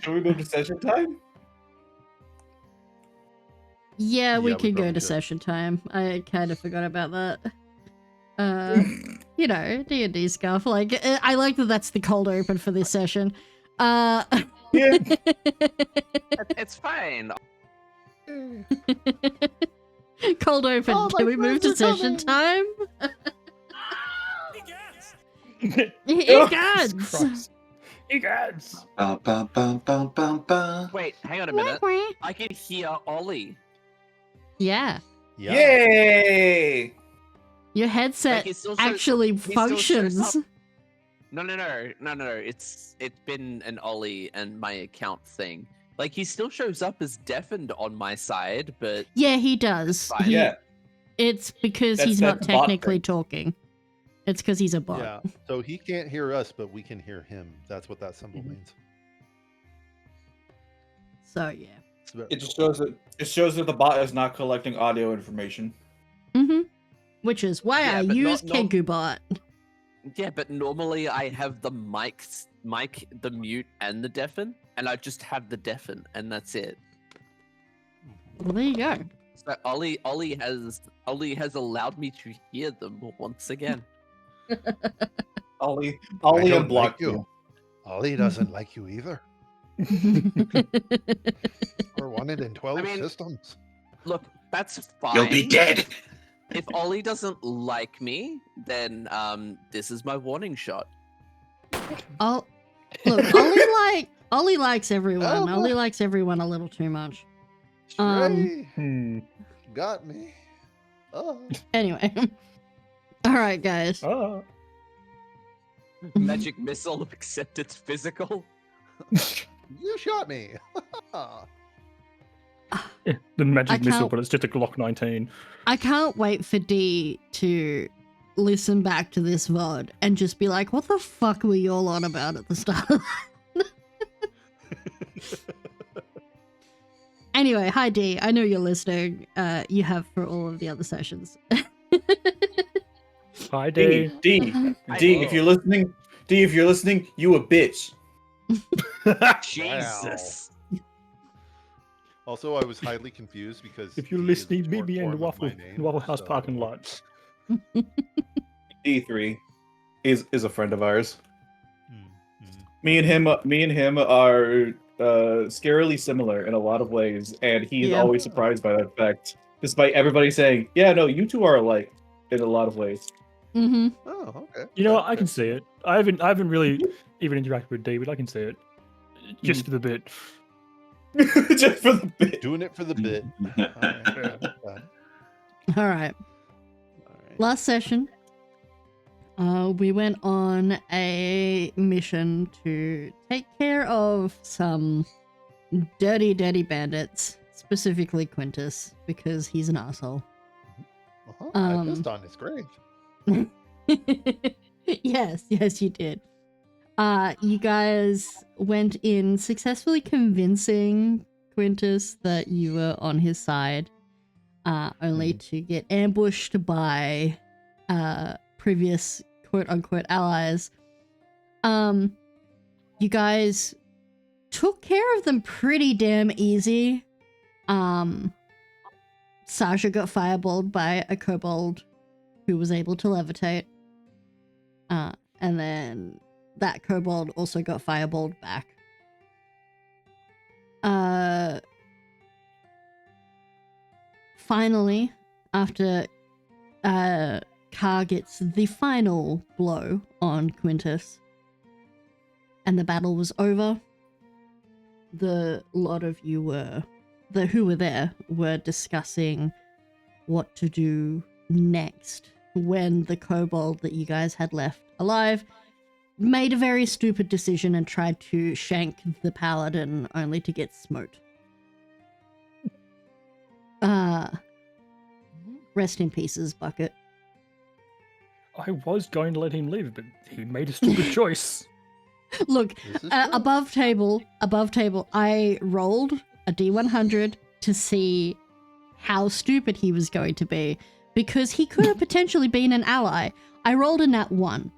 Can we go to session time? Yeah, we Yeah, we can go probably to should. session time. I kind of forgot about that. You know, D&D stuff. Like, I like that that's the cold open for this session. Yeah. It's fine. Cold open. Oh, my Can we move to friends are session coming. time? Oh, Egads! Christ. Egads! Bum, bum, bum, bum, bum, bum. Wait, hang on a minute. I can hear Ollie. Yeah, Yeah. Yay! your headset Like, it still shows- actually he still shows functions. up. No. It's been an Ollie and my account thing. Like, he still shows up as deafened on my side, but Yeah, he does. Fine. He- Yeah. It's because That's he's not that bot technically thing. talking. It's because he's a bot. Yeah. So he can't hear us, but we can hear him. That's what that symbol means. So yeah. It's very It just cool. shows that the bot is not collecting audio information. Mm-hmm. Which is why Yeah, I but use not- KenkuBot. yeah, but normally I have the mic, the mute, and the deafen, and I just have the deafen, and that's it. Well, there you go. So Ollie has allowed me to hear them once again. Ollie I don't unblocked like you. Ollie doesn't like you either. We're wanted in 12 I mean- systems. Look, that's fine. You'll be dead. If Ollie doesn't like me, then this is my warning shot. Oh, look, Ollie likes everyone. Oh. Ollie likes everyone a little too much. Stray Hmm. got me. Oh. Anyway. All right, guys. Oh. Magic missile, except it's physical. You shot me. Yeah, the magic I missile, can't- but it's just a Glock 19. I can't wait for D to listen back to this VOD and just be like, what the fuck were you all on about at the start? Anyway, hi D. I know you're listening. You have for all of the other sessions. Hi, D. D, if you're listening, you a bitch. Jesus. Also, I was highly confused because If you're he is listening, the meet short me in the form of my name, Waffle House so- parking lot. D3 is a friend of ours. Hmm, hmm. Me and him are scarily similar in a lot of ways, and he's Yeah. always surprised by that fact, despite everybody saying, "Yeah, no, you two are alike in a lot of ways." Mm-hmm. Oh, okay. You know what? Okay, I can okay. see it. I haven't really even interacted with D, but I can see it. Just for the bit. Just for the bit. Doing it for the bit. Alright, okay. All right. Alright. Last session, we went on a mission to take care of some dirty bandits, specifically Quintus, because he's an asshole. Uh-huh. I Um, pissed on his grave. yes, you did. You guys went in successfully convincing Quintus that you were on his side, only to get ambushed by previous quote-unquote allies. You guys took care of them pretty damn easy. Sasha got fireballed by a kobold who was able to levitate. And then that kobold also got fireballed back. Finally, after Car gets the final blow on Quintus, and the battle was over, the lot of you who were there were discussing what to do next when the kobold that you guys had left alive made a very stupid decision and tried to shank the paladin only to get smoked. Rest in pieces, Bucket. I was going to let him live, but he made a stupid choice. Look, This is true. above table, I rolled a D100 to see how stupid he was going to be, because he could have potentially been an ally. I rolled a nat 1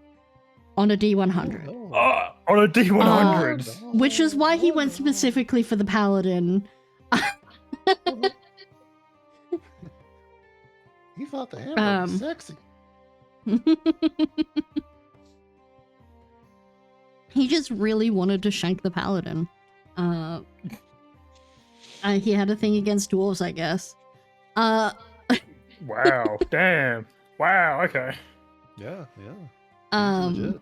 on a D100. Oh, On a D100. no. Which is why he went no. specifically for the paladin. He thought the hammer was Um, sexy. He just really wanted to shank the paladin. He had a thing against dwarves, I guess. Wow. Damn. Wow. Okay. Yeah, yeah. Seems legit.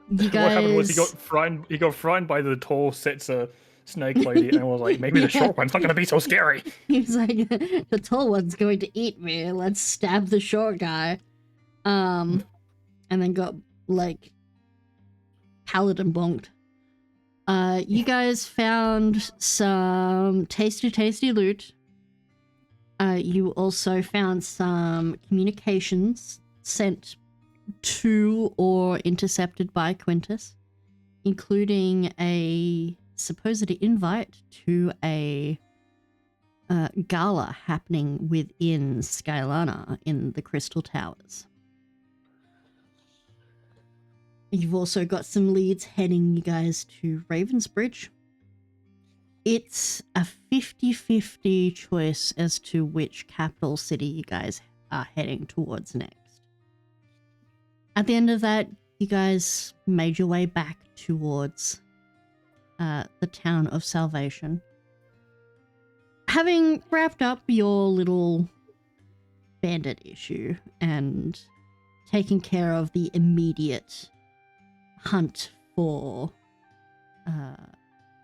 You guys. What happened was he got frightened by the tall Setzer snake lady and was like, maybe the Yeah. short one's not gonna be so scary. He was like, the tall one's going to eat me. Let's stab the short guy. And then got like paladin bonked. You guys found some tasty loot. You also found some communications sent to or intercepted by Quintus, including a supposed invite to a gala happening within Skylana in the Crystal Towers. You've also got some leads heading you guys to Ravensbridge. It's a 50-50 choice as to which capital city you guys are heading towards next. At the end of that, you guys made your way back towards the town of Salvation. Having wrapped up your little bandit issue and taken care of the immediate hunt for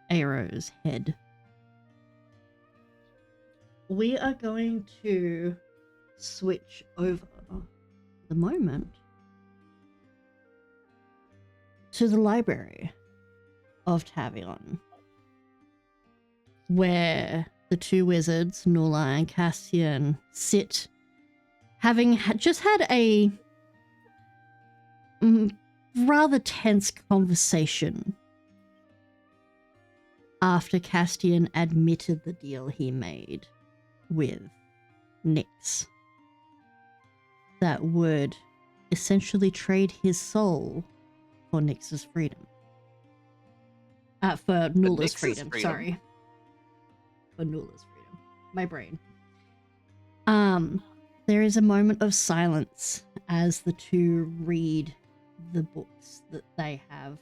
Aero's head, we are going to switch over the moment to the library of Tavion, where the two wizards, Nula and Cassian, sit, having just had a rather tense conversation after Castian admitted the deal he made with Nyx that would essentially trade his soul for Nyx's freedom. For Nula's Nyx's freedom, freedom. sorry. For Nula's freedom. My brain. There is a moment of silence as the two read the books that they have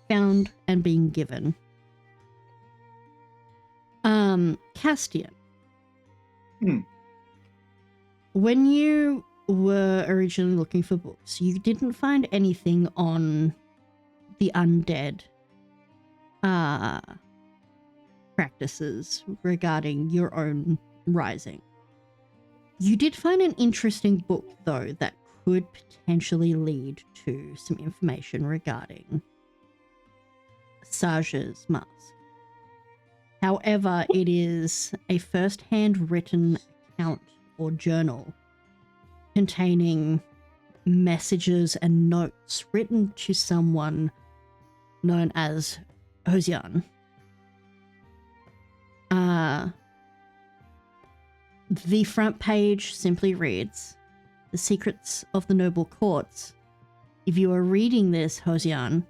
found and been given. Castian. When you were originally looking for books, you didn't find anything on the undead practices regarding your own rising. You did find an interesting book, though, that could potentially lead to some information regarding Saja's mask. However, it is a first-hand written account or journal containing messages and notes written to someone known as Hosian. The front page simply reads, "The Secrets of the Noble Courts. If you are reading this, Hosian,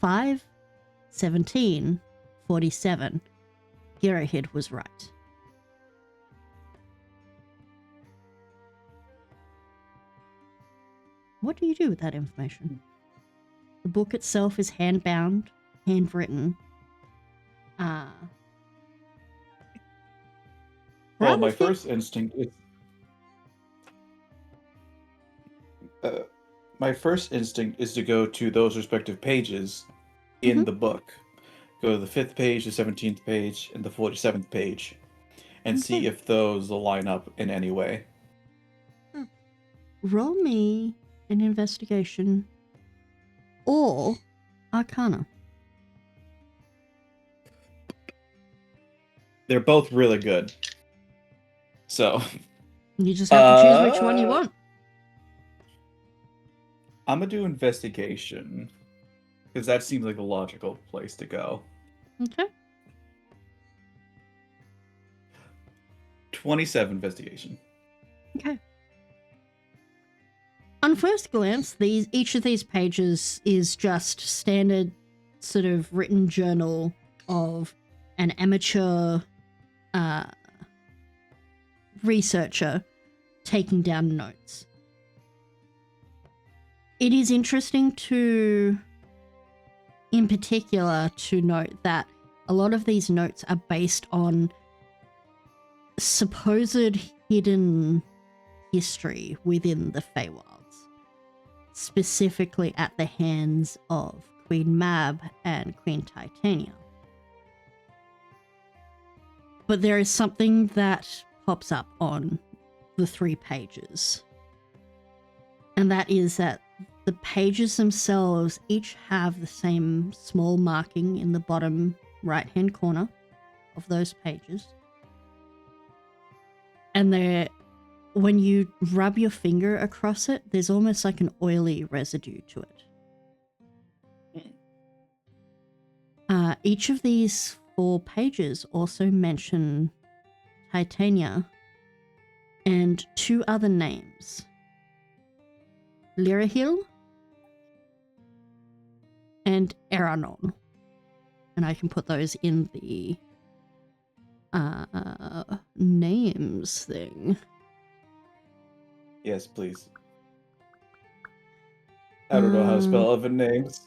5/17/47, Girohid was right." What do you do with that information? The book itself is hand-bound, handwritten. Well, rather my thi- first instinct is to go to those respective pages in the book. Go to the 5th page, the 17th page, and the 47th page, and see Okay. if those line up in any way. Roll me an investigation or Arcana. They're both really good. So, You just have to choose which one you want. I'm gonna do investigation, because that seems like a logical place to go. Okay. 27 investigation. Okay. On first glance, each of these pages is just standard sort of written journal of an amateur researcher taking down notes. It is interesting in particular, to note that a lot of these notes are based on supposed hidden history within the Feywilds, specifically at the hands of Queen Mab and Queen Titania. But there is something that pops up on the 3 pages, and that is that the pages themselves each have the same small marking in the bottom right-hand corner of those pages. And when you rub your finger across it, there's almost like an oily residue to it. Each of these 4 pages also mention Titania and 2 other names. Lirahil and Eranon. And I can put those in the names thing. Yes, please. I don't know how to spell elven names.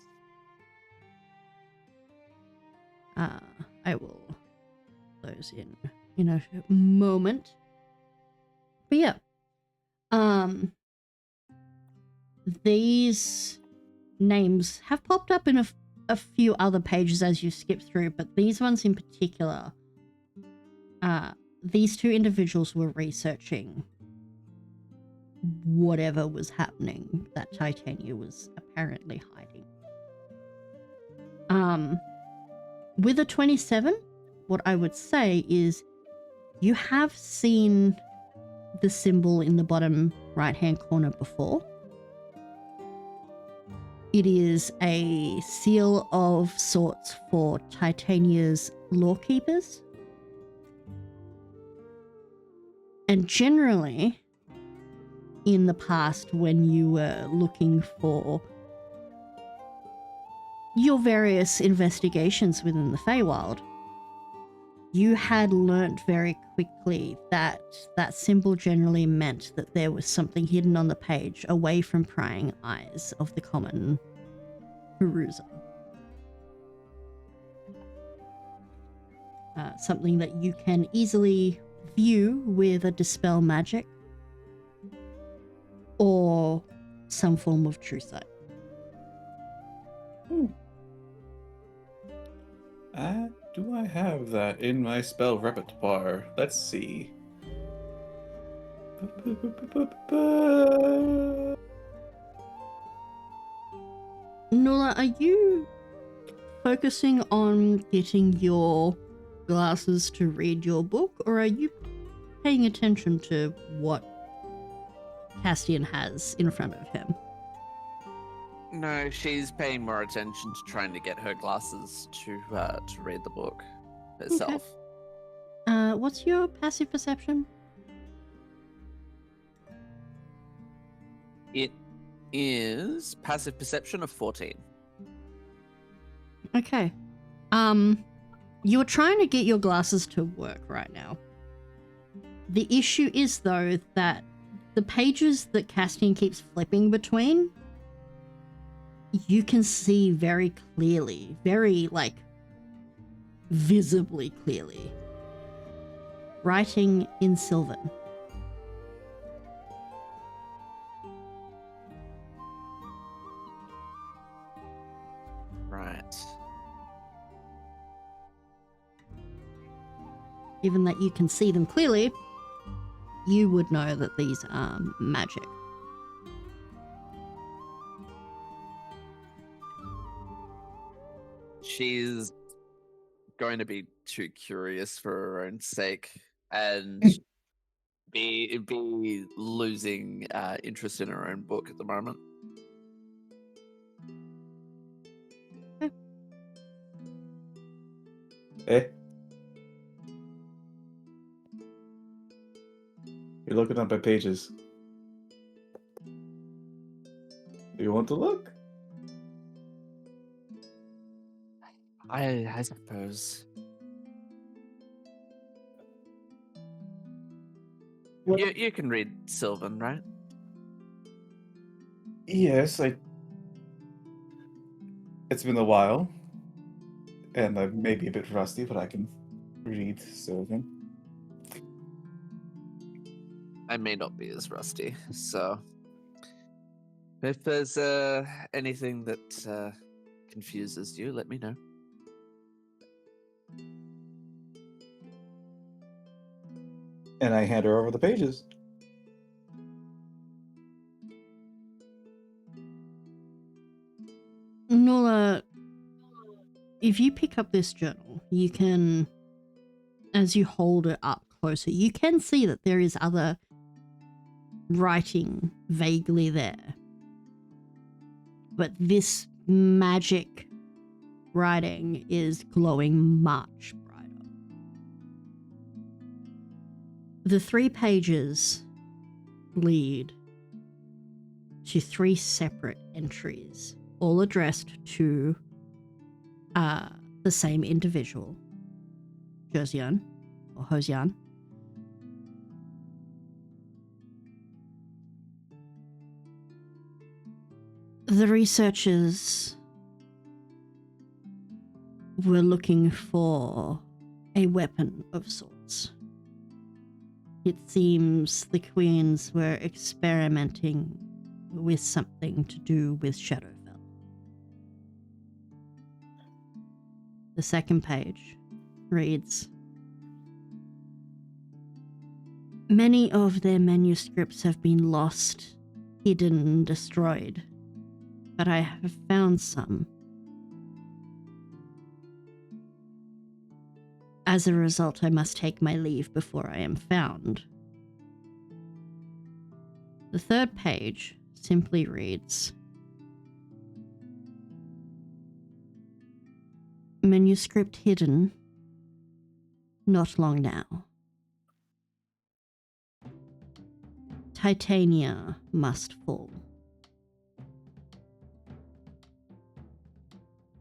I will put those in a moment. But yeah. These names have popped up in a few other pages as you skip through, but these ones in particular, these 2 individuals were researching whatever was happening that Titania was apparently hiding. With a 27, what I would say is you have seen the symbol in the bottom right-hand corner before. It is a seal of sorts for Titania's lawkeepers. And generally, in the past, when you were looking for your various investigations within the Feywild, you had learnt very quickly that that symbol generally meant that there was something hidden on the page away from prying eyes of the common peruser. Something that you can easily view with a dispel magic or some form of true sight. Do I have that in my spell repertoire? Let's see. Nula, are you focusing on getting your glasses to read your book, or are you paying attention to what Castian has in front of him? No, she's paying more attention to trying to get her glasses to read the book herself. Okay. What's your passive perception? It is passive perception of 14. Okay. You're trying to get your glasses to work right now. The issue is, though, that the pages that Castian keeps flipping between, you can see very clearly, very, visibly clearly. Writing in Sylvan. Right. Given that you can see them clearly, you would know that these are magic. She's going to be too curious for her own sake and be losing interest in her own book at the moment. Eh? You're looking up at pages. You want to look? I suppose. Well, You can read Sylvan, right? yes, it's been a while, and I may be a bit rusty, but I can read Sylvan. I may not be as rusty, so if there's anything that confuses you, let me know. And I hand her over the pages. Nola, if you pick up this journal, you can, as you hold it up closer, you can see that there is other writing vaguely there. But this magic writing is glowing much brighter. The 3 pages lead to 3 separate entries, all addressed to the same individual, Josian or Hosian. The researchers were looking for a weapon of sorts. It seems the Queens were experimenting with something to do with Shadowfell. The second page reads, many of their manuscripts have been lost, hidden, and destroyed, but I have found some. As a result, I must take my leave before I am found. The third page simply reads, manuscript hidden, not long now. Titania must fall.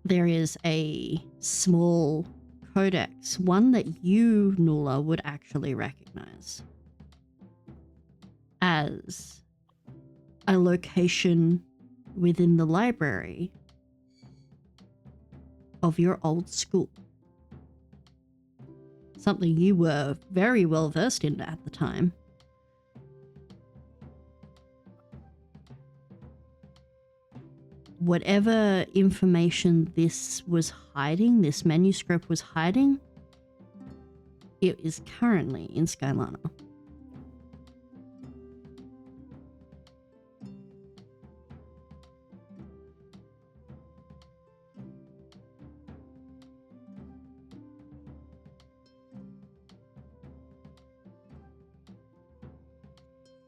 There is a small codex, one that you, Nula, would actually recognize as a location within the library of your old school. Something you were very well versed in at the time. Whatever information this was hiding, this manuscript was hiding, it is currently in Skylana.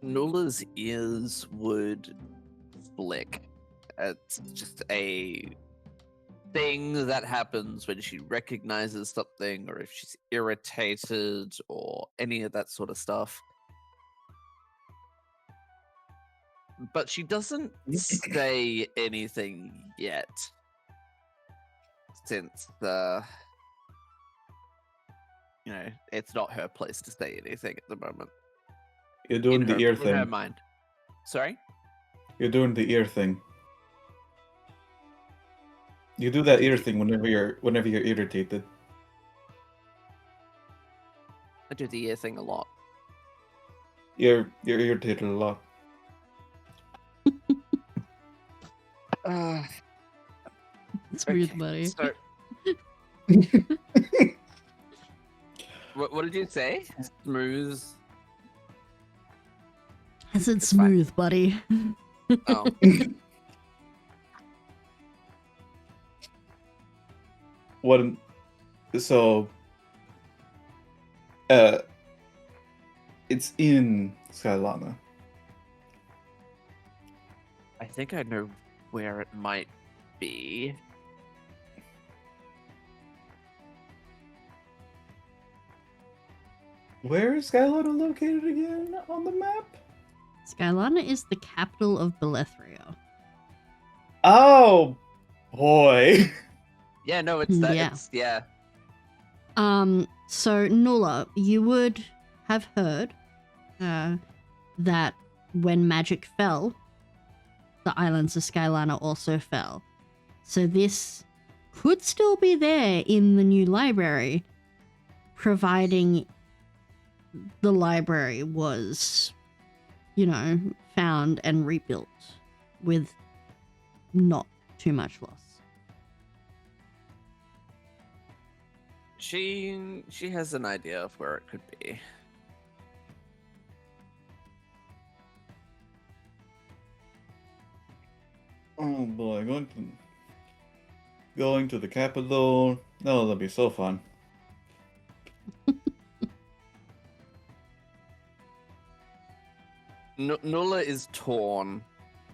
Nula's ears would flick. It's just a thing that happens when she recognizes something, or if she's irritated, or any of that sort of stuff. But she doesn't say anything yet, since it's not her place to say anything at the moment. You're doing the ear In her thing. mind. Sorry? You're doing the ear thing. You do that ear thing whenever you're irritated. I do the ear thing a lot. You're irritated a lot. It's weird, Okay, buddy. So, what did you say? Smooth. I said It's fine. smooth, buddy. Oh. What? So, it's in Skylana. I think I know where it might be. Where is Skylana located again on the map? Skylana is the capital of Belethria. Oh boy. Yeah, no, it's that. Yeah. It's yeah. So Nulla, you would have heard that when magic fell, the islands of Skylana also fell. So this could still be there in the new library, providing the library was, found and rebuilt with not too much loss. She has an idea of where it could be. Oh boy, going to the capital. Oh, that'll be so fun. Nulla is torn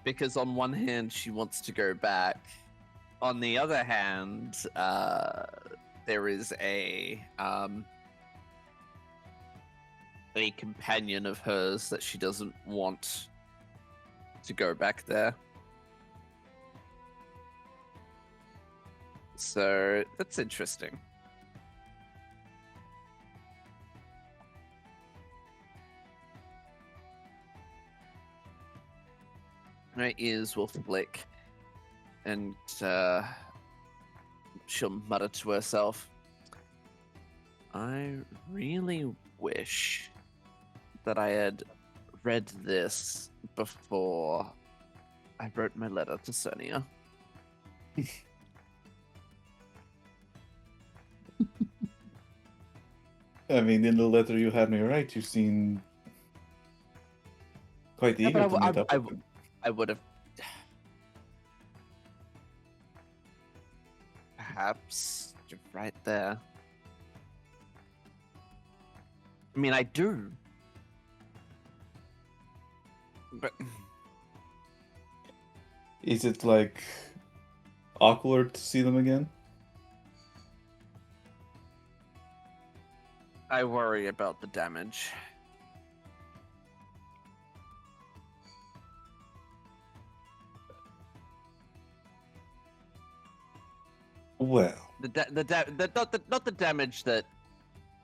because on one hand she wants to go back, on the other hand, there is a companion of hers that she doesn't want to go back there. So that's interesting. Her ears will flick, and she'll mutter to herself, I really wish that I had read this before I wrote my letter to Sonia. I mean, in the letter you had me write, you seem quite Yeah, eager but to meet up with him. I would have perhaps you're right there. I mean, I do. But Is it like awkward to see them again? I worry about the damage. Well, Not the damage that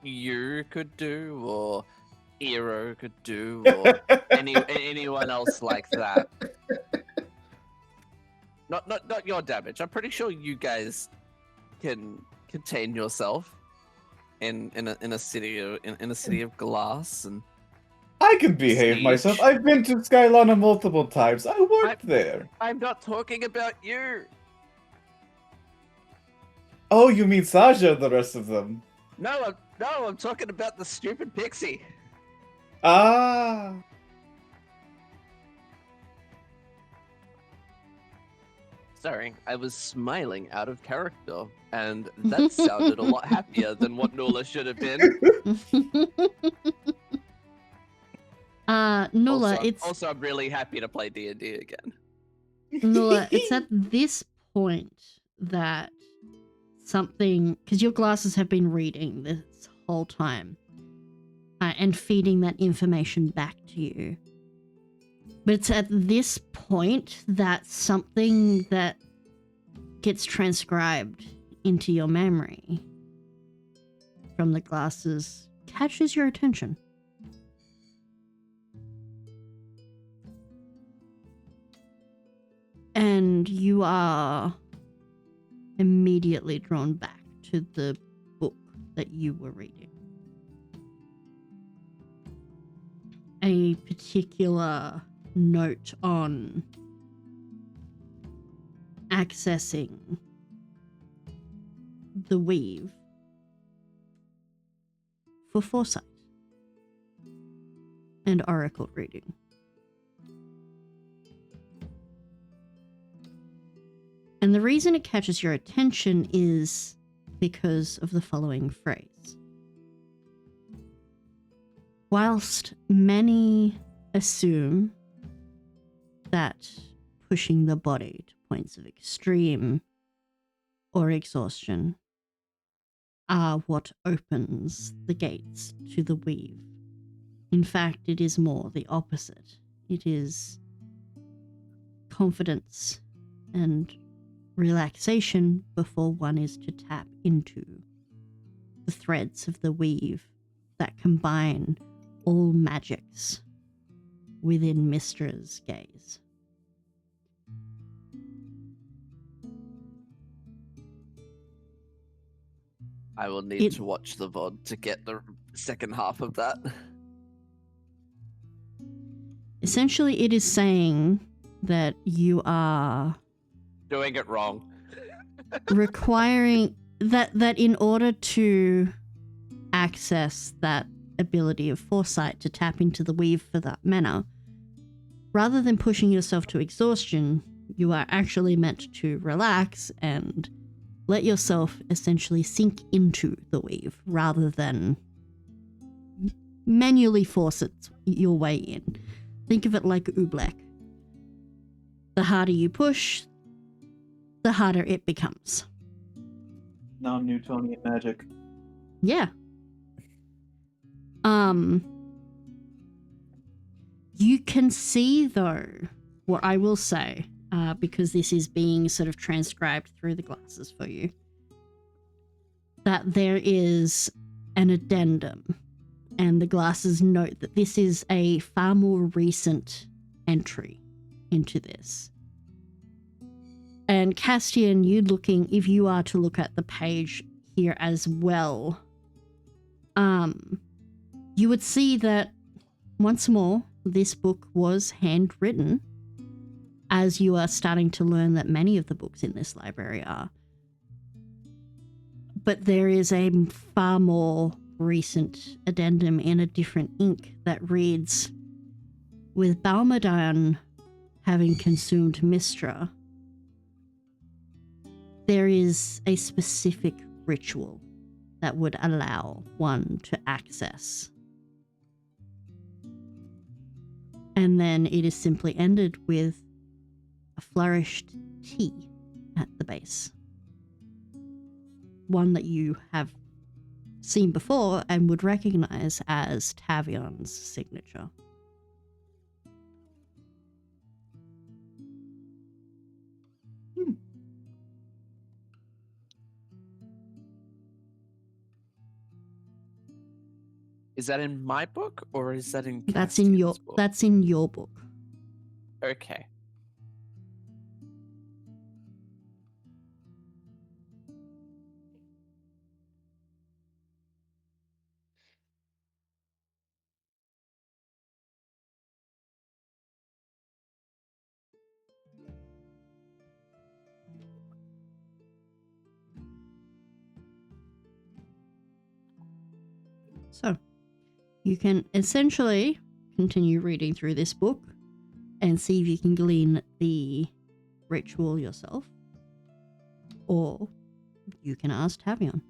you could do or Eero could do or anyone else like that. Not your damage. I'm pretty sure you guys can contain yourself in a city of glass and I can behave myself. I've been to Skylana multiple times. I worked there. I'm not talking about you. Oh, you mean Saja and the rest of them? No, I'm talking about the stupid pixie. Ah. Sorry, I was smiling out of character, and that sounded a lot happier than what Nulla should have been. Nulla, Also, I'm really happy to play D&D again. Nulla, it's at this point that something, because your glasses have been reading this whole time and feeding that information back to you. But it's at this point that something that gets transcribed into your memory from the glasses catches your attention. And you are immediately drawn back to the book that you were reading. A particular note on accessing the weave for foresight and oracle reading. And the reason it catches your attention is because of the following phrase. Whilst many assume that pushing the body to points of extreme or exhaustion are what opens the gates to the weave, in fact, it is more the opposite. It is confidence and relaxation before one is to tap into the threads of the weave that combine all magics within Mistra's gaze. I will need to watch the VOD to get the second half of that. Essentially, it is saying that you are Doing it wrong. requiring that in order to access that ability of foresight to tap into the weave for that mana, rather than pushing yourself to exhaustion, you are actually meant to relax and let yourself essentially sink into the weave rather than manually force it your way in. Think of it like Oobleck. The harder you push, the harder it becomes. Non-Newtonian magic. Yeah. You can see, though, what I will say, because this is being sort of transcribed through the glasses for you, that there is an addendum, and the glasses note that this is a far more recent entry into this. And Castian, if you are to look at the page here as well, you would see that once more, this book was handwritten, as you are starting to learn that many of the books in this library are. But there is a far more recent addendum in a different ink that reads, with Balmadon having consumed Mistra, there is a specific ritual that would allow one to access. And then it is simply ended with a flourished T at the base. One that you have seen before and would recognize as Tavion's signature. Is that in my book or is that in That's in your Castian's book? that's in your book. Okay. So, you can essentially continue reading through this book and see if you can glean the ritual yourself, or you can ask Tavion.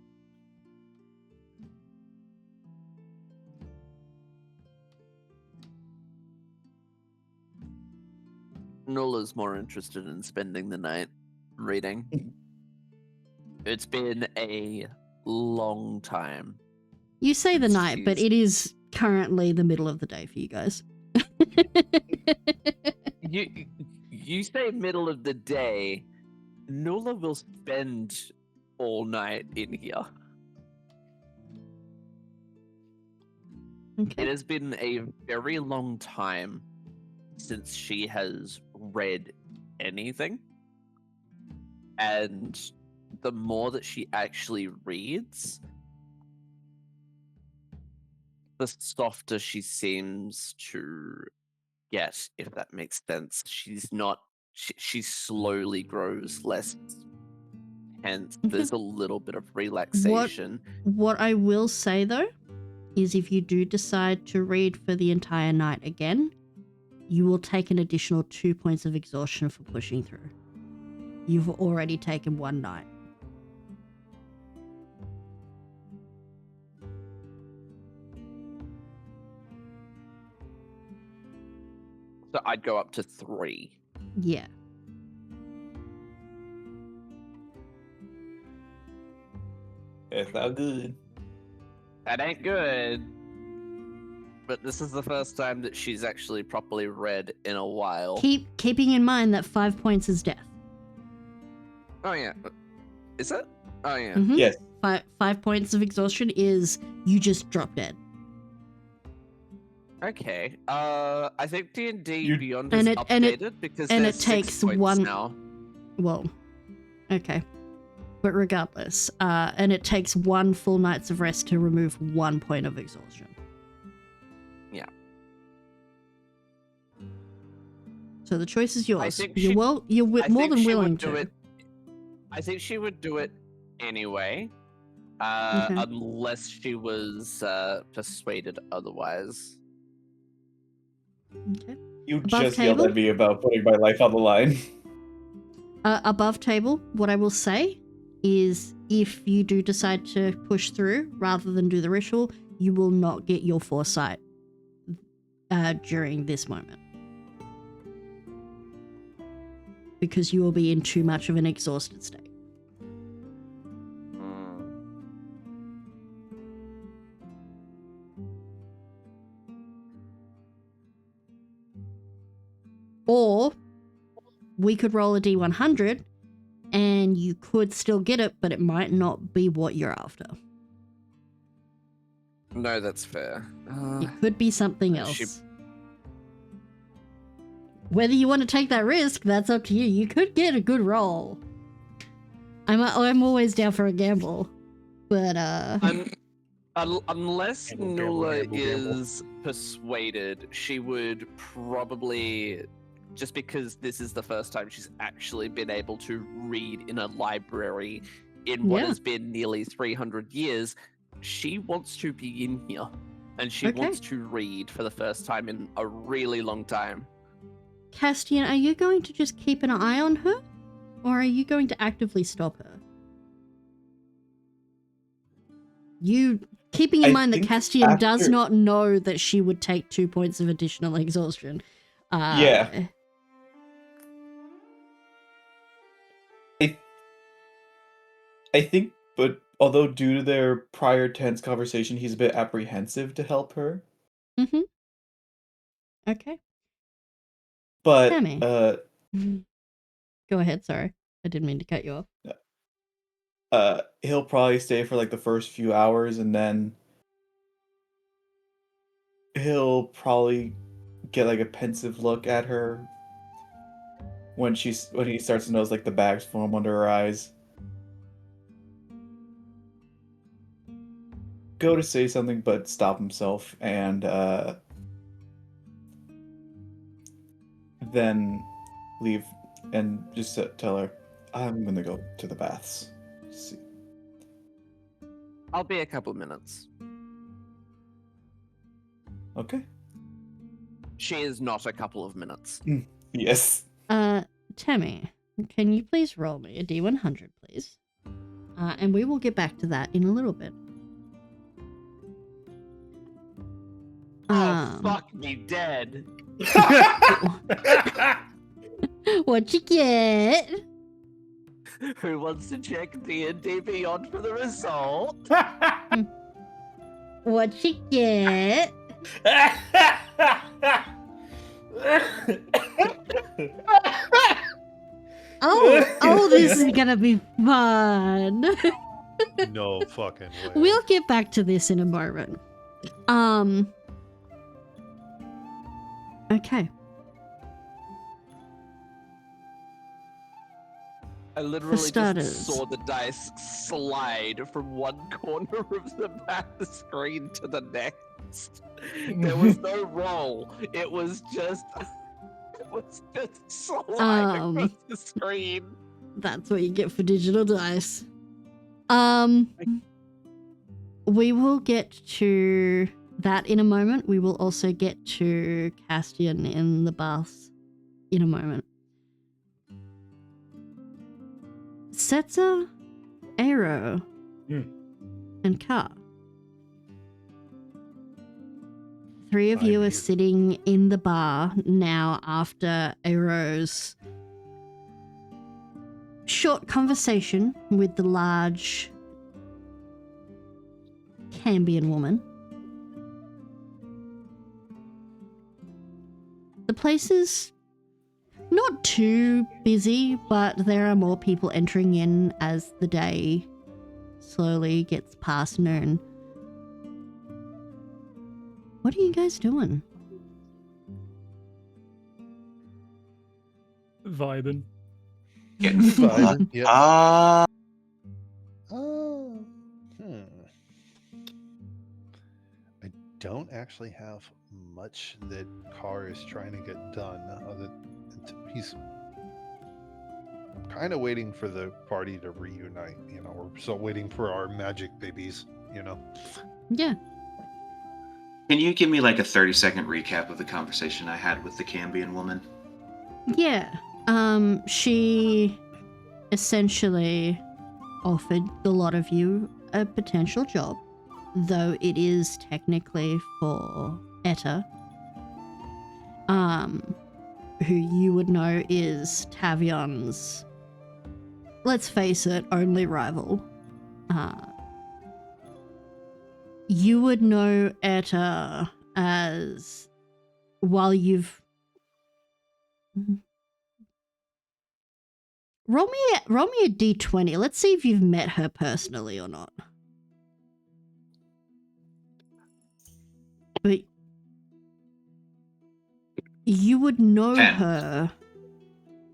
Nola's more interested in spending the night reading. It's been a long time. You say the night, but Jeez. it is currently the middle of the day for you guys. You say middle of the day. Nola will spend all night in here. Okay. It has been a very long time since she has read anything. And the more that she actually reads, the softer she seems to get, if that makes sense. She's not, she slowly grows less tense. There's a little bit of relaxation. What I will say, though, is if you do decide to read for the entire night again, you will take an additional 2 points of exhaustion for pushing through. You've already taken one night. So I'd go up to 3. Yeah. It's not good. That ain't good. But this is the first time that she's actually properly read in a while. Keeping in mind that 5 points is death. Oh yeah. Is it? Oh yeah. Mhm. Yes. 5 points of exhaustion is you just drop dead. Okay. I think D&D You- Beyond And is it- and it- updated because and there's it 6 takes points one- now. Well, okay. But regardless, and it takes 1 full night's of rest to remove 1 point of exhaustion. Yeah. So the choice is yours. I think You're she- more I than think she willing would do to. it. I think she would do it anyway, Okay. unless she was persuaded otherwise. Okay. You Above just yelled table? at me about putting my life on the line. Above table, what I will say is if you do decide to push through rather than do the ritual, you will not get your foresight during this moment. Because you will be in too much of an exhausted state. Or we could roll a D100 and you could still get it, but it might not be what you're after. No, that's fair. It could be something she- else. Whether you want to take that risk, that's up to you. You could get a good roll. I'm always down for a gamble, but Unless Gamble, gamble, Nula gamble, gamble. is persuaded, she would probably, just because this is the first time she's actually been able to read in a library in what Yeah. has been nearly 300 years, she wants to be in here. And she Okay. wants to read for the first time in a really long time. Castian, are you going to just keep an eye on her, or are you going to actively stop her? You keeping in I mind that think Castian does after- not know that she would take 2 points of additional exhaustion. Yeah. I think, but although due to their prior tense conversation, he's a bit apprehensive to help her. Mm-hmm. Okay. But Tammy. Go ahead, sorry. I didn't mean to cut you off. He'll probably stay for like the first few hours, and then he'll probably get like a pensive look at her when he starts to notice like the bags form under her eyes. Go to say something, but stop himself, and then leave and just tell her, "I'm gonna go to the baths." See. I'll be a couple minutes. Okay. She is not a couple of minutes. Yes. Tammy, can you please roll me a D100, please? And we will get back to that in a little bit. Oh, fuck me dead. What you get? Who wants to check D&D Beyond for the result? What you get? Oh, this is gonna be fun. No fucking way. We'll get back to this in a moment. Okay. I literally starters. just saw the dice slide from one corner of the back screen to the next. There was no roll. It was just slide across the screen. That's what you get for digital dice. We will get to that in a moment. We will also get to Castian in the baths in a moment. Setzer, Aero, and Ka. 3 of you I'm are here. sitting in the bar now after Aero's short conversation with the large Cambion woman. The place is not too busy, but there are more people entering in as the day slowly gets past noon. What are you guys doing? Vibing. Getting Vibing, fucked. yeah. Oh, I don't actually have much that Carr is trying to get done. He's kind of waiting for the party to reunite. You know, we're still waiting for our magic babies. You know. Yeah. Can you give me like a 30-second recap of the conversation I had with the Cambion woman? Yeah. She essentially offered the lot of you a potential job, though it is technically for Etta, who you would know is Tavion's, let's face it, only rival. You would know Etta as, while you've... Roll me a d20. Let's see if you've met her personally or not. But you would know 10. her.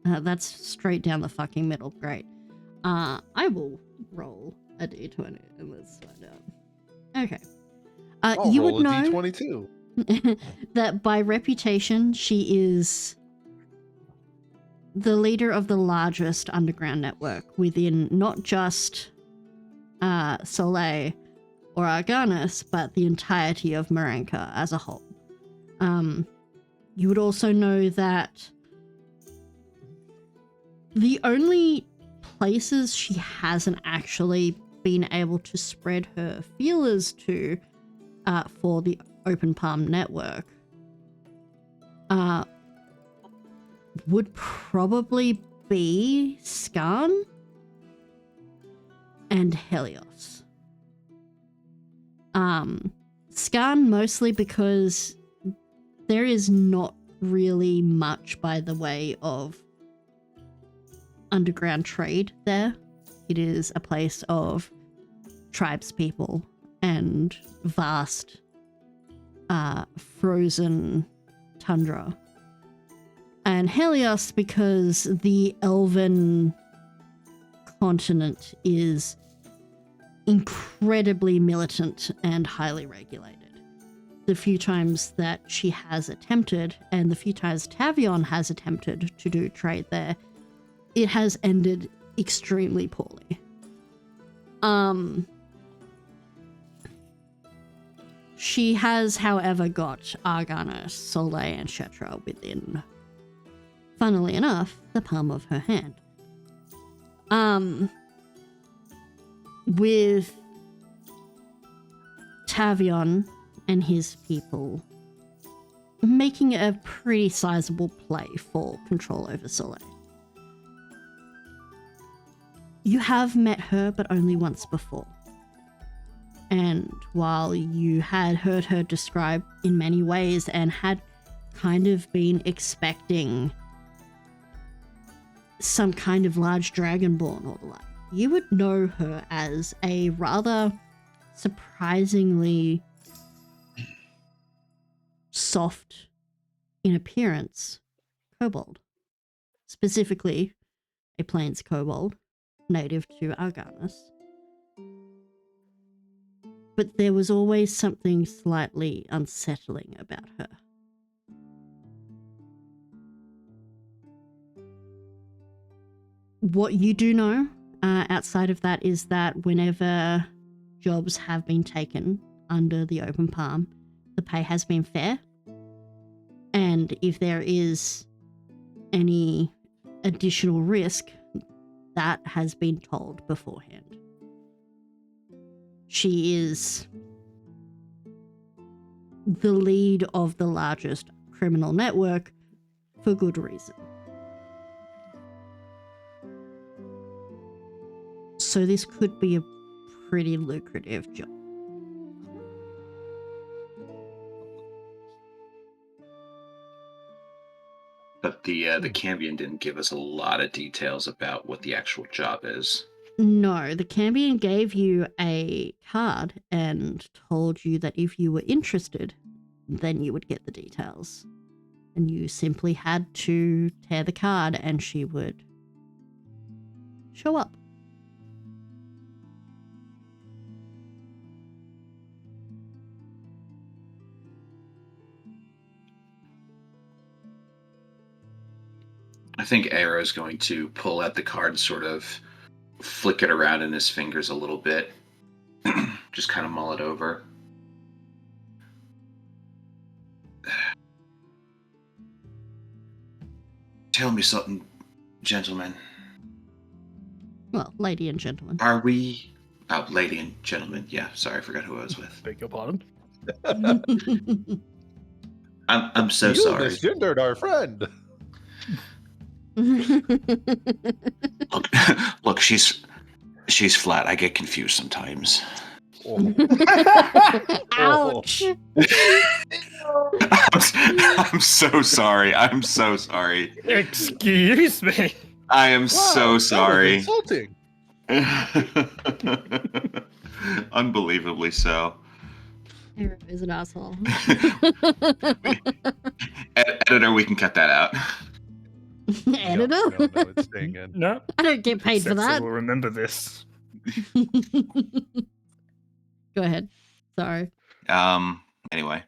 That's straight down the fucking middle. Great. I will roll a d20 and let's find out. Okay. I'll You roll would a know D20 too. that by reputation she is the leader of the largest underground network within not just Soleil or Arganus, but the entirety of Marenka as a whole. You would also know that the only places she hasn't actually been able to spread her feelers to for the Open Palm network would probably be Skarn and Helios. Skarn mostly because there is not really much by the way of underground trade there. It is a place of tribespeople and vast frozen tundra. And Helios because the elven continent is incredibly militant and highly regulated. The few times that she has attempted, and the few times Tavion has attempted to do trade there, it has ended extremely poorly. She has, however, got Arganus, Soleil, and Shetra within, funnily enough, the palm of her hand. With Tavion and his people making a pretty sizable play for control over Soleil. You have met her, but only once before. And while you had heard her described in many ways and had kind of been expecting some kind of large dragonborn or the like, you would know her as a rather surprisingly soft in appearance kobold. Specifically, a plains kobold, native to Arganus. But there was always something slightly unsettling about her. What you do know outside of that is that whenever jobs have been taken under the Open Palm, the pay has been fair. And if there is any additional risk, that has been told beforehand. She is the lead of the largest criminal network for good reason. So this could be a pretty lucrative job. But the Cambion didn't give us a lot of details about what the actual job is. No, the Cambion gave you a card and told you that if you were interested, then you would get the details. And you simply had to tear the card and she would show up. I think Arrow's going to pull out the card and sort of flick it around in his fingers a little bit. Just kind of mull it over. Tell me something, gentlemen. Well, lady and gentleman. Are we... Oh, lady and gentlemen. Yeah, sorry, I forgot who I was with. Beg your pardon. I'm so you sorry. misgendered our friend. Look, she's flat. I get confused sometimes. Oh. Ouch. I'm so sorry. I'm so sorry. Excuse me. I am Wow, so that was sorry. insulting. Unbelievably so. Arrow is an asshole. Editor, we can cut that out. Editor? No, it's staying in. No. I don't get paid for Setzer that. will remember this. Go ahead. Sorry. Anyway.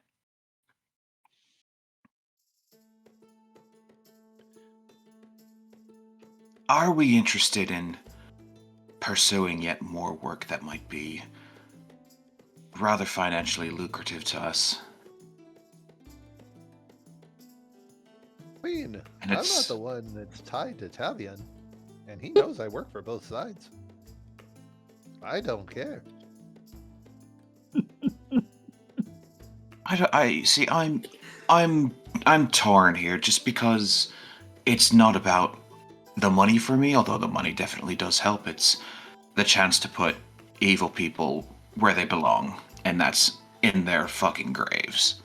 Are we interested in pursuing yet more work that might be rather financially lucrative to us? I mean, And I'm not it's- the one that's tied to Tavian, and he knows I work for both sides. I don't care. I see. I'm torn here, just because it's not about the money for me. Although the money definitely does help. It's the chance to put evil people where they belong, and that's in their fucking graves.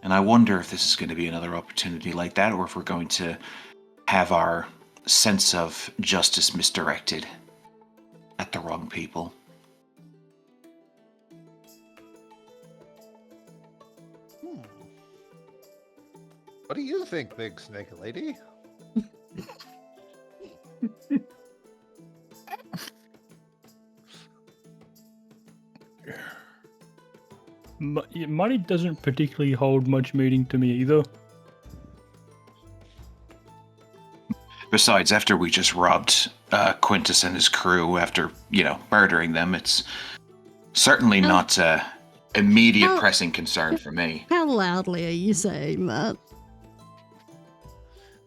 And I wonder if this is going to be another opportunity like that, or if we're going to have our sense of justice misdirected at the wrong people. What do you think, Big Snake Lady? Money doesn't particularly hold much meaning to me either. Besides, after we just robbed Quintus and his crew, after, murdering them, it's certainly not an immediate pressing concern for me. How loudly are you saying that?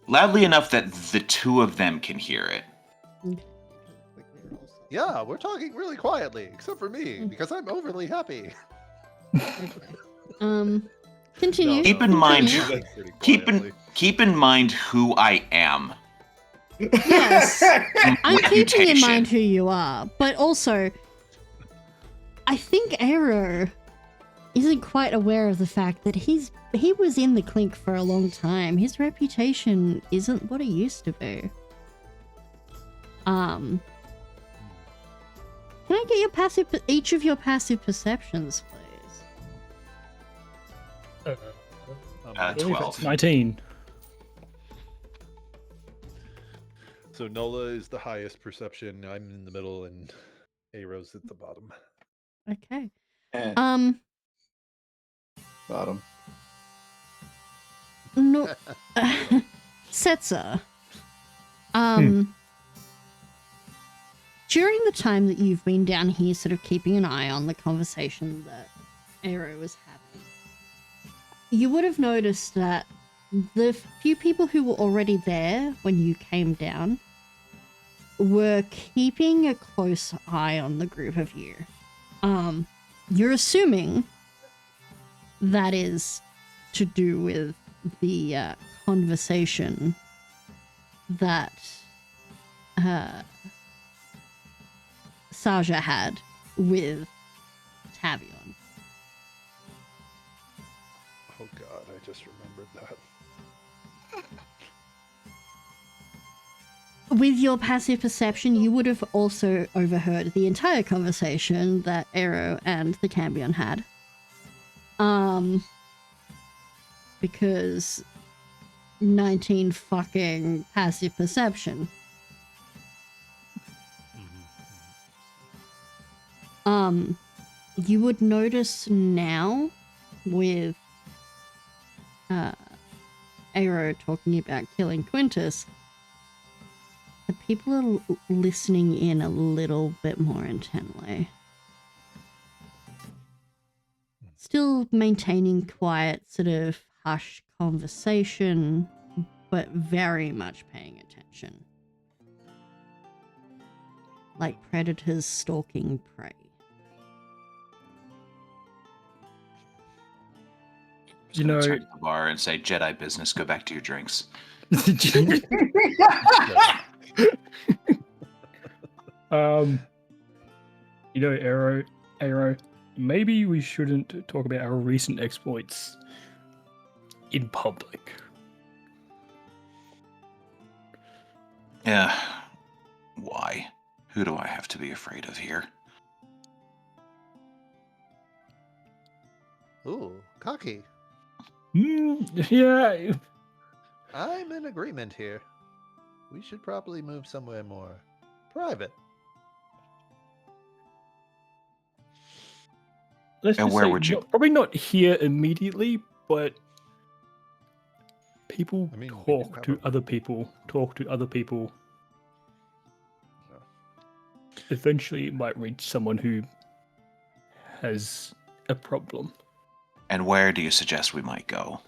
Loudly enough that the two of them can hear it. Yeah, we're talking really quietly, except for me, because I'm overly happy. Continue. Keep in mind- Continue. Keep in mind who I am. Yes. I'm keeping in Reputation. mind who you are, but also, I think Aero isn't quite aware of the fact that he was in the clink for a long time. His reputation isn't what it used to be. Can I get each of your passive perceptions, please? 12. 19. So Nola is the highest perception. I'm in the middle, and Aro's at the bottom. Okay. Eh, bottom. No. Setzer. During the time that you've been down here sort of keeping an eye on the conversation that Aero was having, you would have noticed that the few people who were already there when you came down were keeping a close eye on the group of you. You're assuming that is to do with the conversation that Saja had with Tavion. just remembered that. With your passive perception, you would have also overheard the entire conversation that Aero and the Cambion had. Because 19 fucking passive perception. You would notice now with Aero talking about killing Quintus, the people are listening in a little bit more intently. Still maintaining quiet, sort of hushed conversation, but very much paying attention. Like predators stalking prey. Just gonna turn to the bar and say, Jedi business, go back to your drinks. Arrow, maybe we shouldn't talk about our recent exploits in public. Yeah. Why? Who do I have to be afraid of here? Ooh, cocky. Yeah. I'm in agreement here. We should probably move somewhere more private. Let's And just where say, would you- probably not here immediately, but people I mean, we talk can to have other people. Talk to other people. Oh. Eventually, it might reach someone who has a problem. And where do you suggest we might go?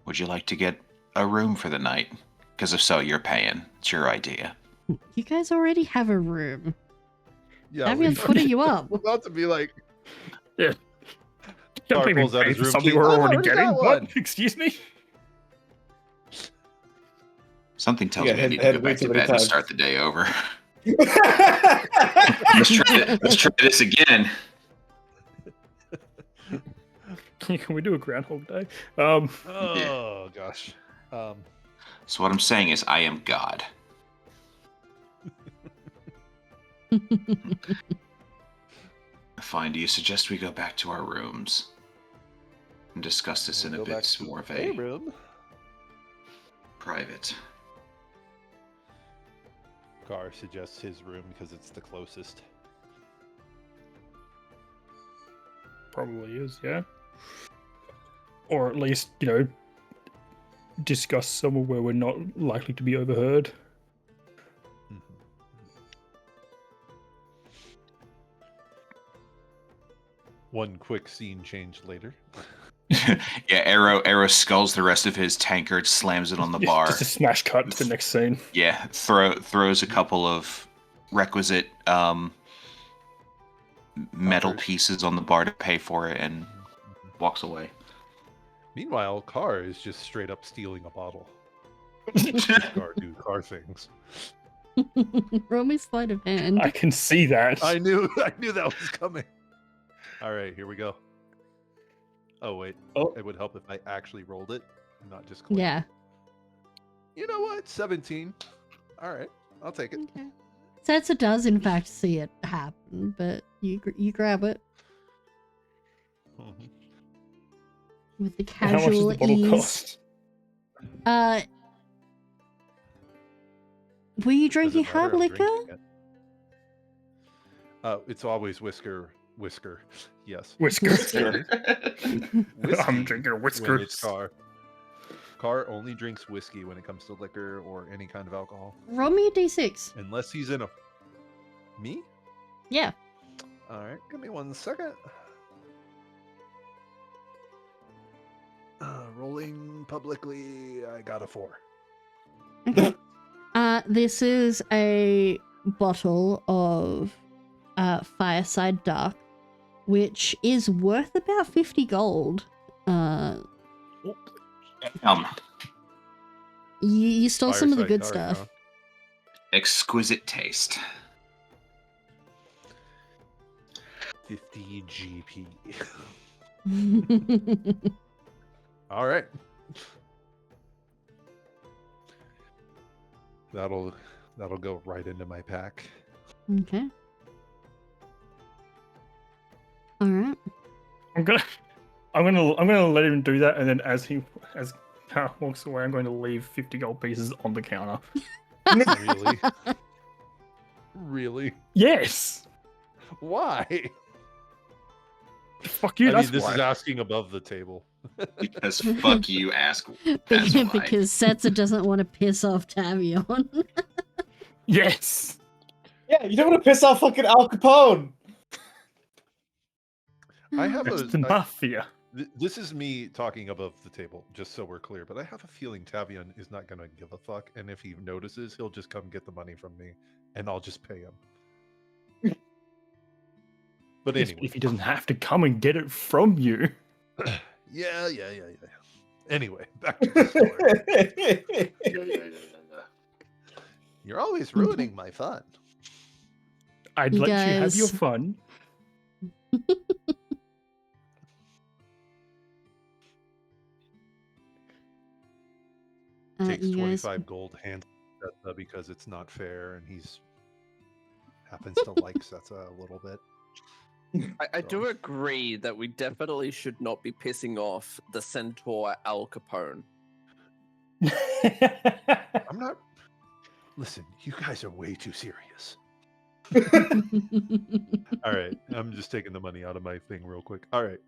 Would you like to get a room for the night? Because if so, you're paying. It's your idea. You guys already have a room. Yeah, Camion's putting you up. we're about to be like, Yeah. Car Can't even pulls out pay his for room something key. we're Oh, I already already getting. got What? one. Excuse me? Something tells Yeah, me I had- need to had go way back too to many bed and times. start the day over. Let's try this again. Can we do a Groundhog Day? oh gosh. So what I'm saying is I am God. Fine, do you suggest we go back to our rooms and discuss this We'll in a go back bit to more of a a room. private? Car suggests his room because it's the closest. Probably is, yeah. Or at least, discuss somewhere where we're not likely to be overheard. One quick scene change later. Yeah, Arrow sculls the rest of his tankard, slams it on the bar. Just a smash cut to the next scene. Yeah, throws a couple of requisite metal Coppers. pieces on the bar to pay for it and walks away. Meanwhile, Car is just straight up stealing a bottle. Car do car things. Roll me sleight of hand. I can see that. I knew that was coming. All right, here we go. Oh wait, it would help if I actually rolled it, and not just clicked. Yeah. You know what? 17. All right, I'll take it. Okay. Sansa does in fact see it happen, but you grab it Mhm. with the How much does casual the bottle ease. cost? Were you Doesn't drinking matter, hard I'm liquor? drinking it. It's always whisker. Yes. Whiskers. Whiskey I'm drinking when whiskers. it's Car. Car only drinks whiskey when it comes to liquor or any kind of alcohol, Roll me a d6. unless he's in a. Me? Yeah. All right, give me 1 second. Rolling publicly, I got a 4. Okay. This is a bottle of Fireside Dark, which is worth about 50 gold. You stole some of the Fireside good Dark, stuff. huh? Exquisite taste. 50 GP. All right. That'll go right into my pack. Okay. All right. I'm gonna let him do that, and then as Carl walks away, I'm going to leave 50 gold pieces on the counter. Really? Really? Yes. Why? Fuck you. I That's mean, this why. is asking above the table. Because fuck you, ask. That's why. Because Setzer doesn't want to piss off Tavion. Yes. Yeah, you don't want to piss off fucking Al Capone. I have That's the mafia. This is me talking above the table, just so we're clear. But I have a feeling Tavion is not going to give a fuck, and if he notices, he'll just come get the money from me, and I'll just pay him. But Yes, anyway, if he doesn't have to come and get it from you. yeah. Anyway, back to the story. You're always ruining my fun. I'd You let you have your guys- fun. Takes you guys, 25 gold hand Setsa because it's not fair, and he's happens to like Setsa a little bit. I do agree that we definitely should not be pissing off the centaur Al Capone. I'm not. Listen, you guys are way too serious. All right, I'm just taking the money out of my thing real quick. All right.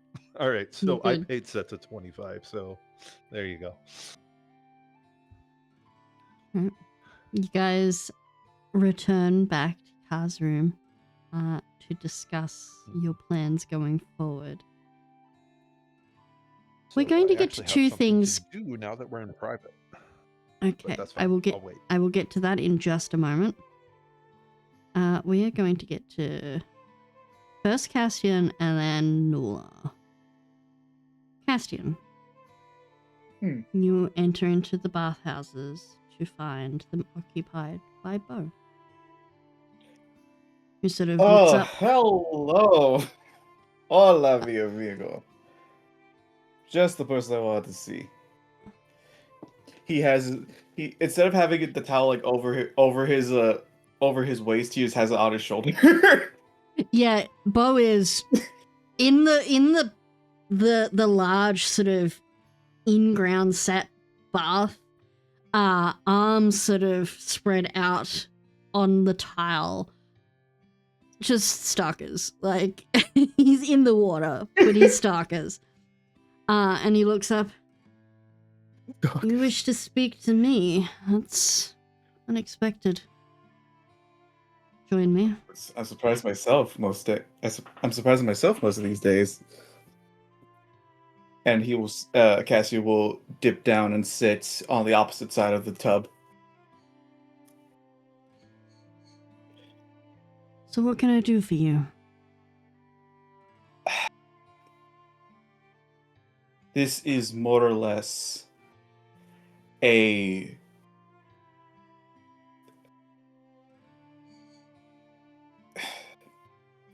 So I Good. paid Setsa 25, so there you go. You guys return back to Car's room to discuss your plans going forward. We're going to get to two things. To do now that we're in private. Okay, That's I fine. will get. I'll wait. I will get to that in just a moment. We are going to get to first Castian and then Nula. Castian, you enter into the bathhouses to find them occupied by Bo, who sort of looks Oh, up. hello. Hola, mi amigo. Just the person I wanted to see. He instead of having the towel like over his waist, he just has it on his shoulder. Yeah, Bo is in the large sort of in-ground set bath, arms sort of spread out on the tile. Just stalkers. Like, he's in the water, but he's stalkers. And he looks up. You wish to speak to me? That's unexpected. Join me. I'm surprised myself I'm surprised myself most of these days. And he will, Cassie will dip down and sit on the opposite side of the tub. So what can I do for you? This is more or less a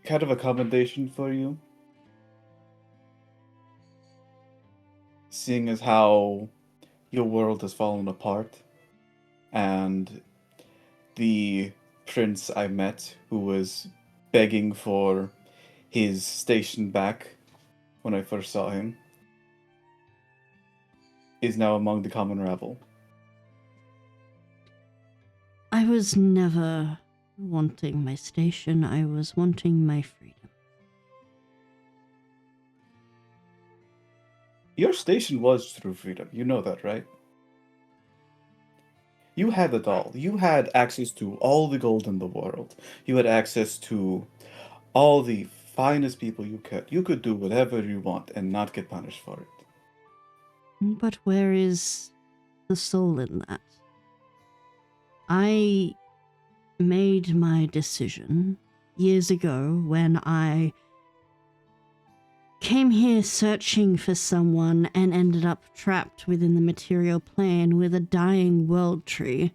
kind of a commendation for you. Seeing as how your world has fallen apart, and the prince I met, who was begging for his station back when I first saw him, is now among the common rabble. I was never wanting my station. I was wanting my freedom. Your station was true freedom. You know that, right? You had it all. You had access to all the gold in the world. You had access to all the finest people you could. You could do whatever you want and not get punished for it. But where is the soul in that? I made my decision years ago when I came here searching for someone and ended up trapped within the material plane with a dying world tree.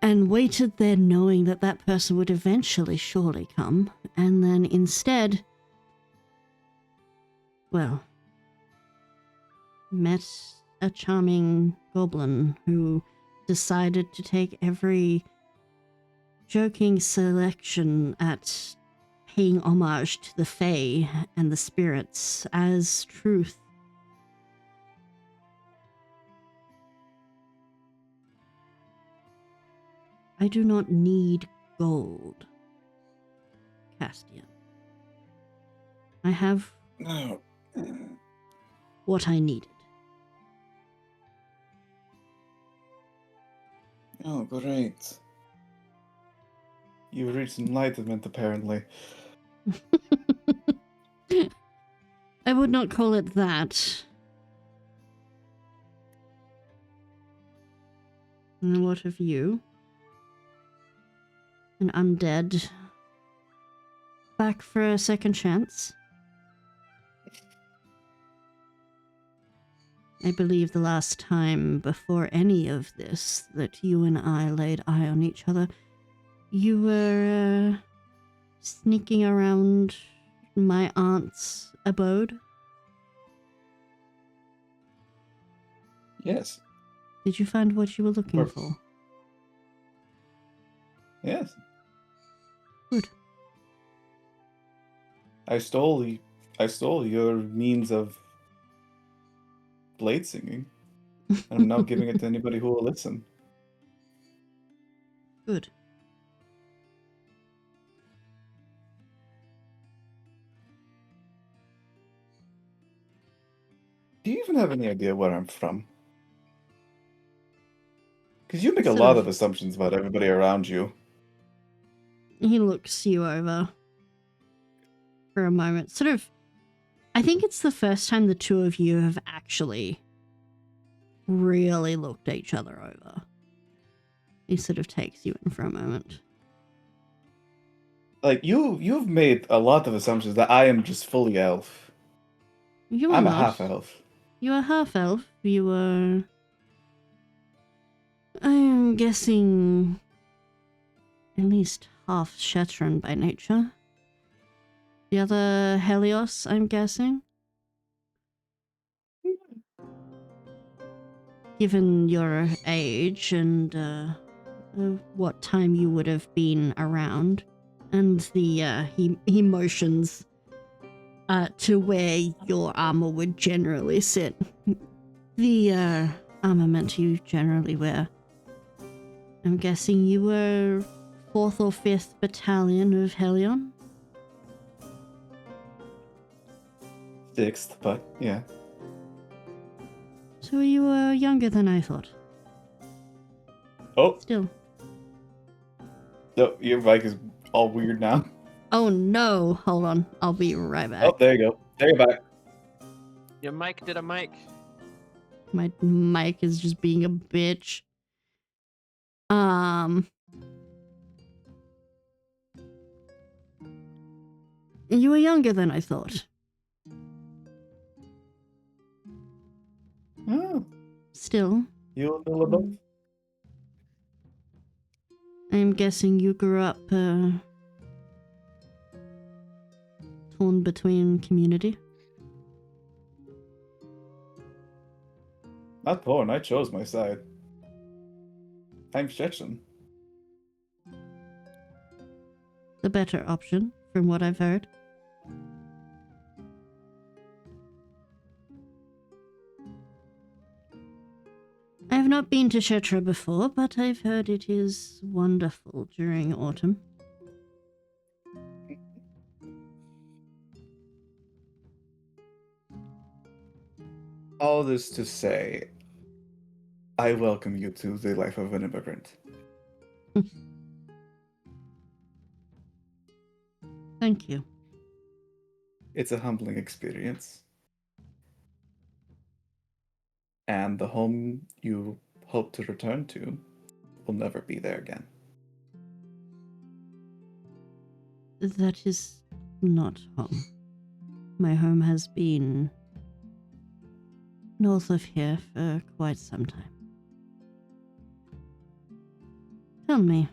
and waited there knowing that that person would eventually surely come, and then instead, well, met a charming goblin who decided to take every joking selection at paying homage to the Fae and the spirits as truth. I do not need gold, Castian. I have No. what I needed. Oh, great. You reached enlightenment, apparently. I would not call it that. And what of you? An undead. Back for a second chance? I believe the last time before any of this that you and I laid eye on each other, you were sneaking around my aunt's abode. Yes. Did you find what you were looking Or- for? Yes. Good. I stole your means of blade singing. And I'm now giving it to anybody who will listen. Good. Do you even have any idea where I'm from? Because you make a Sort lot of. of assumptions about everybody around you. He looks you over for a moment. Sort of, I think it's the first time the two of you have actually really looked each other over. He sort of takes you in for a moment. Like, you've made a lot of assumptions that I am just fully elf. You are I'm a not. half elf. You are half elf. You are. I am guessing at least half Shetron by nature. The other Helios, I'm guessing. Given your age and what time you would have been around, and the he motions to where your armor would generally sit. The armament you generally wear. I'm guessing you were 4th or 5th Battalion of Helion? 6th, but yeah. So you were younger than I thought. Oh, Still. no, your mic is all weird now. Oh no! Hold on, I'll be right back. Oh, there you go. There you're back. Your mic did a mic. My mic is just being a bitch. You were younger than I thought. Oh, Still, you a little bit? I'm guessing you grew up torn between community. Not porn, I chose my side. I'm Chechen. The better option, from what I've heard. I have not been to Shetra before, but I've heard it is wonderful during autumn. All this to say, I welcome you to the life of an immigrant. Thank you. It's a humbling experience. And the home you hope to return to will never be there again. That is not home. My home has been north of here for quite some time. Tell me,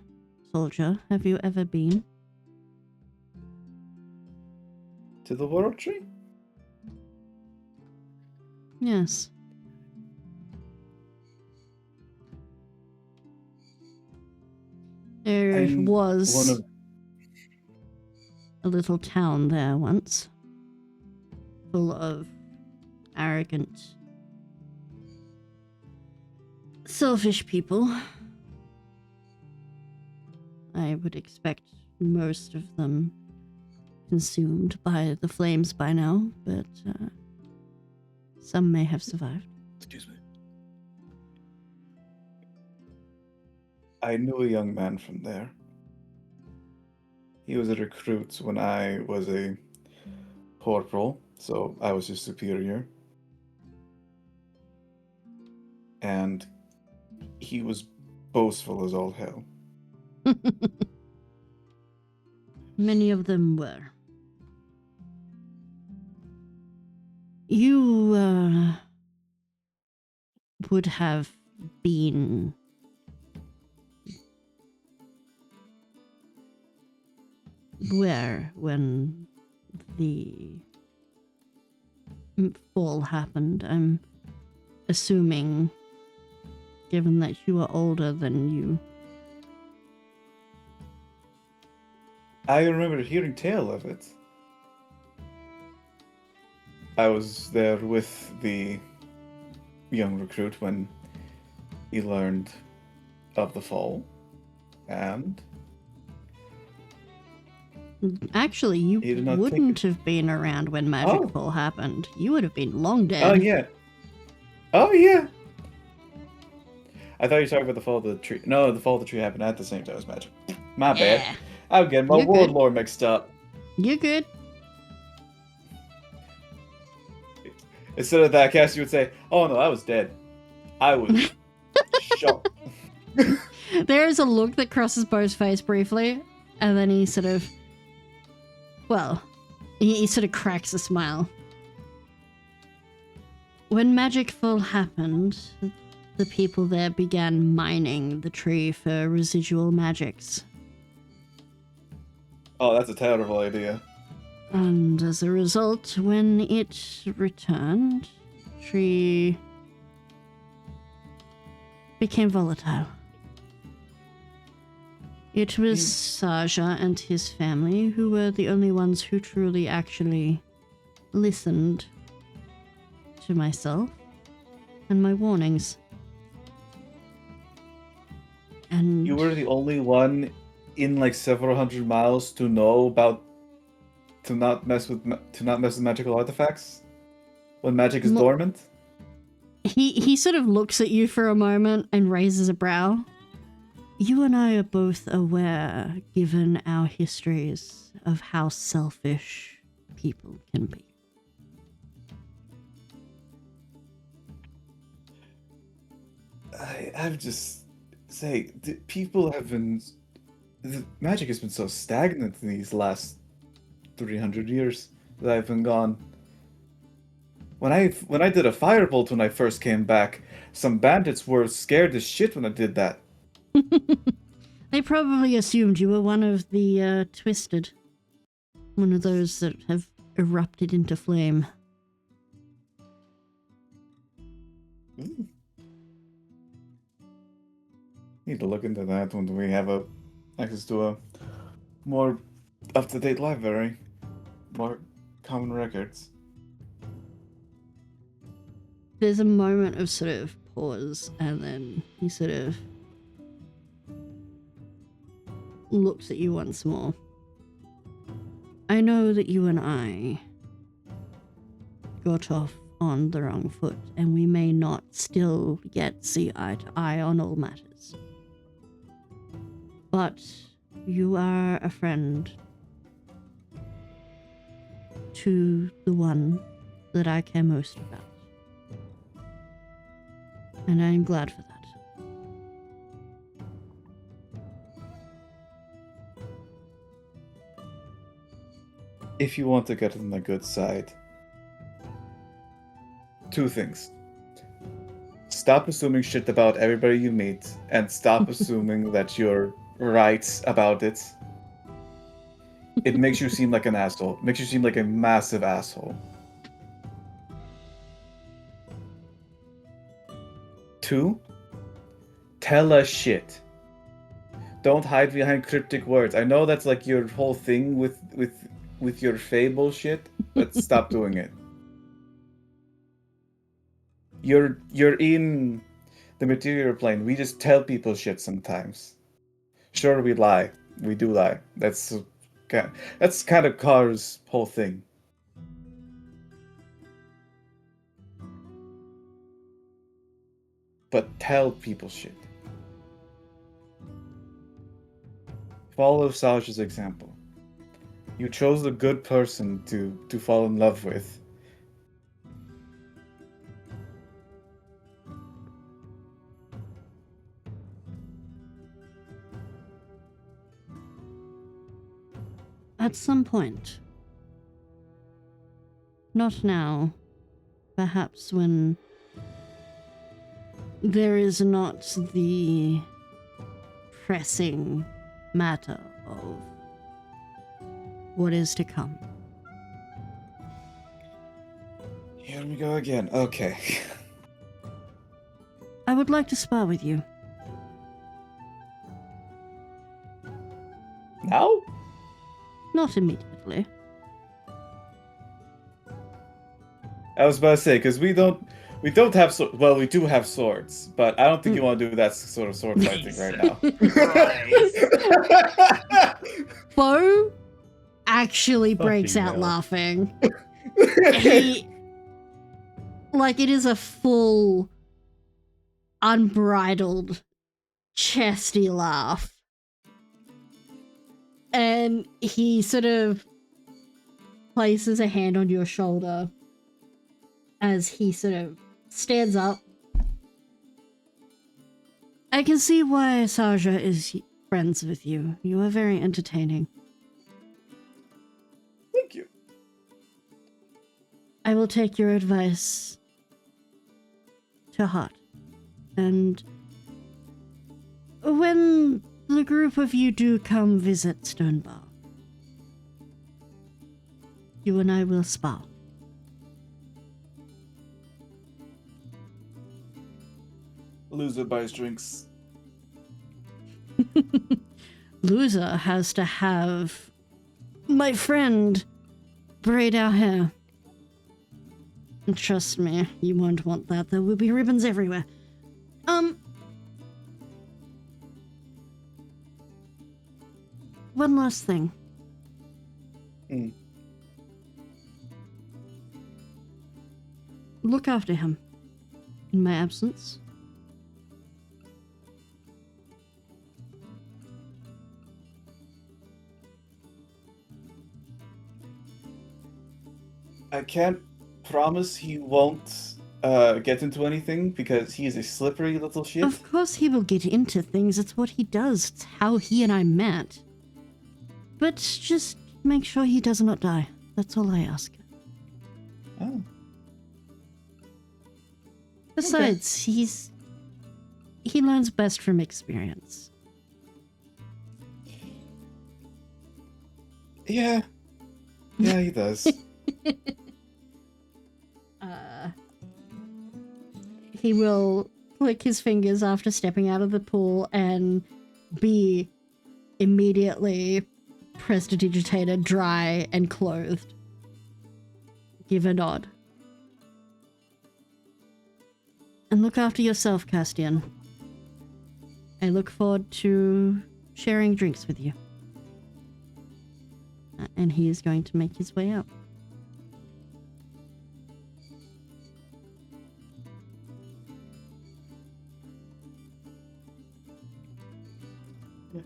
soldier, have you ever been? To the World Tree? Yes. There I'm was one of a little town there once, full of arrogant, selfish people. I would expect most of them consumed by the flames by now, but some may have survived. Excuse me. I knew a young man from there. He was a recruit when I was a corporal, so I was his superior. And he was boastful as all hell. Many of them were. You would have been where when the fall happened. I'm assuming, given that you are older than you. I remember hearing tale of it. I was there with the young recruit when he learned of the fall, and Actually, you He did not take wouldn't have been around when Magic Oh. Fall happened. You would have been long dead. oh yeah, oh yeah. I thought you were talking about the fall of the tree. No, the fall of the tree happened at the same time as magic. My bad. Yeah. I'm getting my You're world good. lore mixed up. You're good. Instead of that, Cassie would say, "Oh no, I was dead. I was shocked." There is a look that crosses Bo's face briefly, and then he sort of, well, he sort of cracks a smile. When Magic Fall happened, the people there began mining the tree for residual magics. Oh, that's a terrible idea. And as a result, when it returned, the tree became volatile. It was Saja and his family who were the only ones who truly actually listened to myself and my warnings. And You were the only one in like several hundred miles to know about to not mess with magical artifacts when magic is Mo- dormant. he sort of looks at you for a moment and raises a brow. You and I are both aware, given our histories, of how selfish people can be. I've just say people have been magic has been so stagnant in these last 300 years that I've been gone. When I did a firebolt when I first came back, some bandits were scared as shit when I did that. They probably assumed you were one of the twisted. One of those that have erupted into flame. Need to look into that when we have access to a more up-to-date library, more common records. There's a moment of sort of pause, and then he sort of looks at you once more. I know that you and I got off on the wrong foot, and we may not still yet see eye to eye on all matters. But you are a friend to the one that I care most about. And I am glad for that. If you want to get on the good side, two things. stop assuming shit about everybody you meet, and stop assuming that you're right about it. It makes you seem like an asshole. Makes you seem like a massive asshole. 2, tell us shit. Don't hide behind cryptic words. I know that's like your whole thing with your fable shit, but stop doing it. You're in the material plane. We just tell people shit sometimes. Sure, we lie. We do lie. That's kind of Car's whole thing. But tell people shit. Follow Saj's example. You chose the good person to fall in love with. At some point. Not now. Perhaps when there is not the pressing matter of what is to come. Here we go again. Okay. I would like to spar with you. Now? Not immediately. I was about to say, because we don't have well, we do have swords, but I don't think you want to do that sort of sword fighting right now. Bo actually Fucking breaks out hell. laughing. He, like, it is a full, unbridled, chesty laugh. And he sort of places a hand on your shoulder as he sort of stands up. I can see why Saja is friends with you. You are very entertaining. Thank you. I will take your advice to heart. And when the group of you do come visit Stonebar, you and I will spar. Loser buys drinks. Loser has to have my friend braid our hair. And trust me, you won't want that. There will be ribbons everywhere. One last thing. Look after him. In my absence. I can't promise he won't get into anything because he's a slippery little shit. Of course he will get into things. It's what he does. It's how he and I met. But just make sure he does not die. That's all I ask. Oh. Besides, he learns best from experience. Yeah. Yeah, he does. He will click his fingers after stepping out of the pool and be immediately prestidigitated, dry, and clothed. Give a nod. And look after yourself, Castian. I look forward to sharing drinks with you. And he is going to make his way out.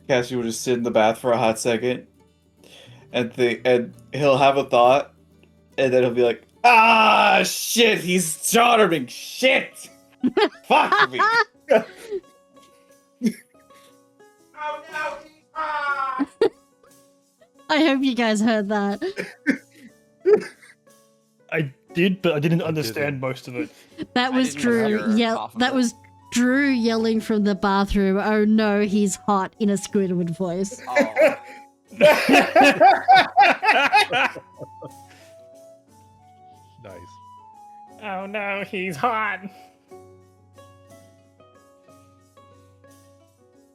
Cassie will just sit in the bath for a hot second, and he'll have a thought, and then he'll be like, "Ah, shit, he's charming, shit, fuck me." Oh no! I hope you guys heard that. did, but I didn't I understand didn't. most of it. That I was didn't Drew. hear Yeah, half of that it. was Drew yelling from the bathroom. Oh no, he's hot in a Squidward voice. Oh, Nice. Oh no, he's hot.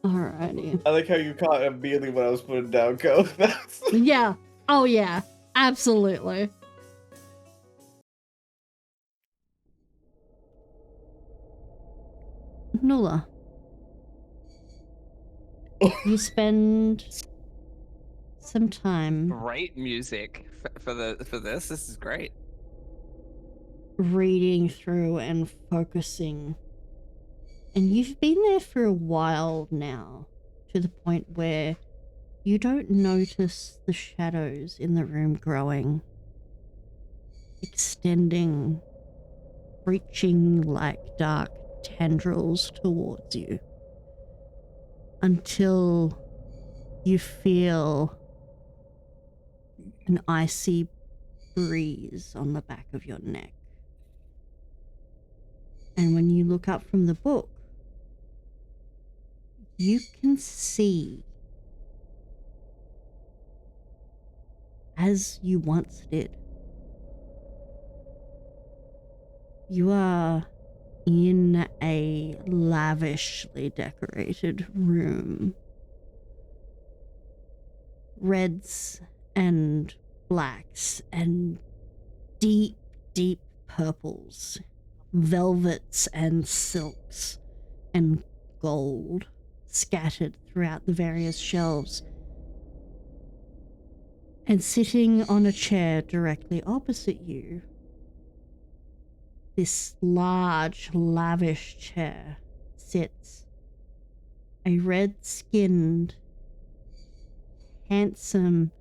Alrighty. I like how you caught it immediately when I was putting down code. That's Yeah. Oh yeah. Absolutely. Nula. You spend some time great music for this. This is great. reading through and focusing. And you've been there for a while now, to the point where you don't notice the shadows in the room growing, extending, reaching like dark tendrils towards you, until you feel an icy breeze on the back of your neck. And when you look up from the book, you can see, as you once did, you are in a lavishly decorated room. Reds and blacks and deep, deep purples, velvets and silks and gold scattered throughout the various shelves. And sitting on a chair directly opposite you, this large, lavish chair, sits a red-skinned, handsome,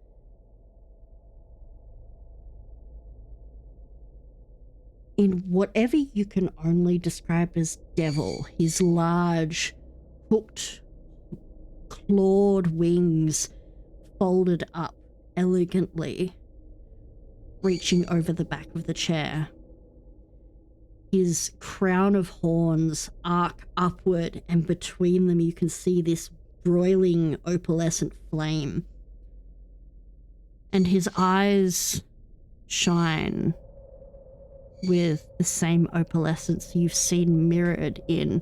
in whatever you can only describe as devil. His large, hooked, clawed wings folded up elegantly, reaching over the back of the chair. His crown of horns arc upward, and between them you can see this broiling opalescent flame. And his eyes shine with the same opalescence you've seen mirrored in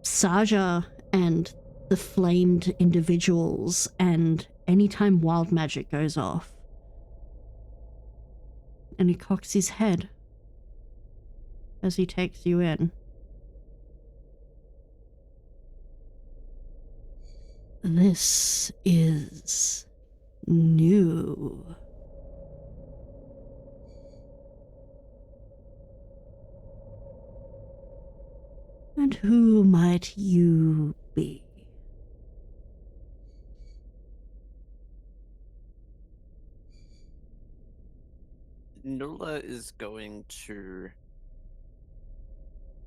Saja and the flamed individuals, and anytime wild magic goes off. And he cocks his head as he takes you in. This is new. And who might you be? Nula is going to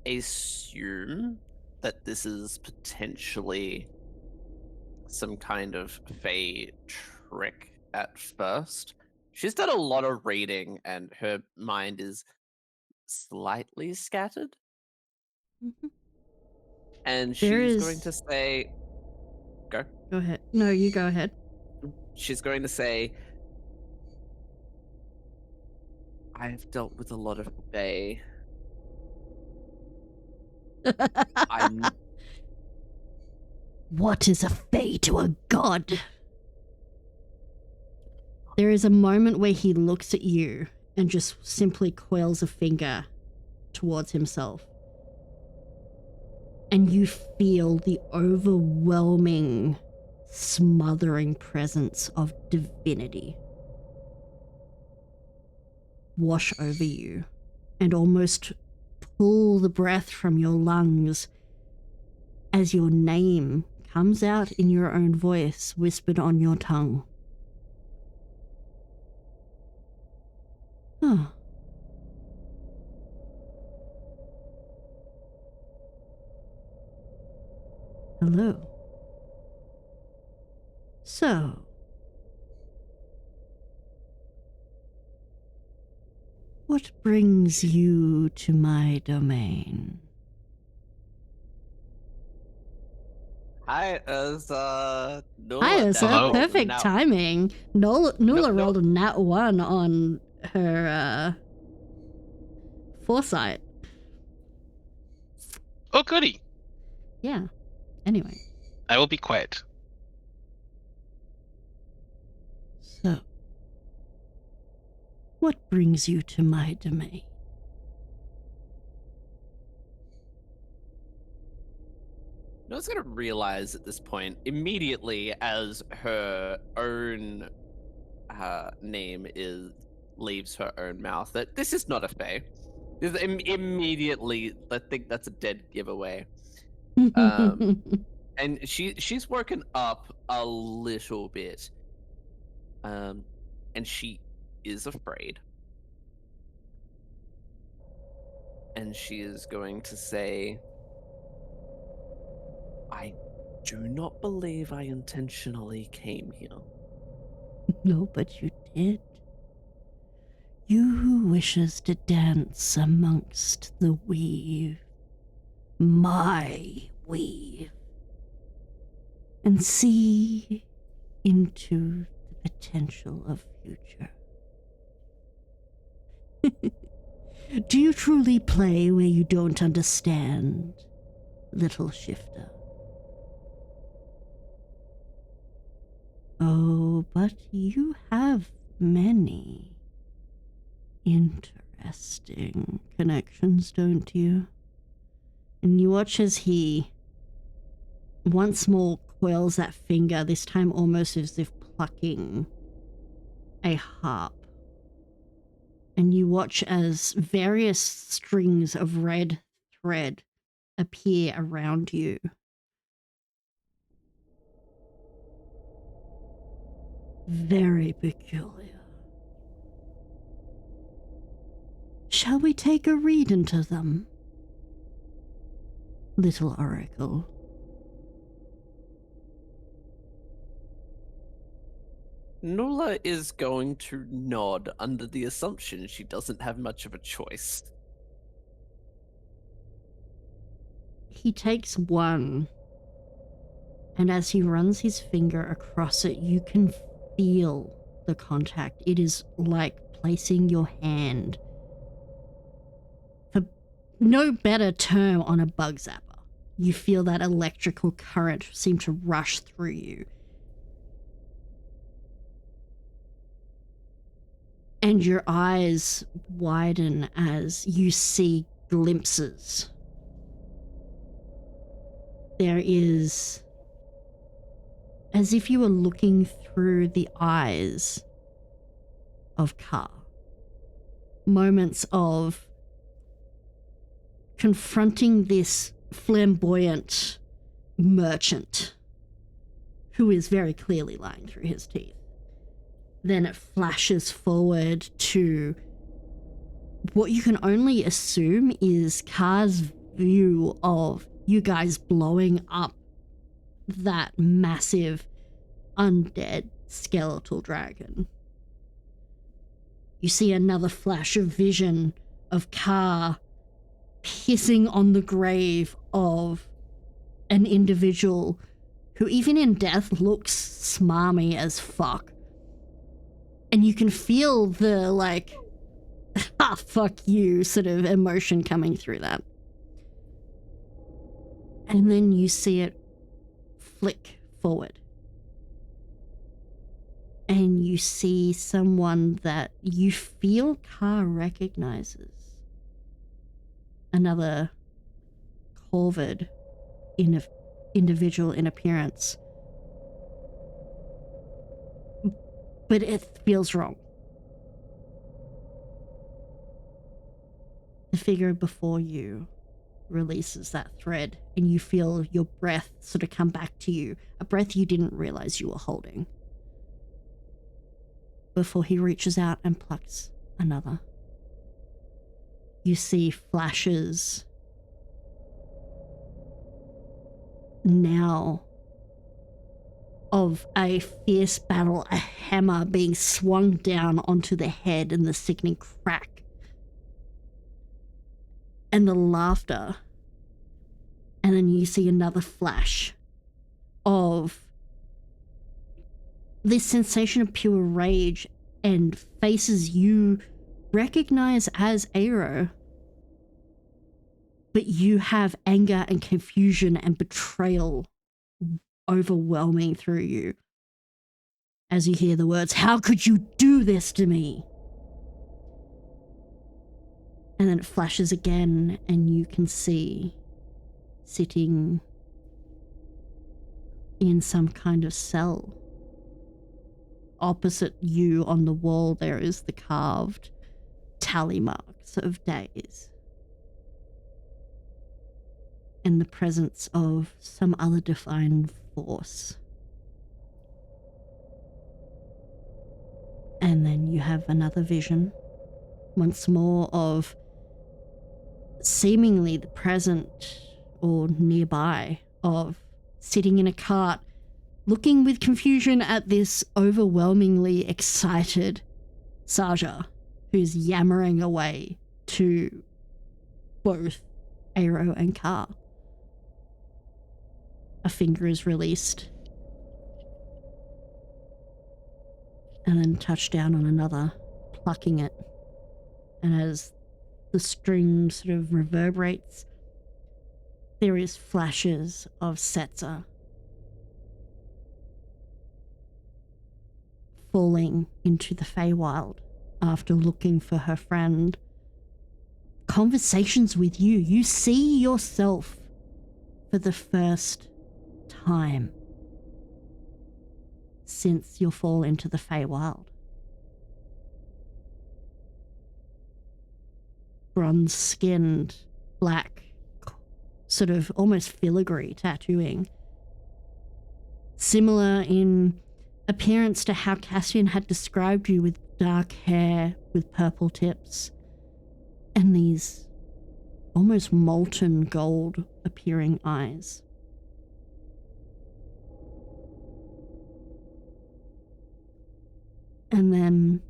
assume that this is potentially some kind of Fey trick at first. She's done a lot of reading and her mind is slightly scattered. Mhm. And There she's going is- to say, go. Go ahead. No, you go ahead. She's going to say, I've dealt with a lot of Fae. I'm What is a fae to a god? There is a moment where he looks at you and just simply coils a finger towards himself. And you feel the overwhelming, smothering presence of divinity wash over you and almost pull the breath from your lungs as your name comes out in your own voice, whispered on your tongue. Huh. Hello. So, What brings you to my domain? Hi, Nula. Hi, Ursa. Hello. Perfect Now, timing. Nula No, rolled a nat 1 on her foresight. Oh, goody. Yeah. Anyway, I will be quiet. so what brings you to my domain? Nula's gonna realize at this point immediately as her own name leaves her own mouth that this is not a fae. Immediately, I think that's a dead giveaway. And she's woken up a little bit, and she is afraid, and she is going to say, "I do not believe I intentionally came here." No, but you did. You who wishes to dance amongst the weave, my weave, and see into the potential of future. Do you truly play where you don't understand, little shifter? Oh, but you have many interesting connections, don't you? And you watch as he once more coils that finger, this time almost as if plucking a harp. And you watch as various strings of red thread appear around you. Very peculiar. Shall we take a read into them, little oracle? Nula is going to nod under the assumption she doesn't have much of a choice. He takes one, and as he runs his finger across it, you can feel the contact. It is like placing your hand, for no better term, on a bug zapper. You feel that electrical current seem to rush through you. And your eyes widen as you see glimpses. There is, as if you were looking through the eyes of Ka, moments of confronting this flamboyant merchant who is very clearly lying through his teeth. Then it flashes forward to what you can only assume is Ka's view of you guys blowing up that massive undead skeletal dragon. You see another flash of vision of Ka pissing on the grave of an individual who even in death looks smarmy as fuck. And you can feel the, like, ah, fuck you sort of emotion coming through that. And then you see it flick forward. And you see someone that you feel Ka recognizes. Another corvid individual in appearance. But it feels wrong. The figure before you releases that thread, and you feel your breath sort of come back to you, a breath you didn't realize you were holding. Before he reaches out and plucks another. You see flashes now of a fierce battle, a hammer being swung down onto the head and the sickening crack and the laughter. And then you see another flash of this sensation of pure rage and faces you recognize as Aero. But you have anger and confusion and betrayal overwhelming through you as you hear the words, "How could you do this to me?" And then it flashes again, and you can see sitting in some kind of cell. Opposite you on the wall, there is the carved tally marks of days. In the presence of some other defined force. And then you have another vision, once more, of seemingly the present or nearby of sitting in a cart, looking with confusion at this overwhelmingly excited Saja, who's yammering away to both Aero and Car. A finger is released. And then touch down on another, plucking it. And as the string sort of reverberates, there is flashes of Setzer falling into the Feywild after looking for her friend. Conversations with you. You see yourself for the first time since your fall into the Feywild. Bronze-skinned, black, sort of almost filigree tattooing. Similar in appearance to how Cassian had described you, with dark hair with purple tips and these almost molten gold appearing eyes. And then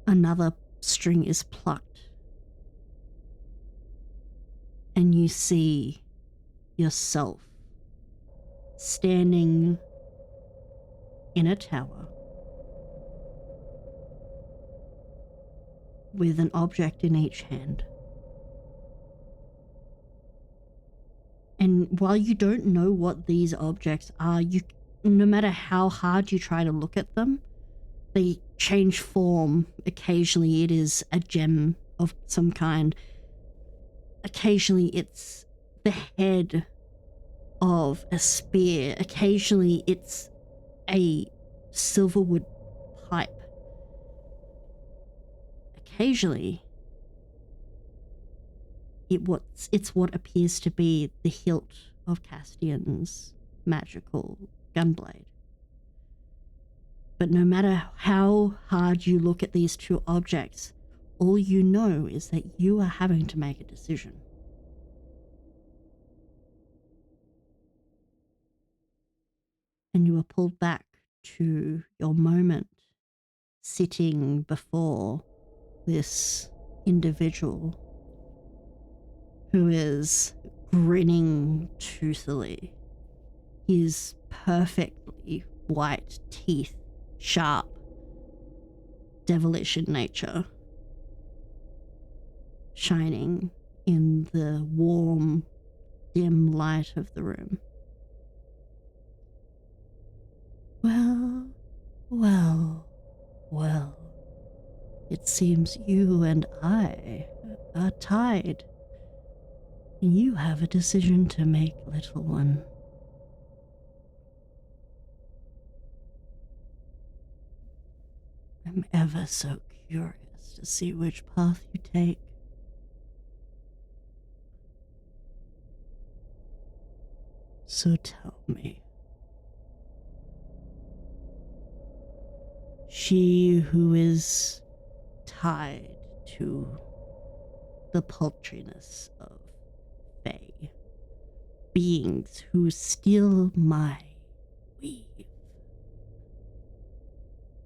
another string is plucked. And you see yourself standing in a tower with an object in each hand. And while you don't know what these objects are, no matter how hard you try to look at them, they change form. Occasionally it is a gem of some kind. Occasionally it's the head of a spear. Occasionally it's a silverwood pipe. Occasionally it's what appears to be the hilt of Castian's magical gunblade. But no matter how hard you look at these two objects, all you know is that you are having to make a decision. And you are pulled back to your moment, sitting before this individual who is grinning toothily, his perfectly white teeth sharp, devilish in nature, shining in the warm, dim light of the room. Well, well, well, it seems you and I are tied. You have a decision to make, little one. I'm ever so curious to see which path you take. So tell me. She who is tied to the paltriness of Fae, beings who steal my weave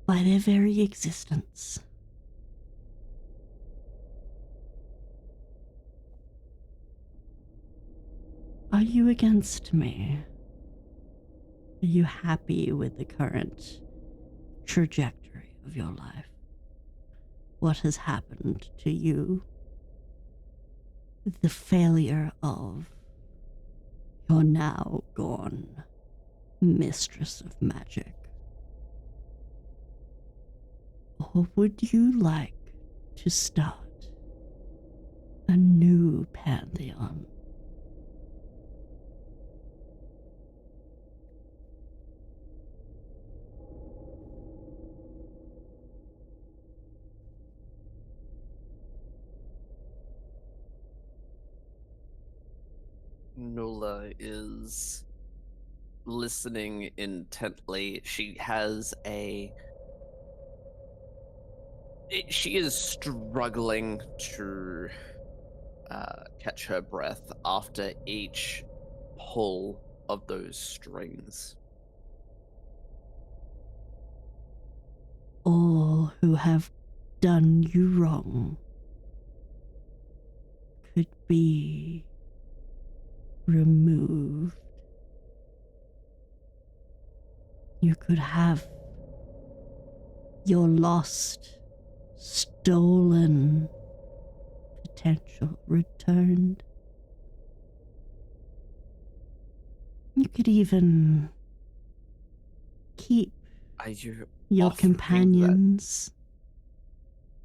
by their very existence. Are you against me? Are you happy with the current trajectory of your life? What has happened to you? The failure of your now gone mistress of magic? Or would you like to start a new pantheon? Nula is listening intently. She has she is struggling to catch her breath after each pull of those strings. All who have done you wrong could be removed. You could have your lost, stolen potential returned. You could even keep Are you your offering that- companions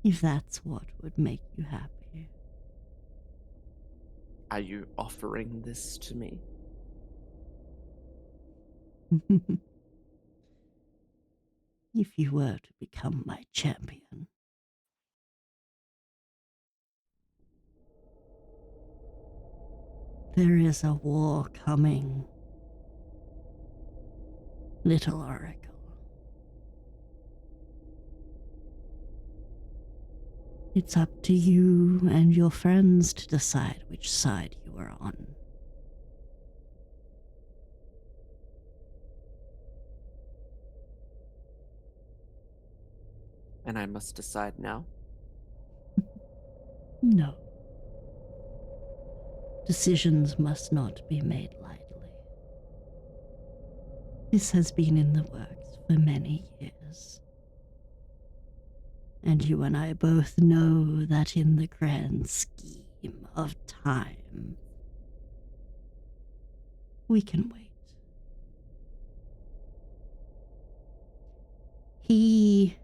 if that's what would make you happy. Are you offering this to me? If you were to become my champion. There is a war coming, little oracle. It's up to you and your friends to decide which side you are on. And I must decide now? No. Decisions must not be made lightly. This has been in the works for many years. And you and I both know that in the grand scheme of time, we can wait. He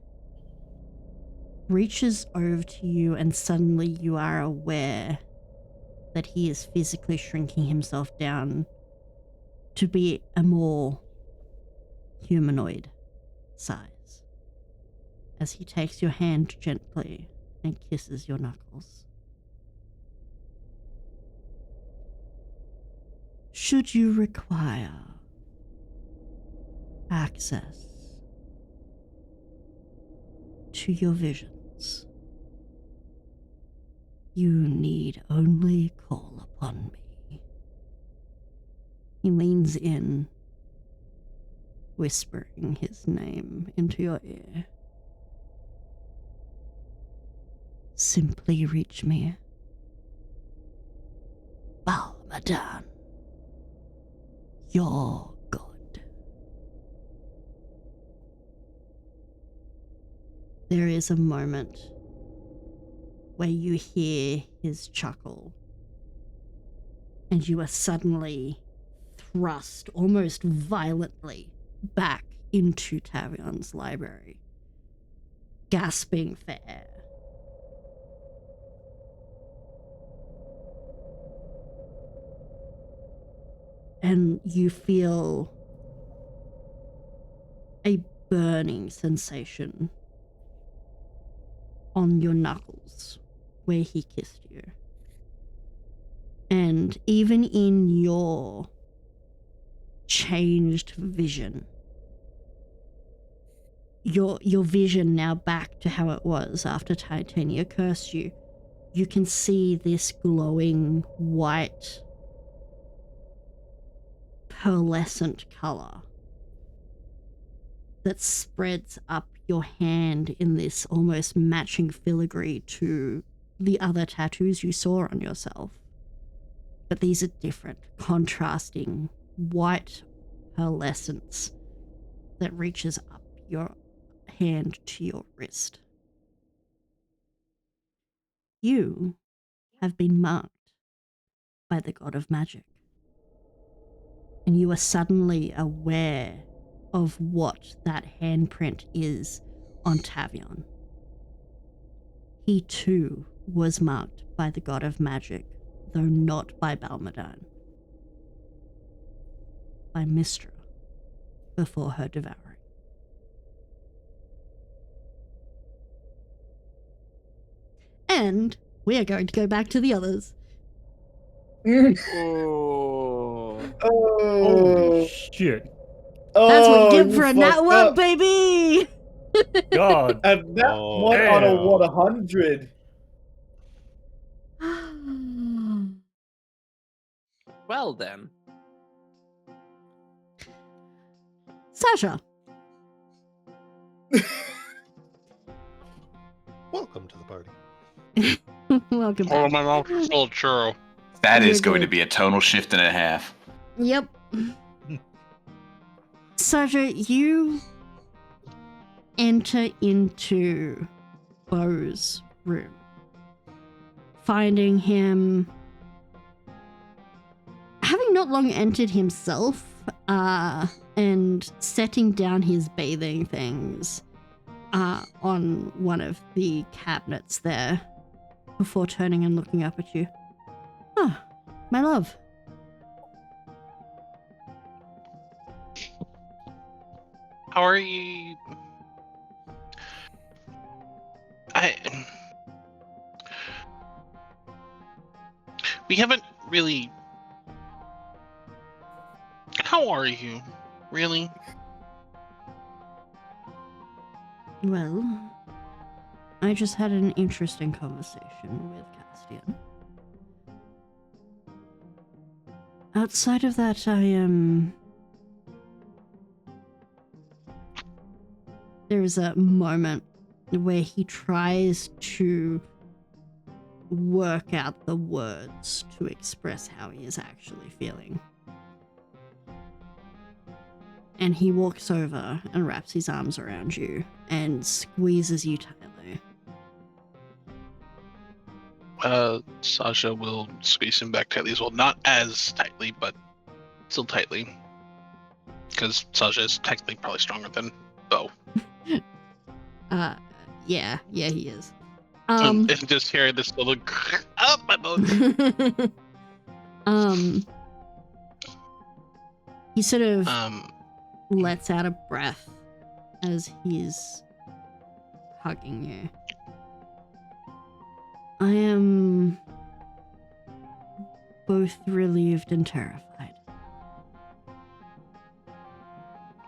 reaches over to you, and suddenly you are aware that he is physically shrinking himself down to be a more humanoid size as he takes your hand gently and kisses your knuckles. Should you require access to your visions, you need only call upon me. He leans in, whispering his name into your ear. Simply reach me. Balmadan, your god. There is a moment where you hear his chuckle, and you are suddenly thrust almost violently back into Tavion's library, gasping for air. And you feel a burning sensation on your knuckles where he kissed you. And even in your changed vision, your vision now back to how it was after Titania cursed you, you can see this glowing white pearlescent color that spreads up your hand in this almost matching filigree to the other tattoos you saw on yourself. But these are different, contrasting white pearlescence that reaches up your hand to your wrist. You have been marked by the god of magic. And you are suddenly aware of what that handprint is on Tavion. He too was marked by the god of magic, though not by Balmadan. By Mistra, before her devouring. And we are going to go back to the others. Oh. Holy Oh, shit. That's what you get you for a nat fucked one, up. baby! God. And that Oh, one on a damn. 100. Well then. Sasha, Welcome to the party. welcome Oh, back. my mouth is full of churro. That is You're going to good. be a tonal shift and a half. Yep. Sasha, you enter into Beau's room, finding him having not long entered himself, and setting down his bathing things on one of the cabinets there before turning and looking up at you. Ah, my love. How are you? We haven't really. How are you? Really? Well, I just had an interesting conversation with Castian. Outside of that, I am. There's a moment where he tries to work out the words to express how he is actually feeling. And he walks over and wraps his arms around you and squeezes you tightly. Sasha will squeeze him back tightly as well. Not as tightly, but still tightly. Because Sasha is technically probably stronger than Bo. Yeah, he is. And just hearing this little up my bones. He sort of Um, lets out a breath as he's hugging you. I am both relieved and terrified.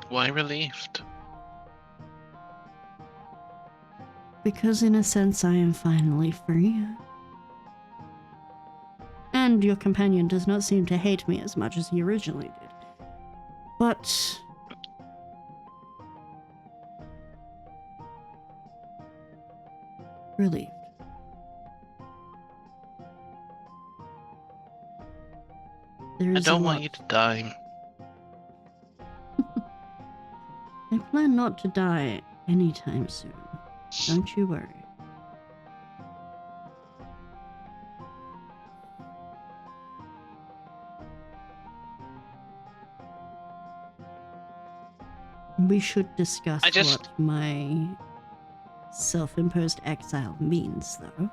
why relieved? Because in a sense I am finally free. And your companion does not seem to hate me as much as he originally did. But relieved. There I is don't a want lot. you to die. I plan not to die anytime soon. Don't you worry. We should discuss what my self-imposed exile means, though.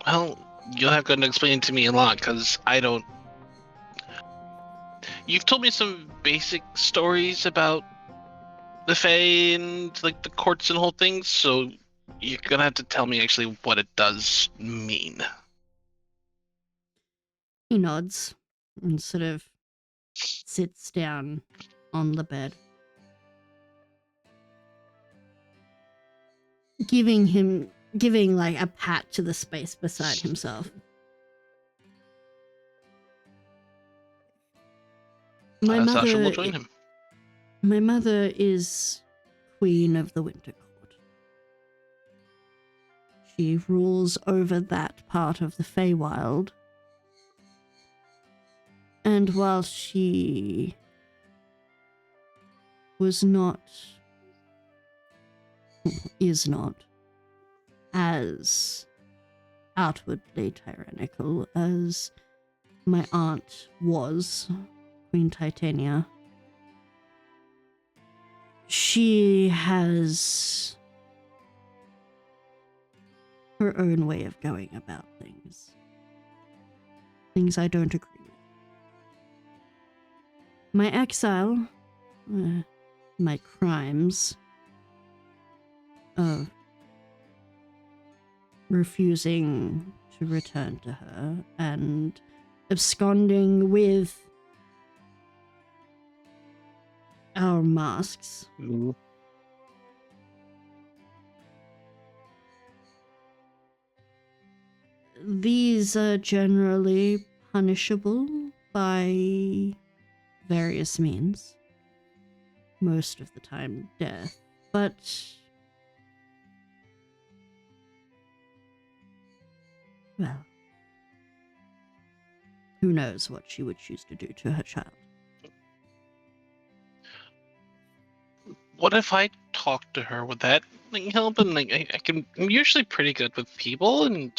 Well, you'll have to explain to me a lot, because I don't... You've told me some basic stories about the Fae and, like, the courts and whole things, so you're gonna have to tell me actually what it does mean. He nods and sort of sits down on the bed, giving like a pat to the space beside himself. Sasha will join him. My mother is Queen of the Winter Court. She rules over that part of the Feywild. And while she was not, is not, as outwardly tyrannical as my aunt was, Queen Titania, she has her own way of going about things. Things I don't agree with. My exile, my crimes of refusing to return to her and absconding with our masks. These are generally punishable by various means. Most of the time, death. But well, who knows what she would choose to do to her child. What if I talked to her? Would that help? And I'm usually pretty good with people, and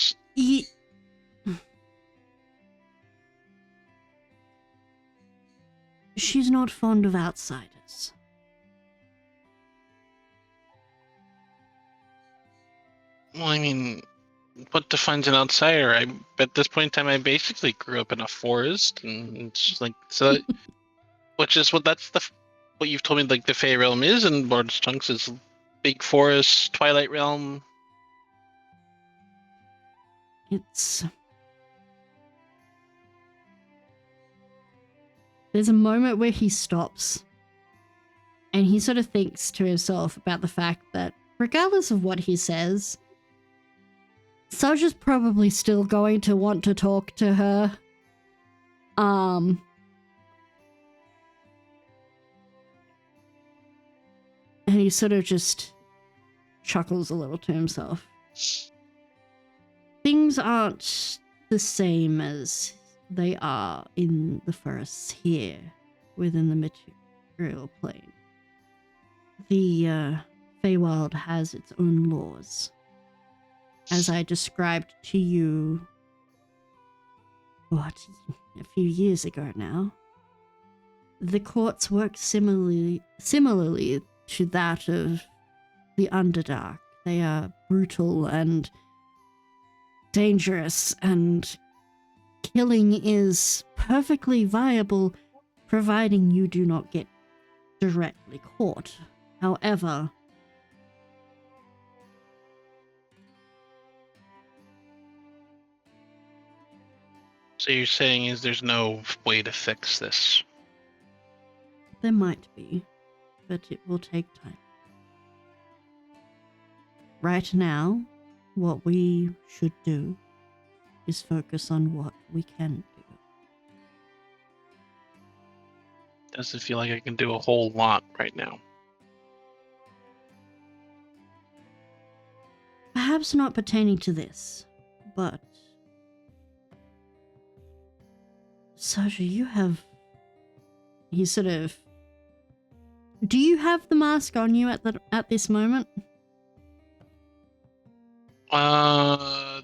She's not fond of outsiders. well, I mean, what defines an outsider? At this point in time, I basically grew up in a forest, and it's just so. Which is what you've told me. Like the Fey realm is, and large chunks is big forest, Twilight realm. There's a moment where he stops and he sort of thinks to himself about the fact that regardless of what he says, Saja's probably still going to want to talk to her. And he sort of just chuckles a little to himself. Things aren't the same as they are in the forests here, within the material plane. The Feywild has its own laws. As I described to you, a few years ago now, the courts work similarly to that of the Underdark. They are brutal and dangerous, and killing is perfectly viable providing you do not get directly caught. However, So you're saying is there's no way to fix this? there might be, but it will take time. Right now, what we should do is focus on what we can do. Doesn't feel like I can do a whole lot right now. Perhaps not pertaining to this, but Saja, you have... He sort of... Do you have the mask on you at this moment?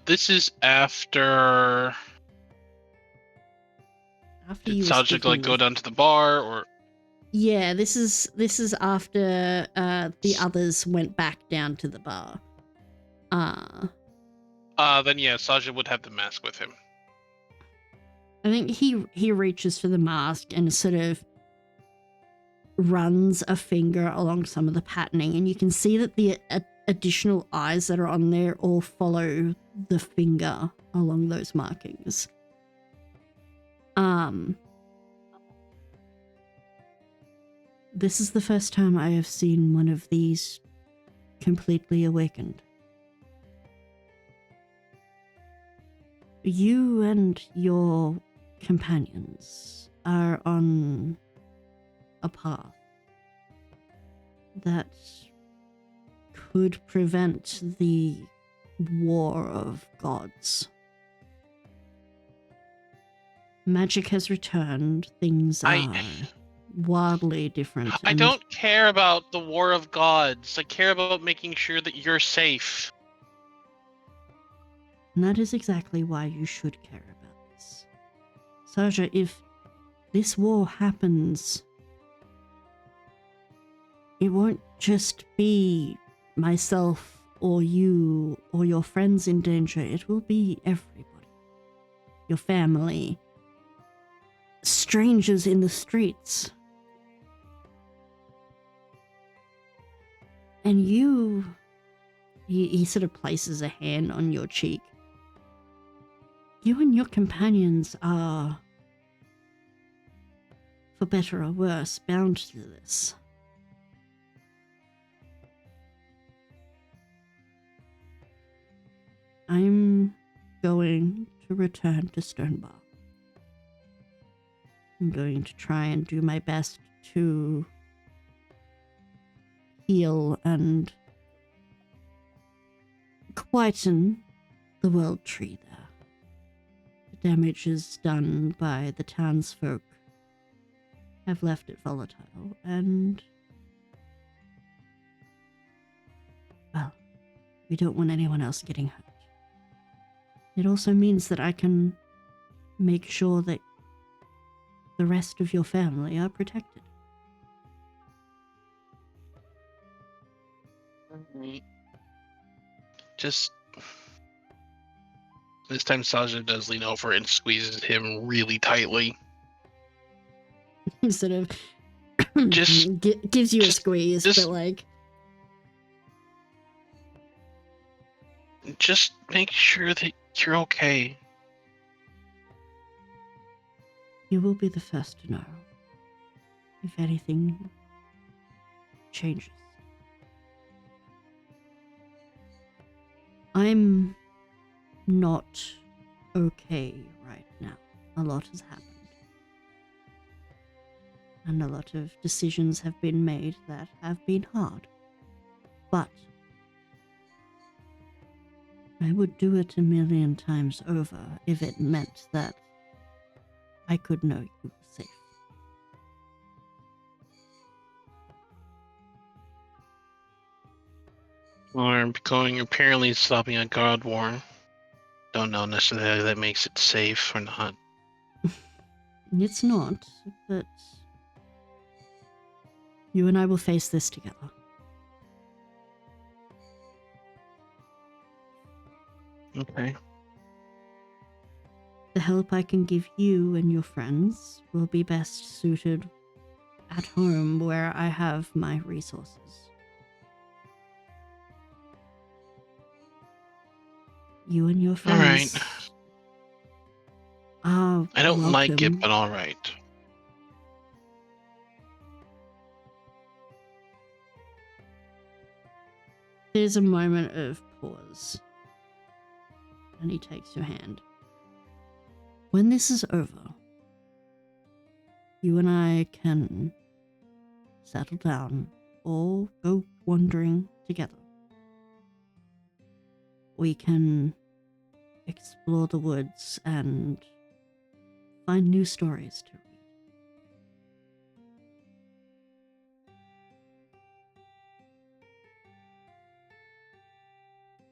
This is after. After Did you were Sajik speaking go with... down to the bar, or? Yeah, this is after the others went back down to the bar. Then yeah, Saja would have the mask with him. I think he reaches for the mask and sort of runs a finger along some of the patterning, and you can see that the additional eyes that are on there all follow the finger along those markings. This is the first time I have seen one of these completely awakened. You and your companions are on a path that could prevent the war of gods. Magic has returned. Things are wildly different. I and don't care about the war of gods. I care about making sure that you're safe. And that is exactly why you should care about this. Saja, if this war happens, it won't just be myself or you or your friends in danger. It will be everybody. Your family. Strangers in the streets. And you... He sort of places a hand on your cheek. You and your companions are, for better or worse, bound to this. I'm going to return to Stonebar. I'm going to try and do my best to heal and quieten the world tree there. The damages done by the townsfolk have left it volatile, and well, we don't want anyone else getting hurt. It also means that I can make sure that the rest of your family are protected. Just this time, Saja does lean over and squeezes him really tightly. Sort of Just- gives you a just- squeeze, just- but like, Just make sure that you're okay. you will be the first to know if anything changes. I'm not okay right now. A lot has happened. And a lot of decisions have been made that have been hard. But I would do it 1,000,000 times over if it meant that I could know you were safe. Or going apparently stopping a god war. Don't know necessarily that makes it safe or not. It's not, but you and I will face this together. Okay. The help I can give you and your friends will be best suited at home where I have my resources. You and your friends are I don't like it, welcome. but alright. There's a moment of pause. And he takes your hand. When this is over, you and I can settle down or go wandering together. We can explore the woods and find new stories to read.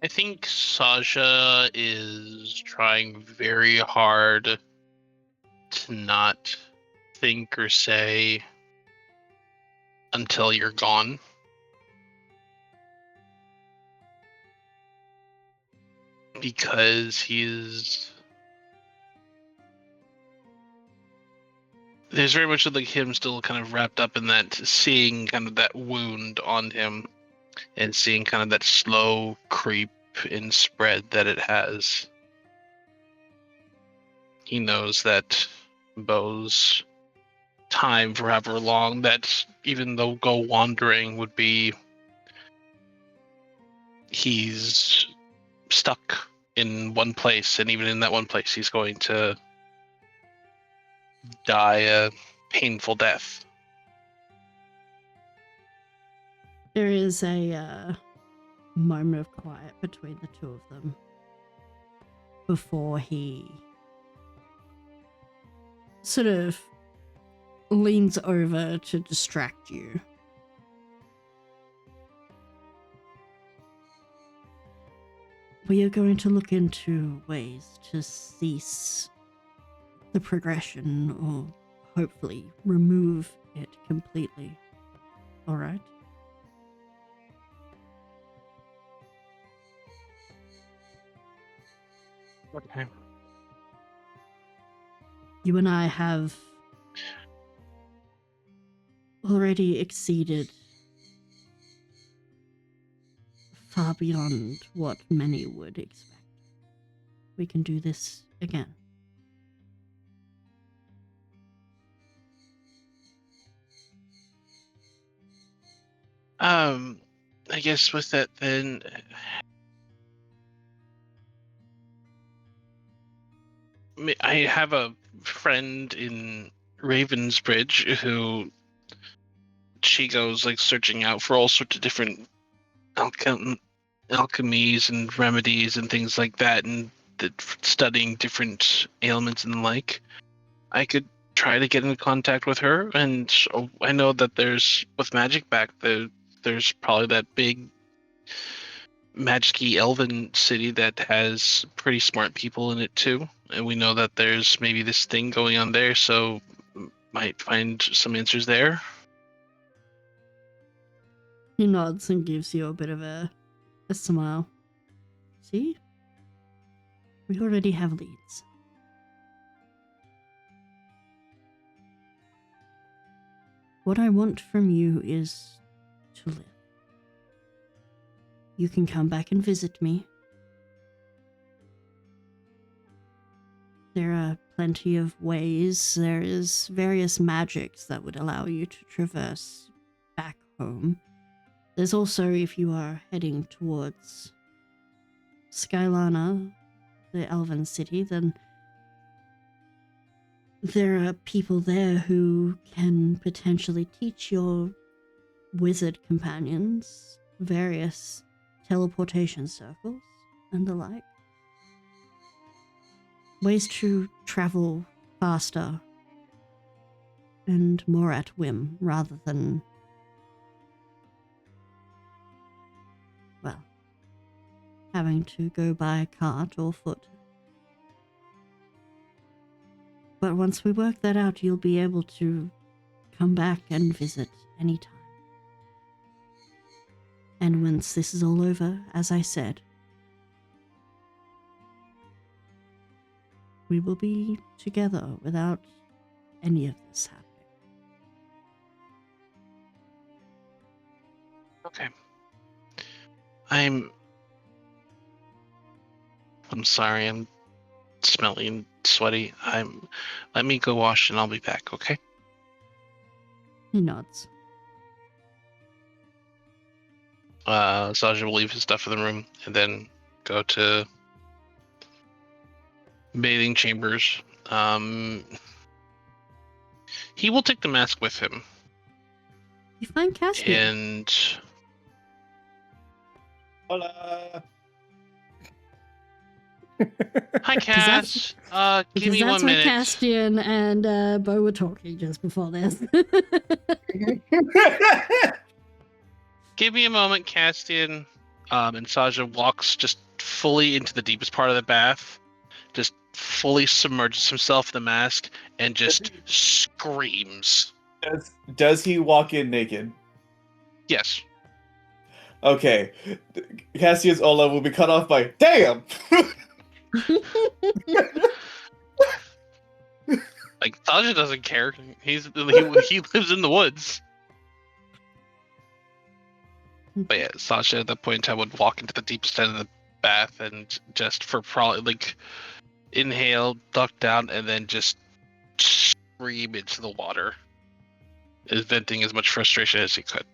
I think Sasha is trying very hard to not think or say until you're gone. Because there's very much of like him still kind of wrapped up in that, seeing kind of that wound on him and seeing kind of that slow creep and spread that it has. He knows that Bo's time for however long that even though go wandering would be, he's stuck in one place, and even in that one place he's going to die a painful death. There is a moment of quiet between the two of them before he sort of leans over to distract you. We are going to look into ways to cease the progression or hopefully remove it completely. Alright? Okay. You and I have already exceeded far beyond what many would expect. We can do this again. I guess with that then, I have a friend in Ravensbridge who she goes like searching out for all sorts of different alchemies and remedies and things like that, and studying different ailments and the like. I could try to get in contact with her, and I know that there's with magic back there. There's probably that big magic-y elven city that has pretty smart people in it too, and we know that there's maybe this thing going on there, so might find some answers there. He nods and gives you a bit of a smile. See? We already have leads. What I want from you is to live. You can come back and visit me. There are plenty of ways. There is various magics that would allow you to traverse back home. There's also, if you are heading towards Skylana, the elven city, then there are people there who can potentially teach your wizard companions various teleportation circles and the like. Ways to travel faster and more at whim rather than, well, having to go by cart or foot. But once we work that out, you'll be able to come back and visit anytime. And once this is all over, as I said, we will be together without any of this happening. Okay. I'm sorry, I'm smelly and sweaty. Let me go wash and I'll be back, okay? He nods. Saja will leave his stuff in the room and then go to bathing chambers. He will take the mask with him. You find Caspian. And Hola. hi, Cass. Give Because me that's 1 what minute. Castian and Bo were talking just before this. Give me a moment, Castian. And Saja walks just fully into the deepest part of the bath, just fully submerges himself in the mask, and just screams. Does he walk in naked? Yes. Okay. Cassius Ola will be cut off by damn! Like, Saja doesn't care. He lives in the woods. But yeah, Sasha at that point in time would walk into the deepest end of the bath and just for probably like inhale, duck down, and then just scream into the water, venting as much frustration as he could.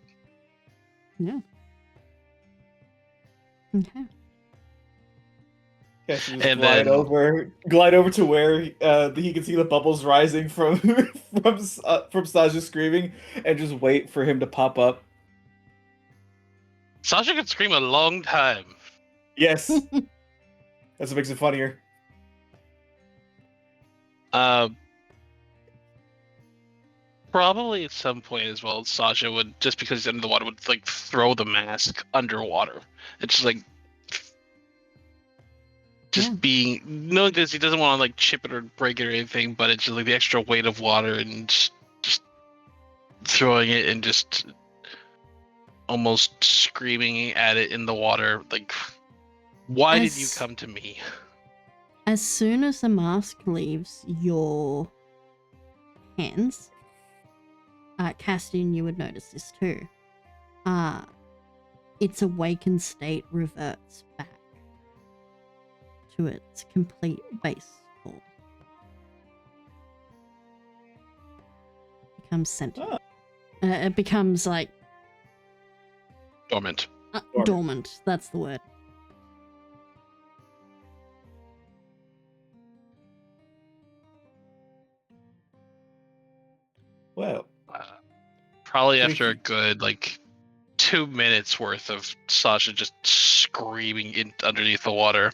Yeah. Okay. Cassius And glide then- over to where he can see the bubbles rising from from Sasha screaming, and just wait for him to pop up. Sasha can scream a long time. Yes. That's what makes it funnier. Probably at some point as well, Sasha would, just because he's under the water, would like throw the mask underwater. It's just like Yeah. being knowing this, he doesn't want to like chip it or break it or anything, but it's just like the extra weight of water and just throwing it and just almost screaming at it in the water. Like, why did you As- come to me? As soon as the mask leaves your hands, Castian, you would notice this too. Its awakened state reverts back to its complete base form. Becomes sentient. Oh. It becomes like Dormant. dormant. That's the word. Well, Probably Thank after a you. good like 2 minutes worth of Sasha just screaming in underneath the water,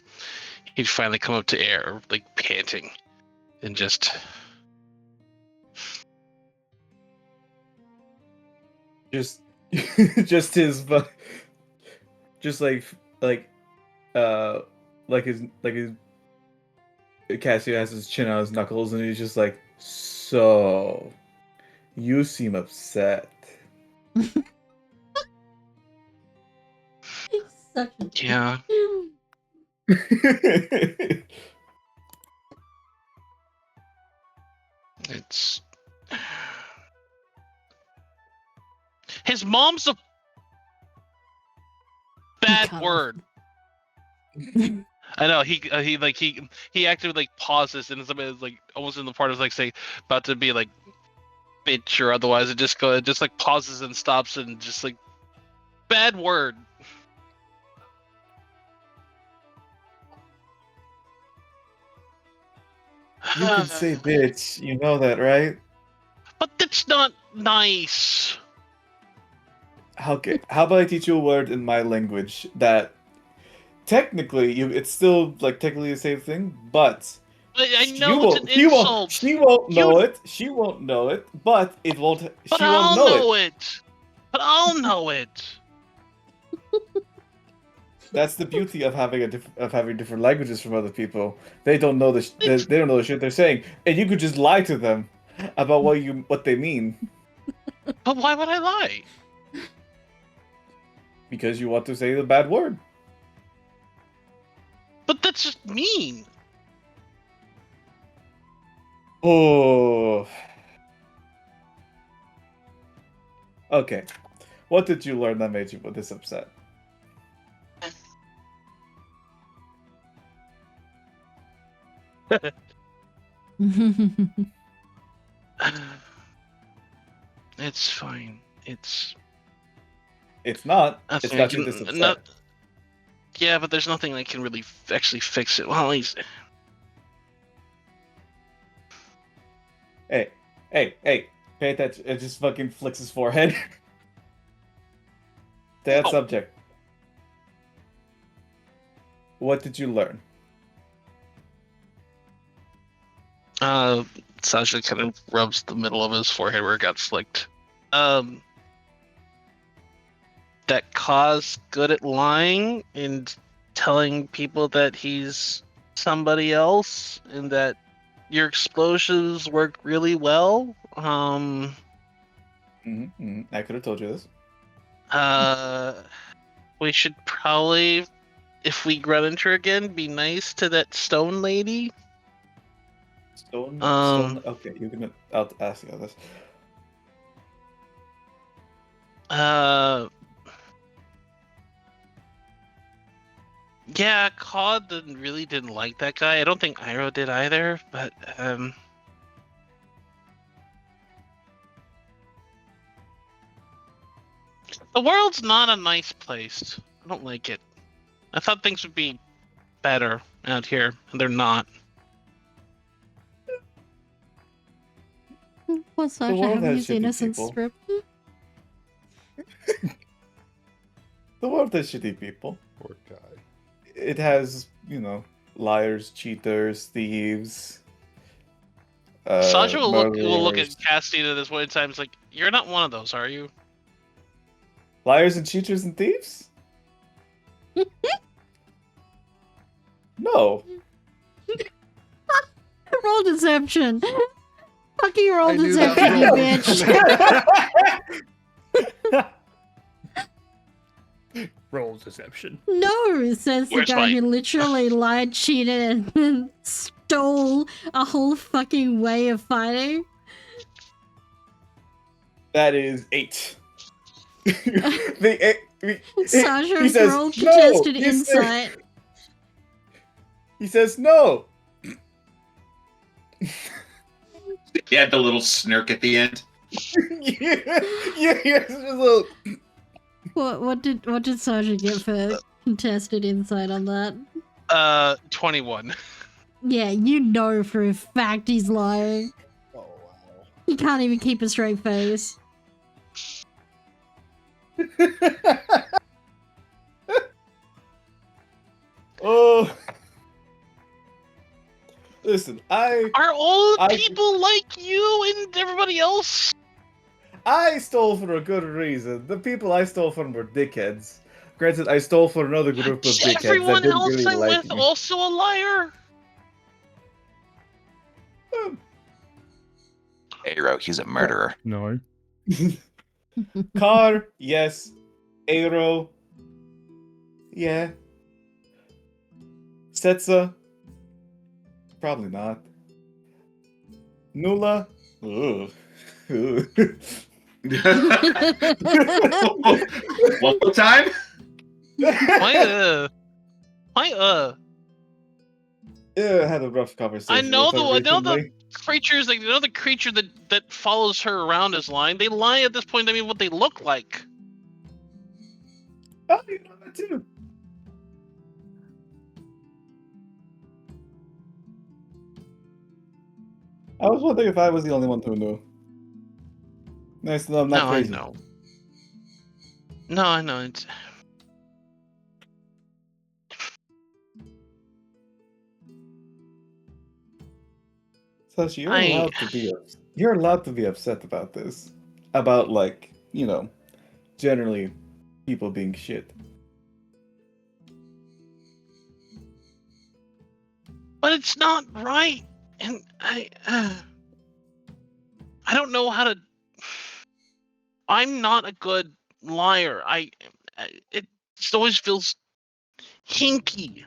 he'd finally come up to air, like panting, and just just just his just like his Cassio has his chin on his knuckles and he's just like, so you seem upset. He's such a yeah. It's his mom's a bad cut off. word. I know he acted like pauses and somebody was like almost in the part of like say about to be like bitch or otherwise it just like pauses and stops and just like bad word. You can say bitch, you know that, right? But that's not nice. Okay, how about I teach you a word in my language that technically it's still like technically the same thing, but I she know it's an won't she won't insult. she won't know You- it. She won't know it, but it won't But she won't I'll know know it. it. But I'll know it. That's the beauty of having having different languages from other people. They don't know they don't know the shit they're saying, and you could just lie to them about what they mean But why would I lie? because you want to say the bad word. But that's just mean. Oh. Okay. What did you learn that made you this upset? It's fine. It's It's not. It's nothing I got you can. this upset. Not, yeah, but there's nothing I can really actually fix it. Well, at least Hey, pay attention. It just fucking flicks his forehead. That Oh. subject. What did you learn? Sasha kind of rubs the middle of his forehead where it got flicked. That Ka's good at lying and telling people that he's somebody else, and that your explosives work really well. I could have told you this. We should probably, if we run into her again, be nice to that stone lady. Stone. Okay, you can. I'll ask you this. Yeah, Cod didn't like that guy. I don't think Iroh did either, but the world's not a nice place. I don't like it. I thought things would be better out here, and they're not. Was Sasha world having has his shitty innocence people. stripped? The world of the shitty people. Poor guy. It has, liars, cheaters, thieves, Sasha will look at murderers. Cassidy at this point in time. It's like, you're not one of those, are you? Liars and cheaters and thieves? No. Roll deception. Fucking roll I knew that deception, you roll. bitch. Roll deception. No, says the Where's guy my- who literally lied, cheated, and stole a whole fucking way of fighting. That is 8. Sasha he says, roll "No!" contested He says- insight. He says no. He had the little snirk at the end. yeah, just a little. What did Sasha get for contested insight on that? 21. Yeah, you know for a fact he's lying. Oh wow. He can't even keep a straight face. Oh. Listen, Are all I- people like you and everybody else? I stole for a good reason. The people I stole from were dickheads. Granted, I stole for another group of dickheads Everyone that didn't else really I'm like with me. also a liar? Aero, he's a murderer. No. Car, yes. Aero, yeah. Setsa, probably not. Nula, ugh. One more time? Why, Yeah, I had a rough conversation. I know with her the recently. creatures, like, the creature that follows her around is lying. They lie at this point, I mean, what they look like. Oh, you know that too. I was wondering if I was the only one who knew. Nice to know I'm not No, crazy. I know. No, I know. It's... Sashi, I- you're allowed to be upset about this. About, like, generally people being shit. But it's not right, and I don't know how to. I'm not a good liar. It just always feels hinky.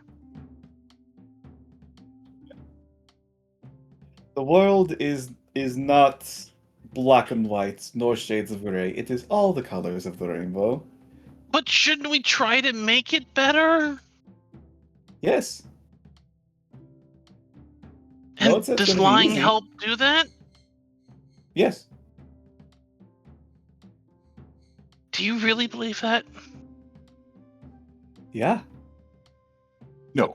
The world is not black and white, nor shades of gray. It is all the colors of the rainbow. But shouldn't we try to make it better? Yes. And No, it's does gonna be lying easy. help do that? Yes. Do you really believe that? Yeah. No.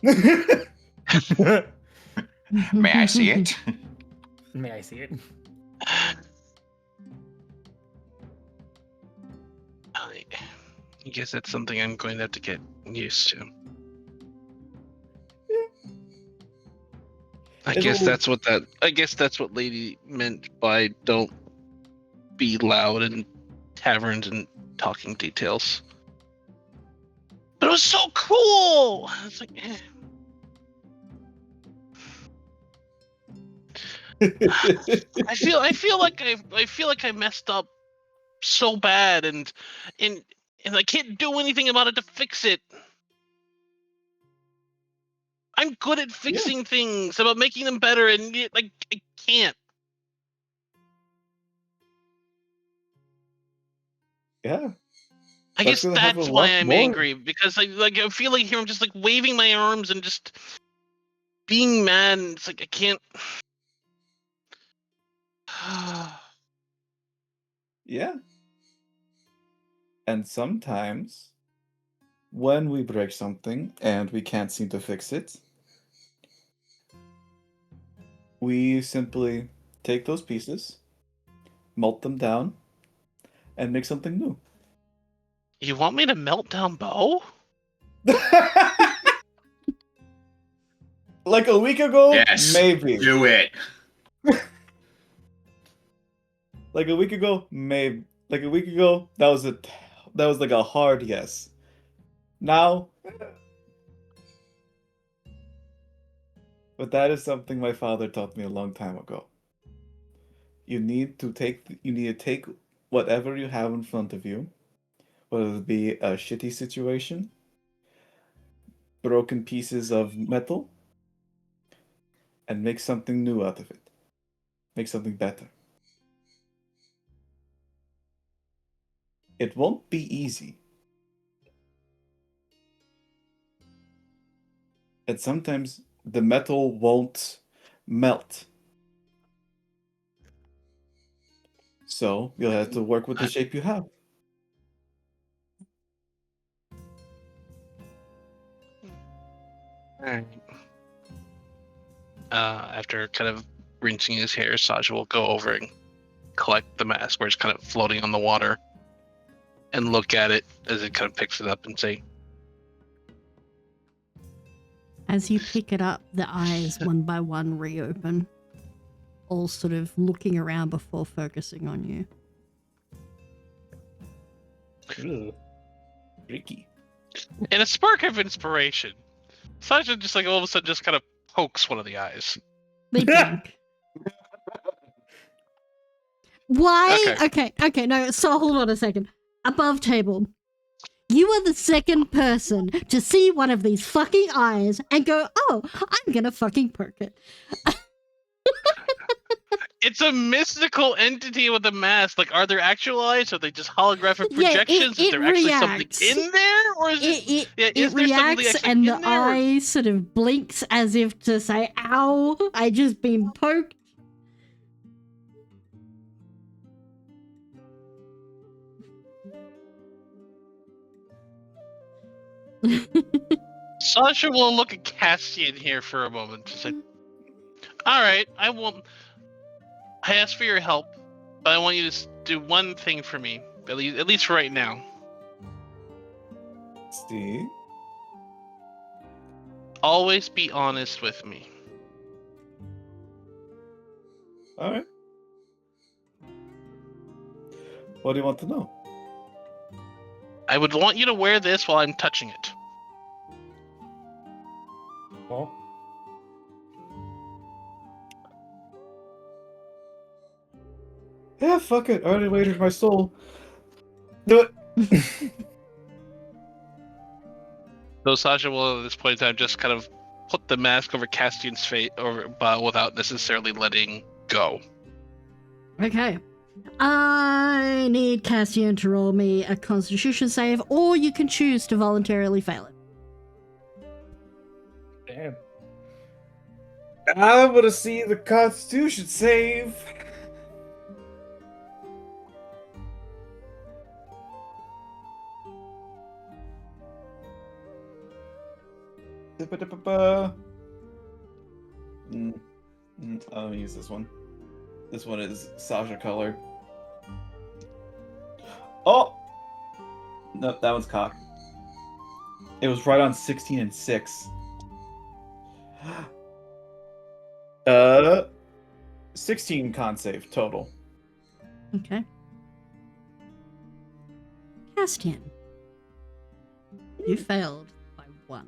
May I see it? May I see it? I guess that's something I'm going to have to get used to. I guess that's what Lady meant by don't be loud in taverns and talking details. But it was so cool. It's like, I feel like I messed up so bad, and I can't do anything about it to fix it. I'm good at fixing things, about making them better, and yet, like, I can't. Yeah. I That's guess gonna have a that's why lot I'm more. angry, because I feel like here I'm just like waving my arms and just being mad, and it's like I can't. Yeah. And sometimes, when we break something and we can't seem to fix it, we simply take those pieces, melt them down, and make something new. You want me to melt down Bo? Like a week ago, Yes. maybe. Do it. Like a week ago, maybe. Like a week ago, that was like a hard yes. Now, but that is something my father taught me a long time ago. You need to take whatever you have in front of you, whether it be a shitty situation, broken pieces of metal, and make something new out of it. Make something better. It won't be easy. And sometimes the metal won't melt. So you'll have to work with the shape you have. Alright. After kind of rinsing his hair, Sasha will go over and collect the mask where it's kind of floating on the water and look at it as it kind of picks it up and say, As you pick it up, the eyes one by one reopen, all sort of looking around before focusing on you. Ugh. Freaky. in a spark of inspiration, Sasha just like all of a sudden just kind of pokes one of the eyes. They blink. Why? Okay. Okay, no, so hold on a second. Above table. You are the second person to see one of these fucking eyes and go, oh, I'm gonna fucking poke it. It's a mystical entity with a mask. Like, are there actual eyes? Are they just holographic Yeah, projections? Is it there actually something reacts. in there? Or is It yeah, is there something reacts actually and the in there? Or- eye sort of blinks as if to say, ow, I just been poked. Sasha will look at Cassian here for a moment. Just like, all right, I won't. I asked for your help, but I want you to do one thing for me, at least for right now. Steve? Always be honest with me. Alright. What do you want to know? I would want you to wear this while I'm touching it. Well, Yeah, fuck it. I already wagered my soul. Do it. So Sasha will, at this point in time, just kind of put the mask over Castian's face, but without necessarily letting go. Okay. I need Cassian to roll me a constitution save, or you can choose to voluntarily fail it. damn. I want to see the Constitution save. Ba-da-ba-ba. I'll use this one. This one is Sasha color. Oh! No, that one's cocked. It was right on 16 and 6. 16 con save total. Okay. Castian. You failed by 1.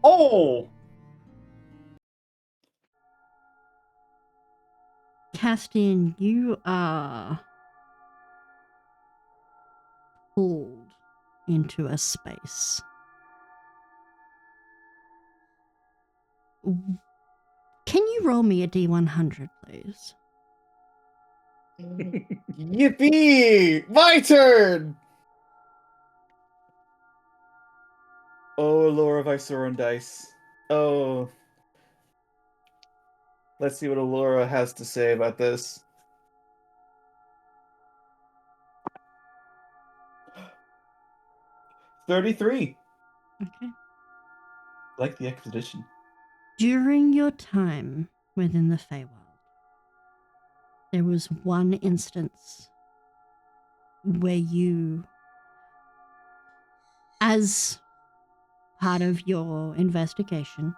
Oh! Castian, you are pulled into a space. Can you roll me a D100, please? Yippee! My turn! Oh, Allura Viceroy dice. Oh. Let's see what Allura has to say about this. $33. Okay. Like the expedition. During your time within the Feywild, there was one instance where you as part of your investigation,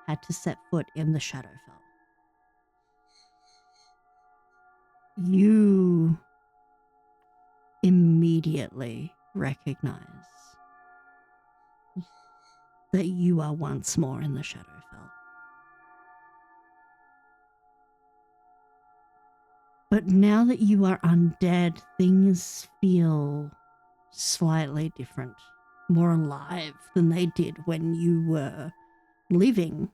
had to set foot in the Shadowfell. You immediately recognize that you are once more in the Shadowfell. But now that you are undead, things feel slightly different, more alive than they did when you were living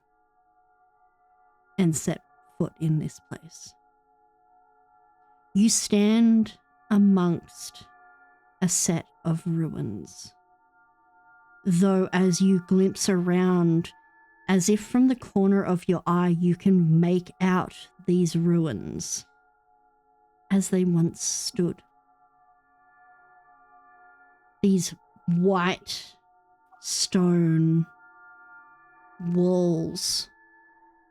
and set foot in this place. You stand amongst a set of ruins, though as you glimpse around, as if from the corner of your eye, you can make out these ruins as they once stood. These white stone walls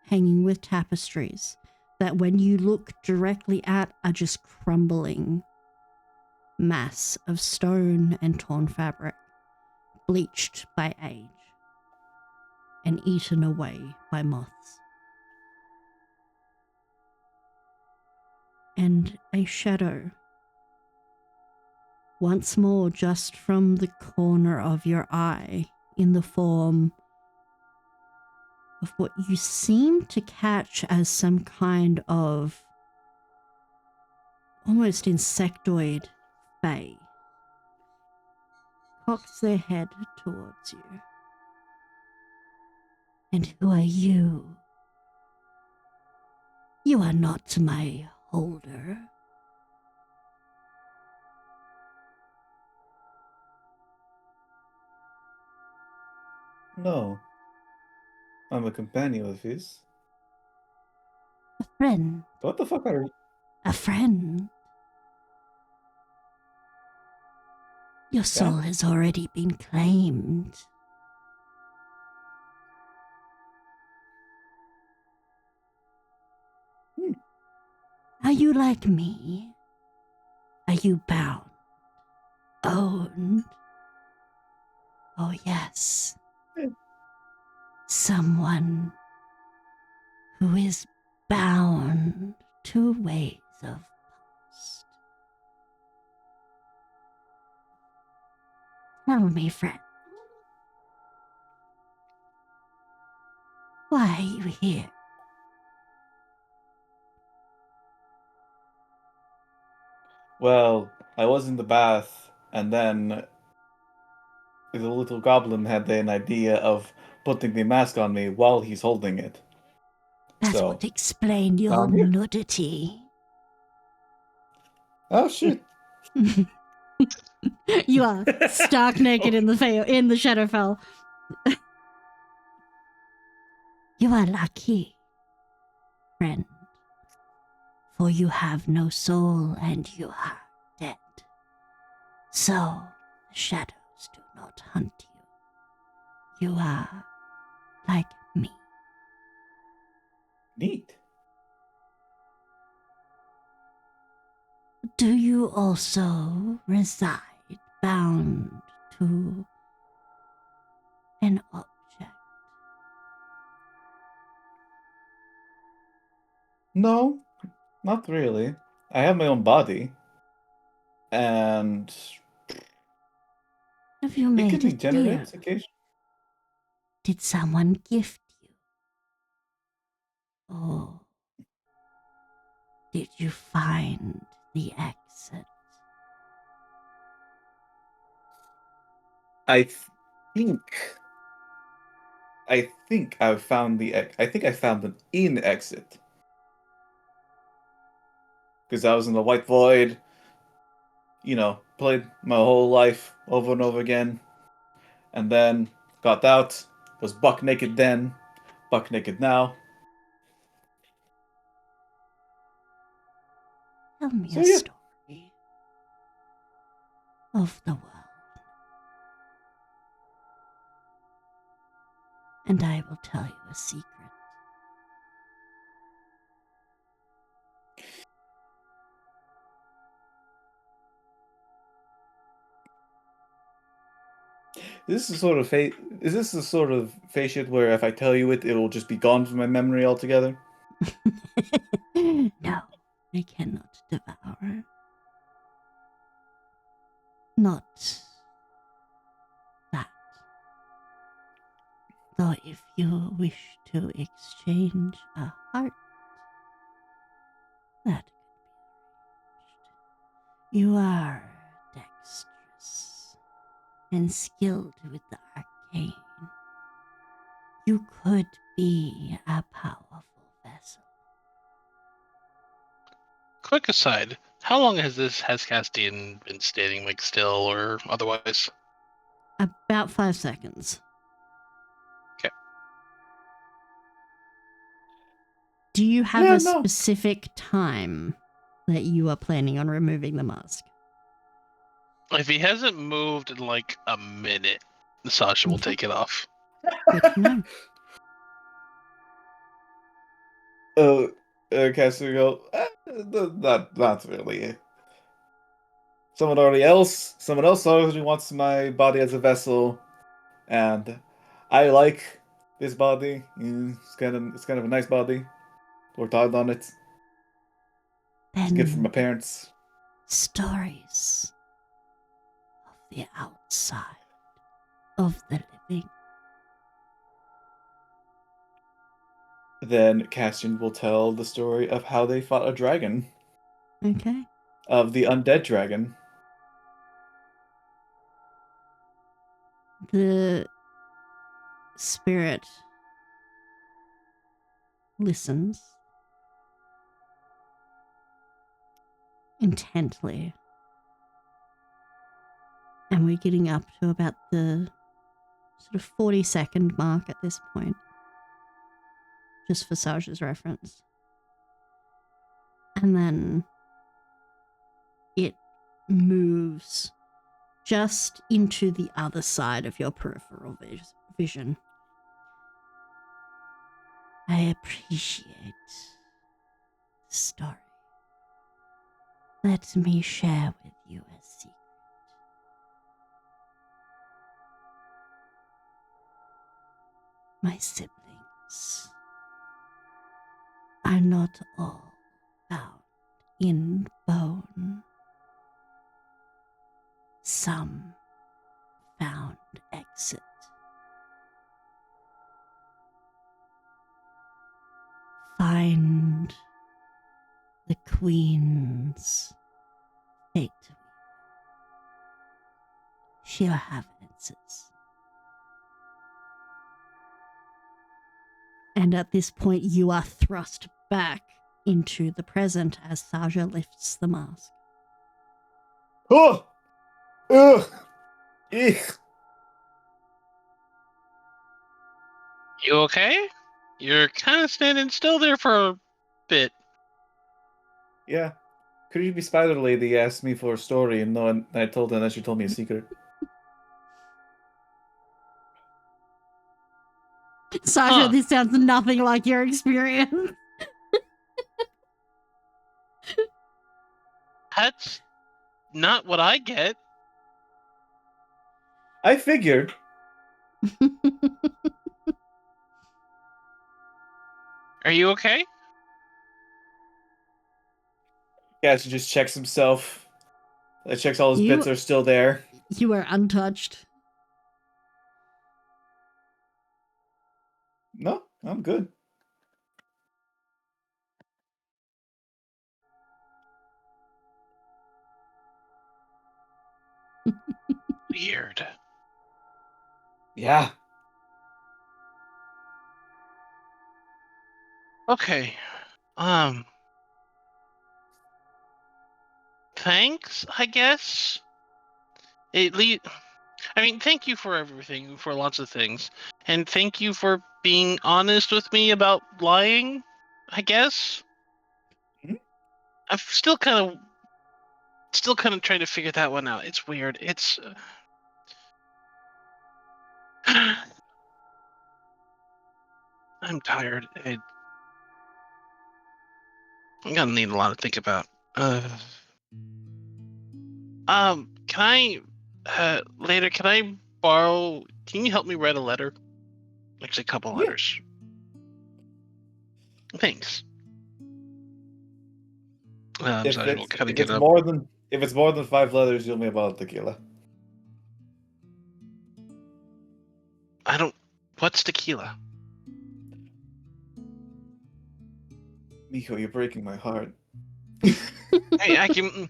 hanging with tapestries that when you look directly at are just crumbling mass of stone and torn fabric, bleached by age and eaten away by moths. And a shadow, once more just from the corner of your eye, in the form of what you seem to catch as some kind of almost insectoid fae, cocks their head towards you. And who are you? You are not my holder. No. I'm a companion of his. A friend. What the fuck are you? A friend. Your soul has already been claimed. Are you like me? Are you bound? Owned? Oh, yes. Someone who is bound to ways of past. Tell me, friend. Why are you here? Well, I was in the bath, and then the little goblin had an idea of putting the mask on me while he's holding it. That So, would explain your here. nudity. Oh shit! You are stark naked in the Shadowfell. You are lucky, friend, for you have no soul and you are dead. So the shadows do not hunt you. You are like me. Neat. Do you also reside bound to an object? No, not really. I have my own body, and Have you it made can a deal? degenerate occasionally. Did someone gift you? Or did you find the exit? I think. I think I found the. I think I found an in exit because I was in the white void. Played my whole life over and over again, and then got out. Was buck naked then, buck naked now. Tell me So a yeah. story of the world, and I will tell you a secret. Is this the sort of face shit where if I tell you it, it'll just be gone from my memory altogether? No, I cannot devour. Not that. Though if you wish to exchange a heart, that could be arranged. You are dexterous and skilled with the arcane. You could be a powerful vessel. Quick aside, how long has Castian been standing like still or otherwise? About 5 seconds. Okay. Do you have Yeah, a no. specific time that you are planning on removing the mask? If he hasn't moved in like a minute, Sasha will Okay. take it off. Good to know. Caster go, not really. Someone else already wants my body as a vessel, and I like this body. It's kind of a nice body. Worked hard on it. It's a gift from my Then parents. stories of the outside of the living. Then Castian will tell the story of how they fought a dragon, Okay. of the undead dragon. The spirit listens intently. And we're getting up to about the sort of 40-second mark at this point. Just for Saja's reference. And then it moves just into the other side of your peripheral vision. I appreciate the story. Let me share with you a secret. My siblings are not all bound in bone. Some found exit. Find the Queen's fate. She'll have answers. And at this point, you are thrust back into the present as Saja lifts the mask. Oh! Ugh! Eek! You okay? You're kind of standing still there for a bit. Yeah. Creepy spider lady asked me for a story, and no, and I told her, and then she told me a secret. Saja, Huh. this sounds nothing like your experience. That's not what I get. I figured. Are you okay? Castian just checks himself. Checks all his You- bits are still there. You are untouched. No, I'm good. Weird. Yeah. Okay. Thanks, I guess. I mean, thank you for everything, for lots of things. And thank you for being honest with me about lying, I guess. Mhm. I'm still kind of trying to figure that one out. It's weird. It's I'm tired. I'm gonna need a lot to think about. Can I later? Can I borrow? Can you help me write a letter? Actually, a couple Yeah. letters. Thanks. If Sorry, we'll it's kind of if get it's up. more than 5 letters, you'll be about tequila. I don't. What's tequila? Miko, you're breaking my heart. Hey, I can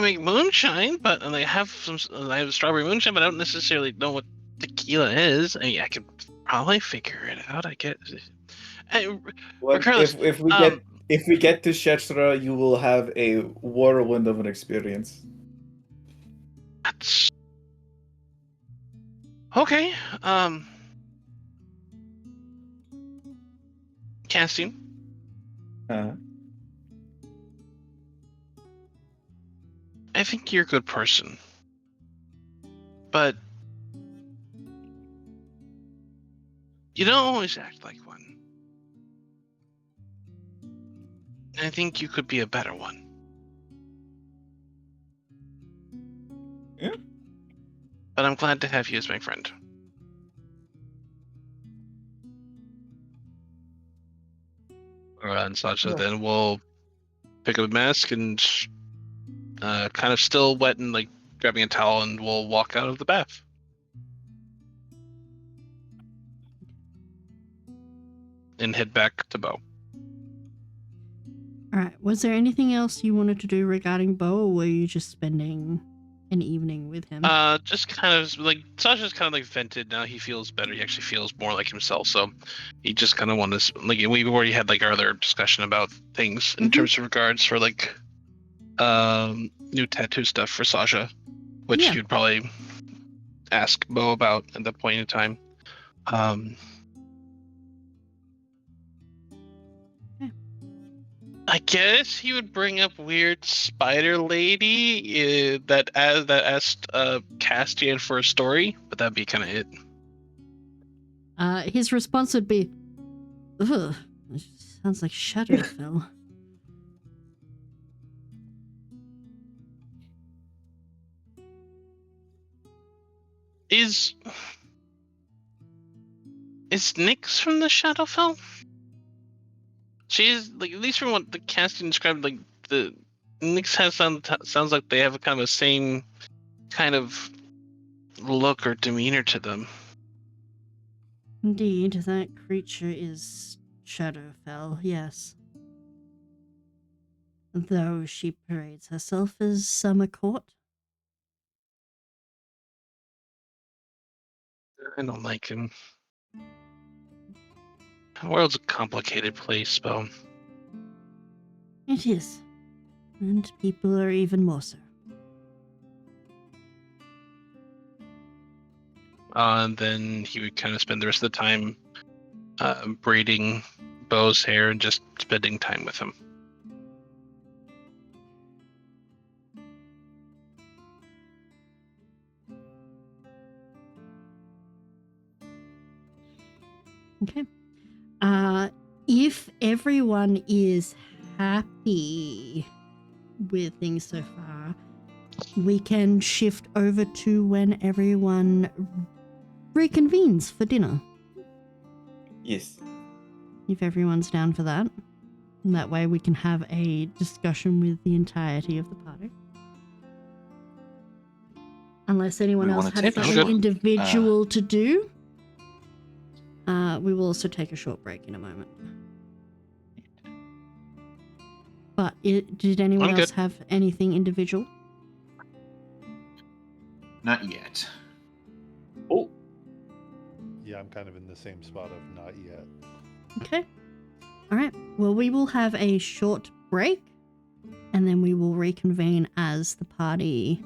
make moonshine, but and I have strawberry moonshine, but I don't necessarily know what tequila is. I can probably figure it out. I get. Regardless, If we get to Shetra, you will have a whirlwind of an experience. that's okay. Casting. Uh, I think you're a good person, but you don't always act like one. I think you could be a better one. Yeah. But I'm glad to have you as my friend. And Sasha, Yeah. then we'll pick up a mask and kind of still wet and like grabbing a towel, and we'll walk out of the bath. And head back to Bo. All right. Was there anything else you wanted to do regarding Bo, or were you just spending an evening with him? Just kind of like Sasha's kind of like vented now. He feels better. He actually feels more like himself. So he just kind of wanted to like we've already had like our other discussion about things in terms of regards for like new tattoo stuff for Sasha, which Yeah. you'd probably ask Bo about at that point in time. I guess he would bring up weird spider lady that asked Castian for a story, but that'd be kind of it. His response would be, "Ugh, it sounds like Shadowfell." Is Nyx from the Shadowfell? She's like, at least from what the casting described, like the Nyx sounds like they have a kind of a same kind of look or demeanor to them. Indeed, that creature is Shadowfell, yes. Though she parades herself as Summer Court. I don't like him. The world's a complicated place, Bo. It is. And people are even more so. And then he would kind of spend the rest of the time braiding Bo's hair and just spending time with him. Okay. If everyone is happy with things so far, we can shift over to when everyone reconvenes for dinner. Yes. If everyone's down for that. And that way we can have a discussion with the entirety of the party. Unless anyone We else wanna has take a something short- individual to do. We will also take a short break in a moment. But did anyone I'm else good. have anything individual? Not yet. Oh, Yeah, I'm kind of in the same spot of not yet. Okay. All right. Well, we will have a short break, and then we will reconvene as the party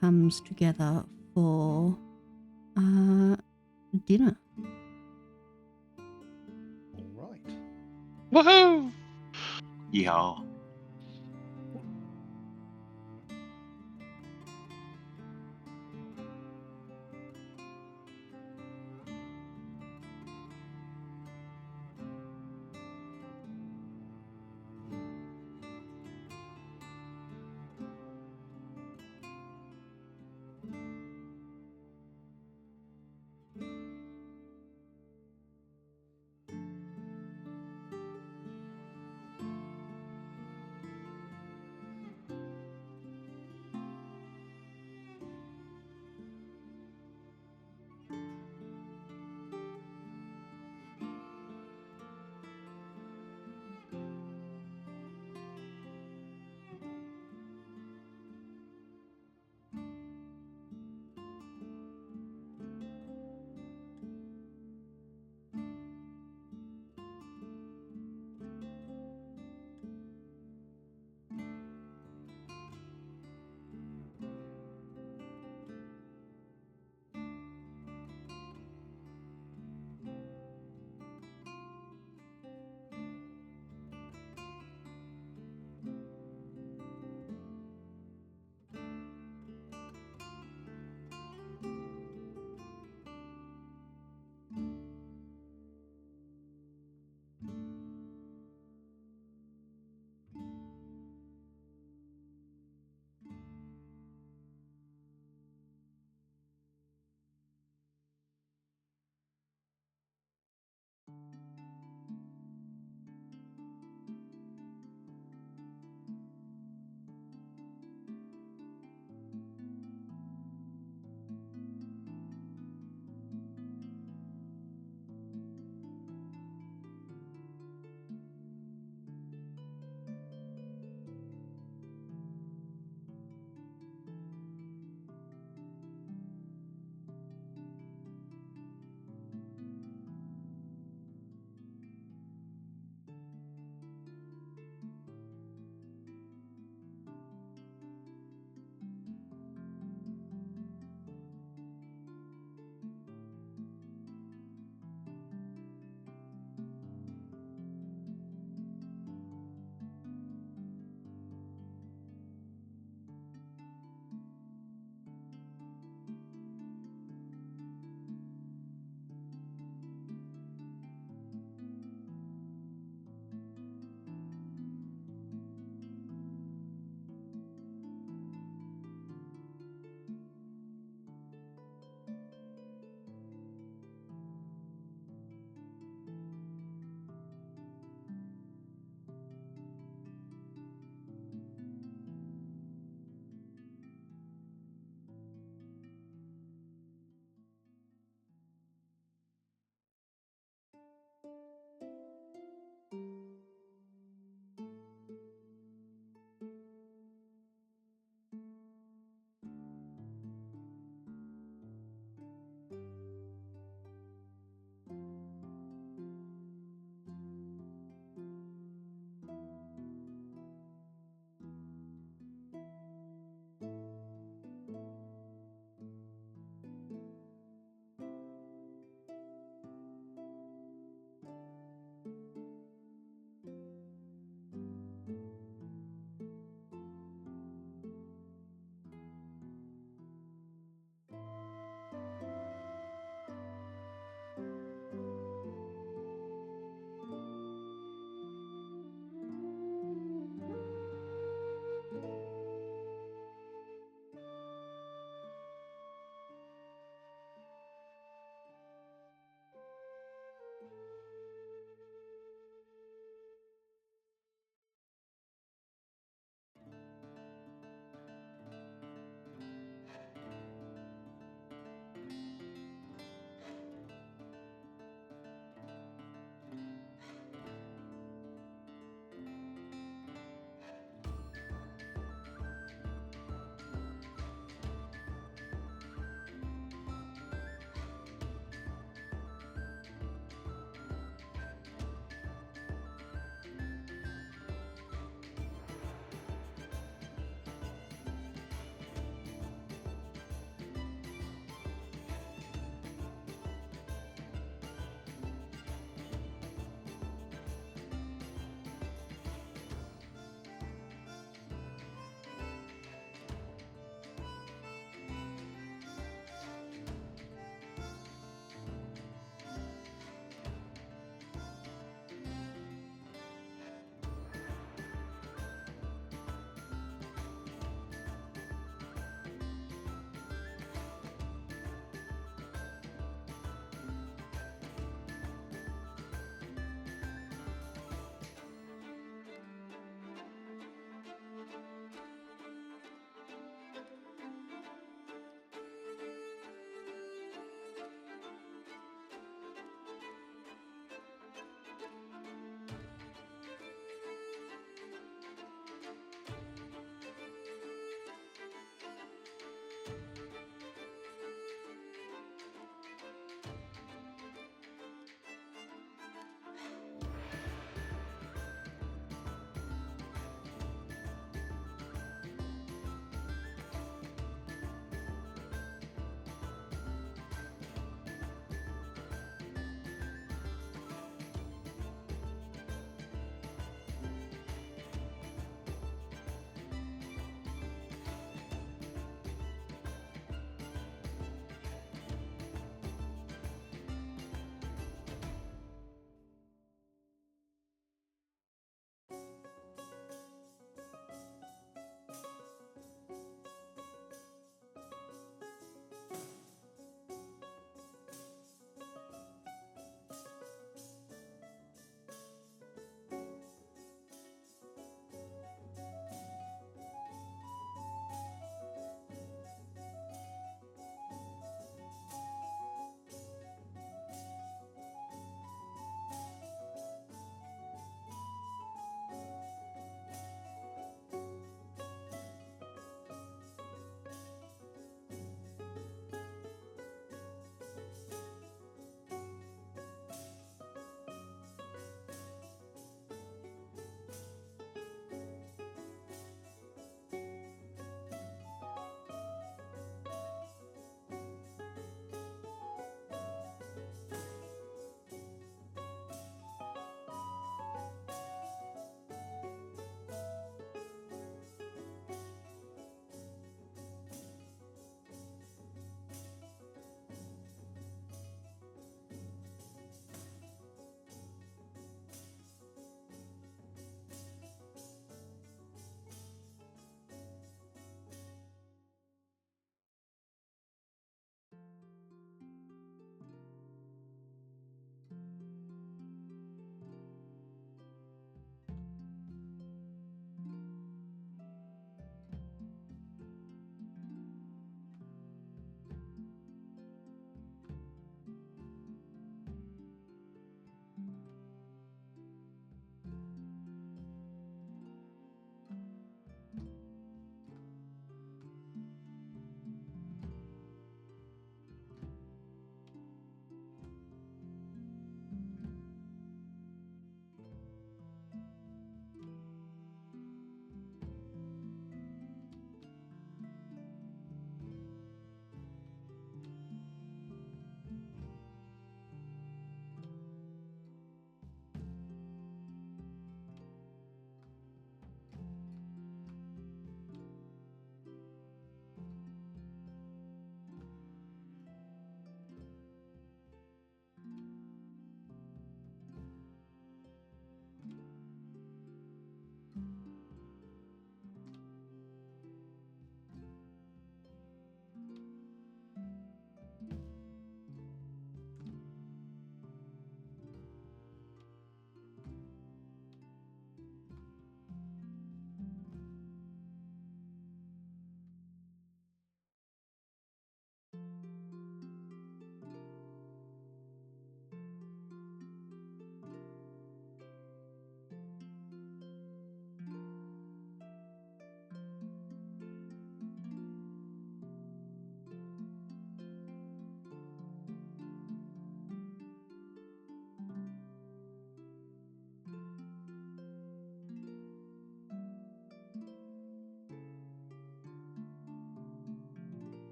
comes together for dinner. All right. Woohoo! Yeehaw.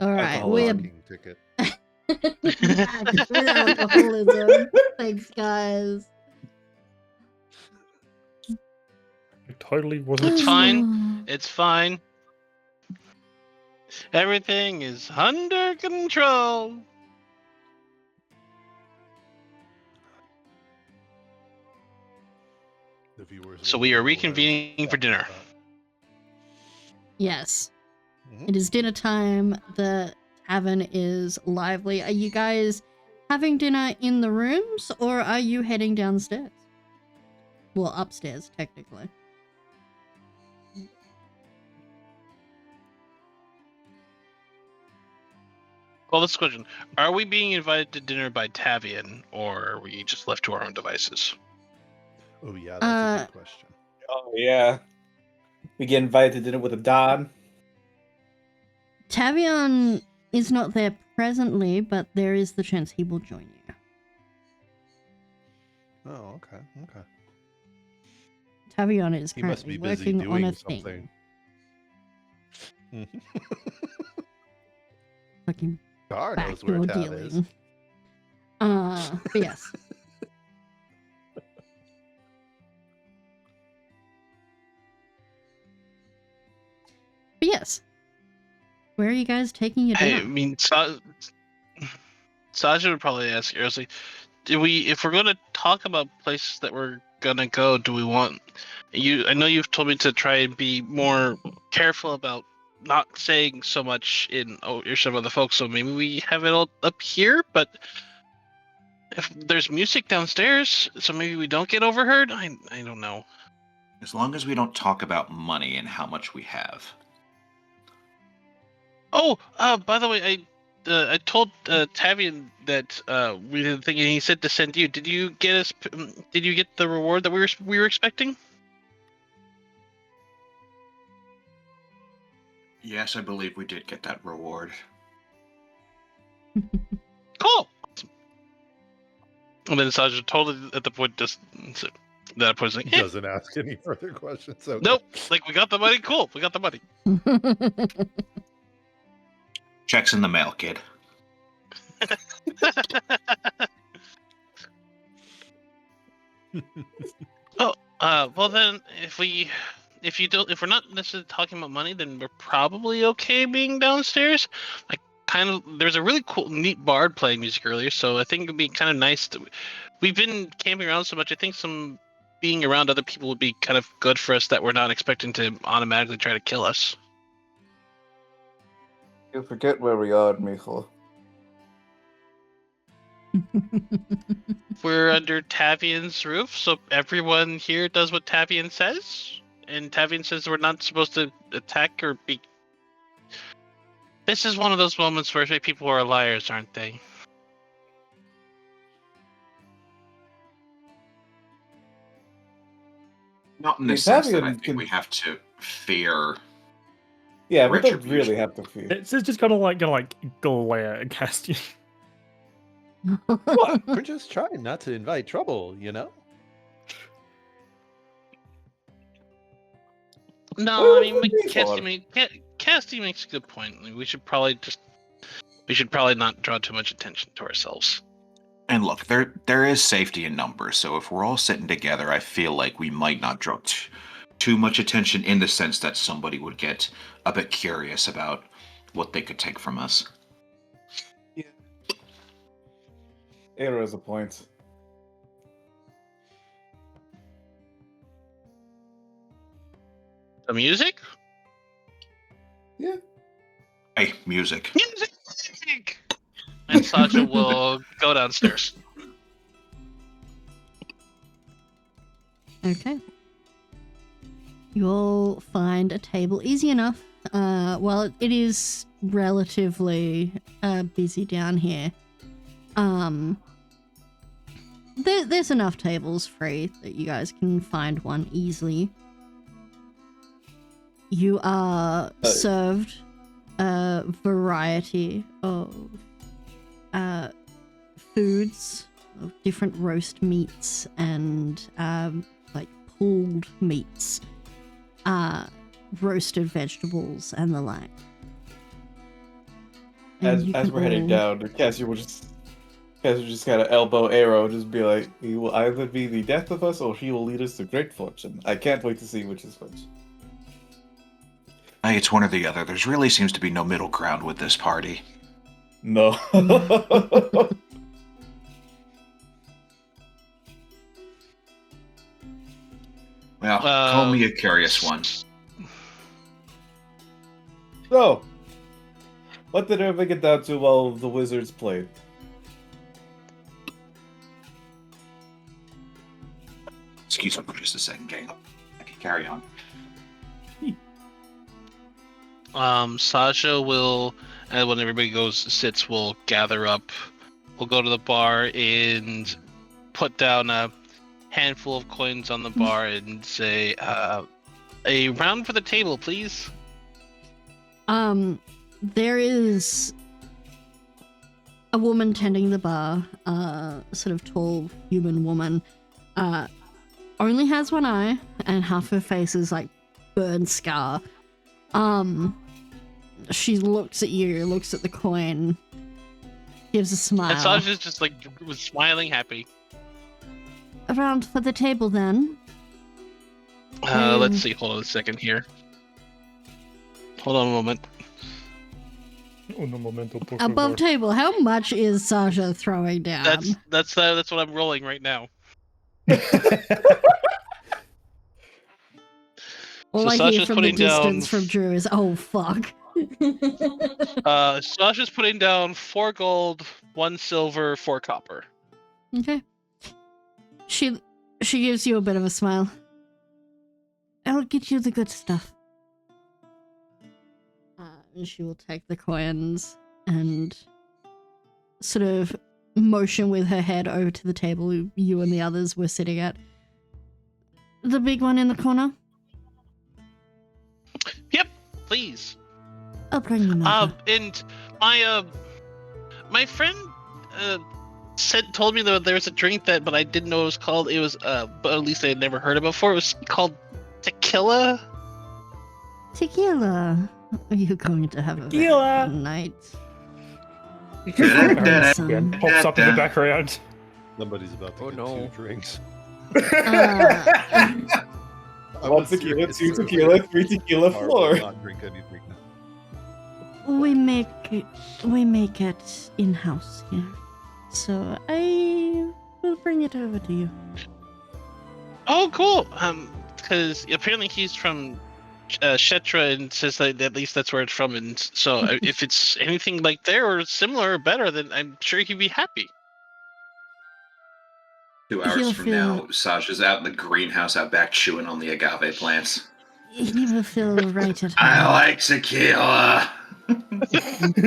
All right, Alcohol we're Parking ticket. back with alcoholism. Thanks, guys. It totally wasn't. It's fine. It's fine. Everything is under control. The viewers. So will we are never know what I was reconvening for talking dinner. about. Yes, Mhm. it is dinner time. The tavern is lively. Are you guys having dinner in the rooms or are you heading downstairs? Well, upstairs, technically. Well, this question: are we being invited to dinner by Tavian, or are we just left to our own devices? Oh yeah, that's a good question. Oh yeah. We get invited to dinner with a Don. Tavion is not there presently, but there is the chance he will join you. Oh, okay, okay. Tavion is He must currently be busy working on a doing something. thing. Fucking Gar knows where backdoor Tav is. dealing. But yes. But yes. Where are you guys taking your dinner? I mean, Saja would probably ask you, like, if we're going to talk about places that we're gonna go, do we want you? I know you've told me to try and be more careful about not saying so much in earshot of other folks. So maybe we have it all up here, but if there's music downstairs, so maybe we don't get overheard. I don't know. As long as we don't talk about money and how much we have. Oh, by the way, I told Tavian that we did the thing, and he said to send you. Did you get us? Did you get the reward that we were expecting? Yes, I believe we did get that reward. Cool. And then Saja totally at the point just that point is like, Doesn't ask any further questions. Okay. nope. Like we got the money. Cool. We got the money. Checks in the mail, kid. Well then, if we're not necessarily talking about money, then we're probably okay being downstairs. Like, there's a really cool, neat bard playing music earlier, so I think it'd be kind of nice to. We've been camping around so much. I think some being around other people would be kind of good for us that we're not expecting to automatically try to kill us. You forget where we are, Michael. We're under Tavian's roof, so everyone here does what Tavian says, and Tavian says we're not supposed to attack or be. This is one of those moments where people are liars, aren't they? Not in the The sense that I Italian think can- we have to fear. Yeah, we don't Retribution. really have to fear. It's just kind of like gonna glare at Castian. What? We're just trying not to invite trouble, you know? No, Well, I mean, what would Casty makes a good point. Like, we should probably not draw too much attention to ourselves. And look, there is safety in numbers, so if we're all sitting together, I feel like we might not draw too much attention in the sense that somebody would get a bit curious about what they could take from us. Ada has a point. The music? Yeah. Hey, music. Music! And Saja will go downstairs. Okay. You'll find a table easy enough. Well, it is relatively busy down here. There's enough tables free that you guys can find one easily. You are served a variety of foods, of different roast meats and like pulled meats, roasted vegetables and the like. And you as can we're heading all- down, Cassie will just kind of elbow Arrow, just be like, he will either be the death of us or he will lead us to great fortune. I can't wait to see which is which. Hey, it's one or the other. There's really seems to be no middle ground with this party. No. Well, call me a curious one. So, what did everybody get down to while the Wizards played? Excuse me for just a second, gang. I can carry on. Sasha will, and when everybody sits, will gather up. We'll go to the bar and put down a handful of coins on the bar and say, a round for the table, please. There is a woman tending the bar, sort of tall human woman, only has one eye and half her face is like burn scar. She looks at you, looks at the coin, gives a smile. And Sasha's just like was smiling happy. A round for the table then. Let's see. Hold on a second here. Hold on a moment. Un momento, por Above favor. table, how much is Sasha throwing down? That's what I'm rolling right now. All So I hear Sasha's from the putting down. distance from Drew is, oh fuck. Sasha's putting down 4 gold, 1 silver, 4 copper. Okay. She gives you a bit of a smile. I'll get you the good stuff. And she will take the coins and sort of motion with her head over to the table you and the others were sitting at. The big one in the corner? Yep, please. I'll bring you another. And my friend told me that there was a drink but I didn't know what it was called. It was but at least I had never heard it before. It was called tequila. Tequila. Are you going to have a very Tequila. fun night? Again, pops up in the background. Somebody's about to Oh, get no. 2 drinks. One was tequila, serious 2 earlier. tequila, 3 tequila, Car will 4. not drink any drink now. We make it in-house here. So I will bring it over to you. Oh, cool. Because apparently he's from Shetra and says that at least that's where it's from. And so if it's anything like there or similar or better, then I'm sure he'd be happy. 2 hours He'll from feel- now, Sasha's out in the greenhouse out back chewing on the agave plants. He will feel right at home. I like tequila.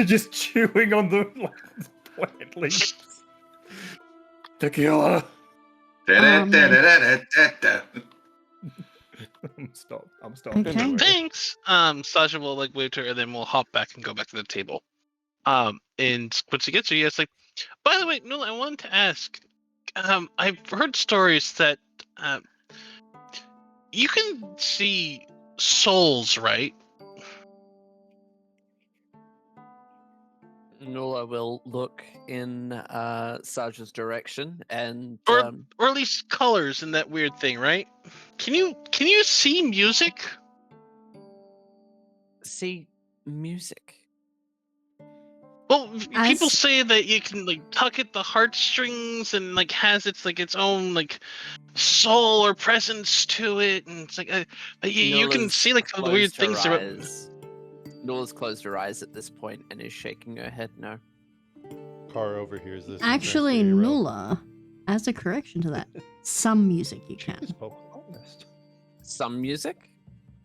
Just chewing on the plant leaves. Tequila. Da-da-da-da-da-da-da. I'm stopped. Okay. Thanks. Sasha will like wave to her, and then we'll hop back and go back to the table. And once he gets her, yes, like, by the way, Nula, I wanted to ask. I've heard stories that you can see souls, right? Nula will look in Saj's direction and Or at least colors in that weird thing, right? Can you see music? see music. Well, people As- say that you can like tug at the heartstrings and like has its own like soul or presence to it, and it's like you can Nula's see like the weird closed her things. That eyes. Nula's closed her eyes at this point and is shaking her head no. Car overhears this. and Actually, turns to Hero. Nula, as a correction to that, some music you can. She spoke honest. Some music?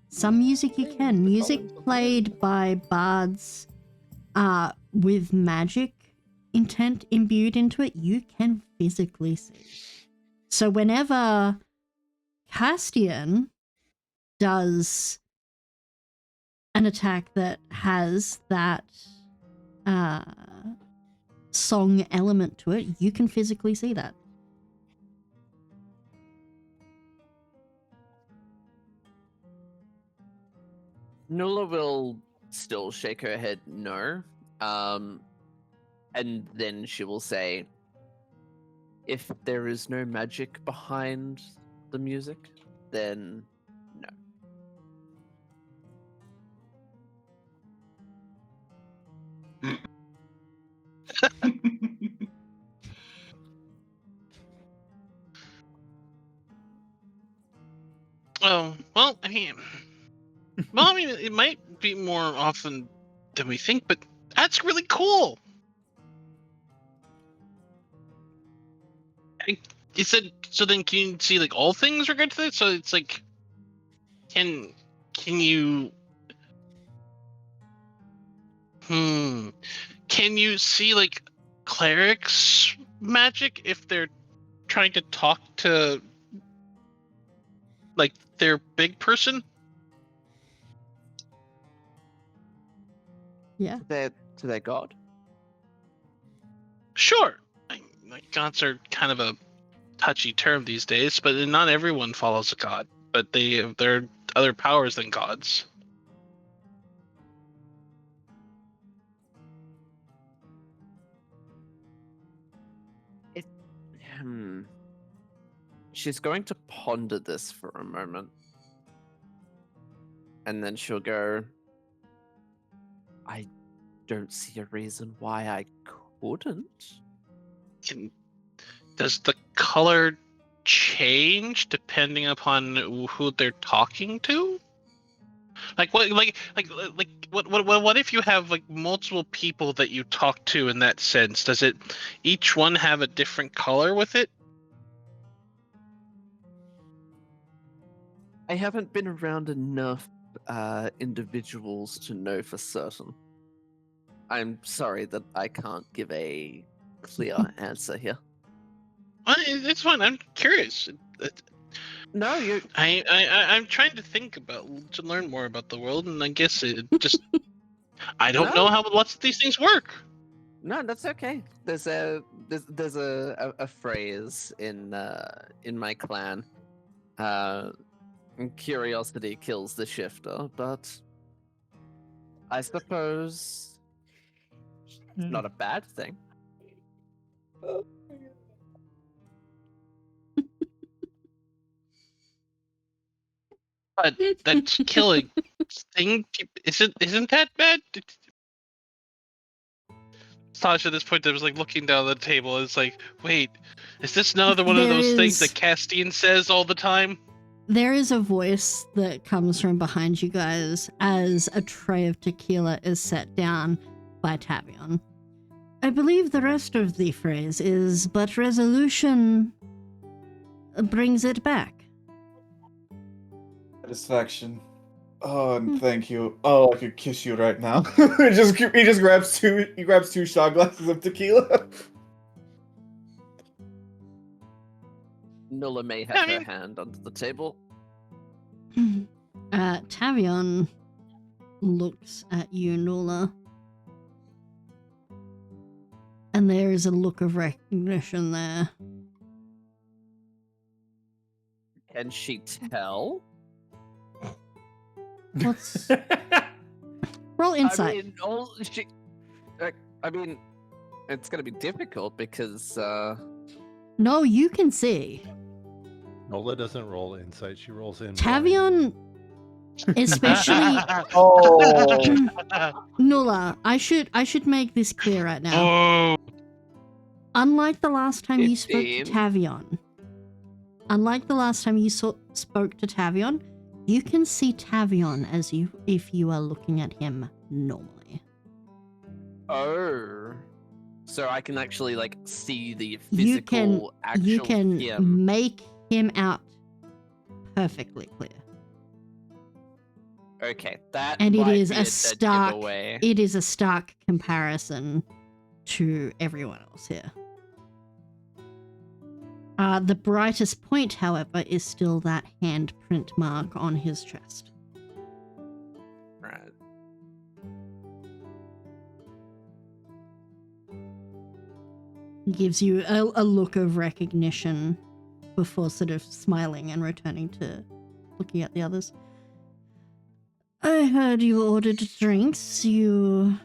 Some music you can. Music played by bards with magic intent imbued into it, you can physically see. So whenever Castian does an attack that has that song element to it, you can physically see that. Nula will still shake her head no. And then she will say, if there is no magic behind the music, then no. Oh, well, I mean, it might be more often than we think, but that's really cool. You said so. Then can you see like all things regard to that? So it's like, can you? Can you see like clerics magic if they're trying to talk to like their big person? Yeah. To their god? Sure. Like gods are kind of a touchy term these days, but not everyone follows a god. But there are other powers than gods. She's going to ponder this for a moment. And then she'll go, I don't see a reason why I couldn't. Does the color change depending upon who they're talking to? Like what if you have like multiple people that you talk to in that sense? Does it each one have a different color with it? I haven't been around enough individuals to know for certain. I'm sorry that I can't give a clear answer here. It's fine. I'm curious. No, you. I'm trying to think to learn more about the world, and I guess it just I don't know how lots of these things work. No, that's okay. There's a phrase in my clan. Curiosity kills the shifter, but I suppose it's not a bad thing. But that's killing thing isn't that bad? Sasha at this point that was like looking down the table. It's like, wait, is this another one of those things that Castine says all the time? There is a voice that comes from behind you guys as a tray of tequila is set down by Tavion. I believe the rest of the phrase is, but resolution brings it back. Satisfaction. Oh, and thank you. Oh, I could kiss you right now. he just grabs two shot glasses of tequila. Nulla may have her hand under the table. Tavion looks at you, Nulla. And there is a look of recognition there. Can she tell? What's... Roll insight. I mean, it's going to be difficult because... No, you can see. Nola doesn't roll insight, she rolls in. Tavion, especially... Nulla, I should make this clear right now. Unlike the last time you spoke to Tavion, you can see Tavion as if you are looking at him normally. Oh. So I can actually like see the physical actual You can him. make him out perfectly clear. Okay, that and it might is be a stark giveaway. it is a stark comparison to everyone else here. The brightest point, however, is still that handprint mark on his chest. Right. He gives you a look of recognition before sort of smiling and returning to looking at the others. I heard you ordered drinks. You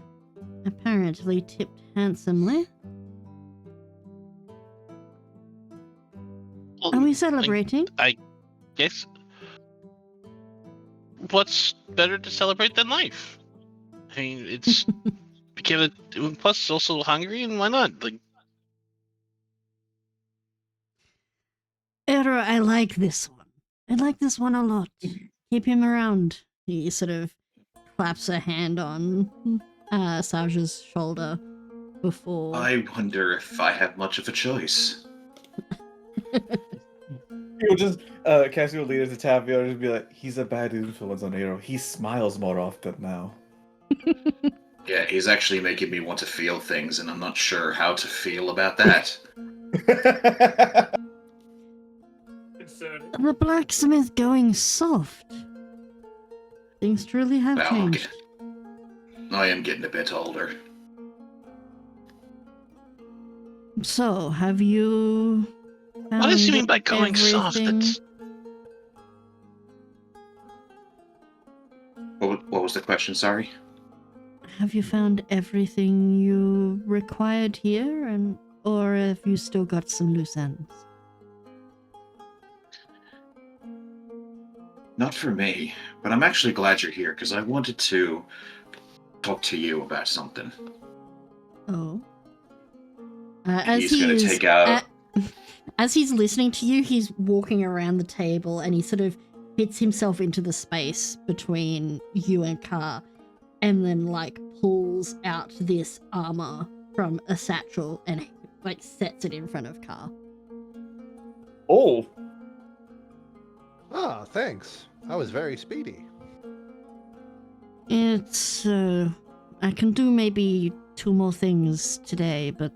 apparently tipped handsomely. Well, Are we celebrating? I guess. What's better to celebrate than life? I mean, it's because plus it's also hungry, and why not? Like, Era, I like this one. I like this one a lot. Keep him around. He sort of claps a hand on Saj's shoulder before. I wonder if I have much of a choice. He'll just Cassie will lead it to Tavio and just be like, he's a bad influence on Hero. He smiles more often now. Yeah, he's actually making me want to feel things, and I'm not sure how to feel about that. The blacksmith going soft. Things truly have Well, changed. I am getting a bit older. So, have you found what does he mean by going soft? everything? That's What was the question, sorry? Have you found everything you required here, or have you still got some loose ends? Not for me, but I'm actually glad you're here, because I wanted to talk to you about something. Oh. He's gonna take out... As he's listening to you, he's walking around the table and he sort of fits himself into the space between you and Car, and then like pulls out this armor from a satchel and like sets it in front of Car. Oh, Ah, thanks. That was very speedy. It's I can do maybe 2 more things today, but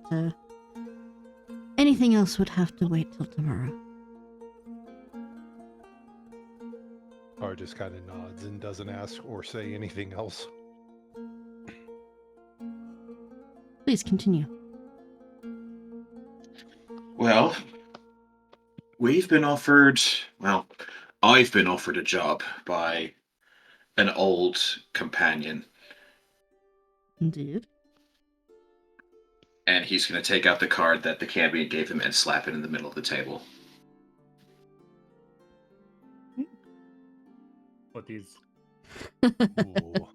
anything else would have to wait till tomorrow. Or just kind of nods and doesn't ask or say anything else. Please continue. Well, we've been offered... Well, I've been offered a job by an old companion, Indeed. and he's going to take out the card that the Cambion gave him and slap it in the middle of the table. What is? Ooh.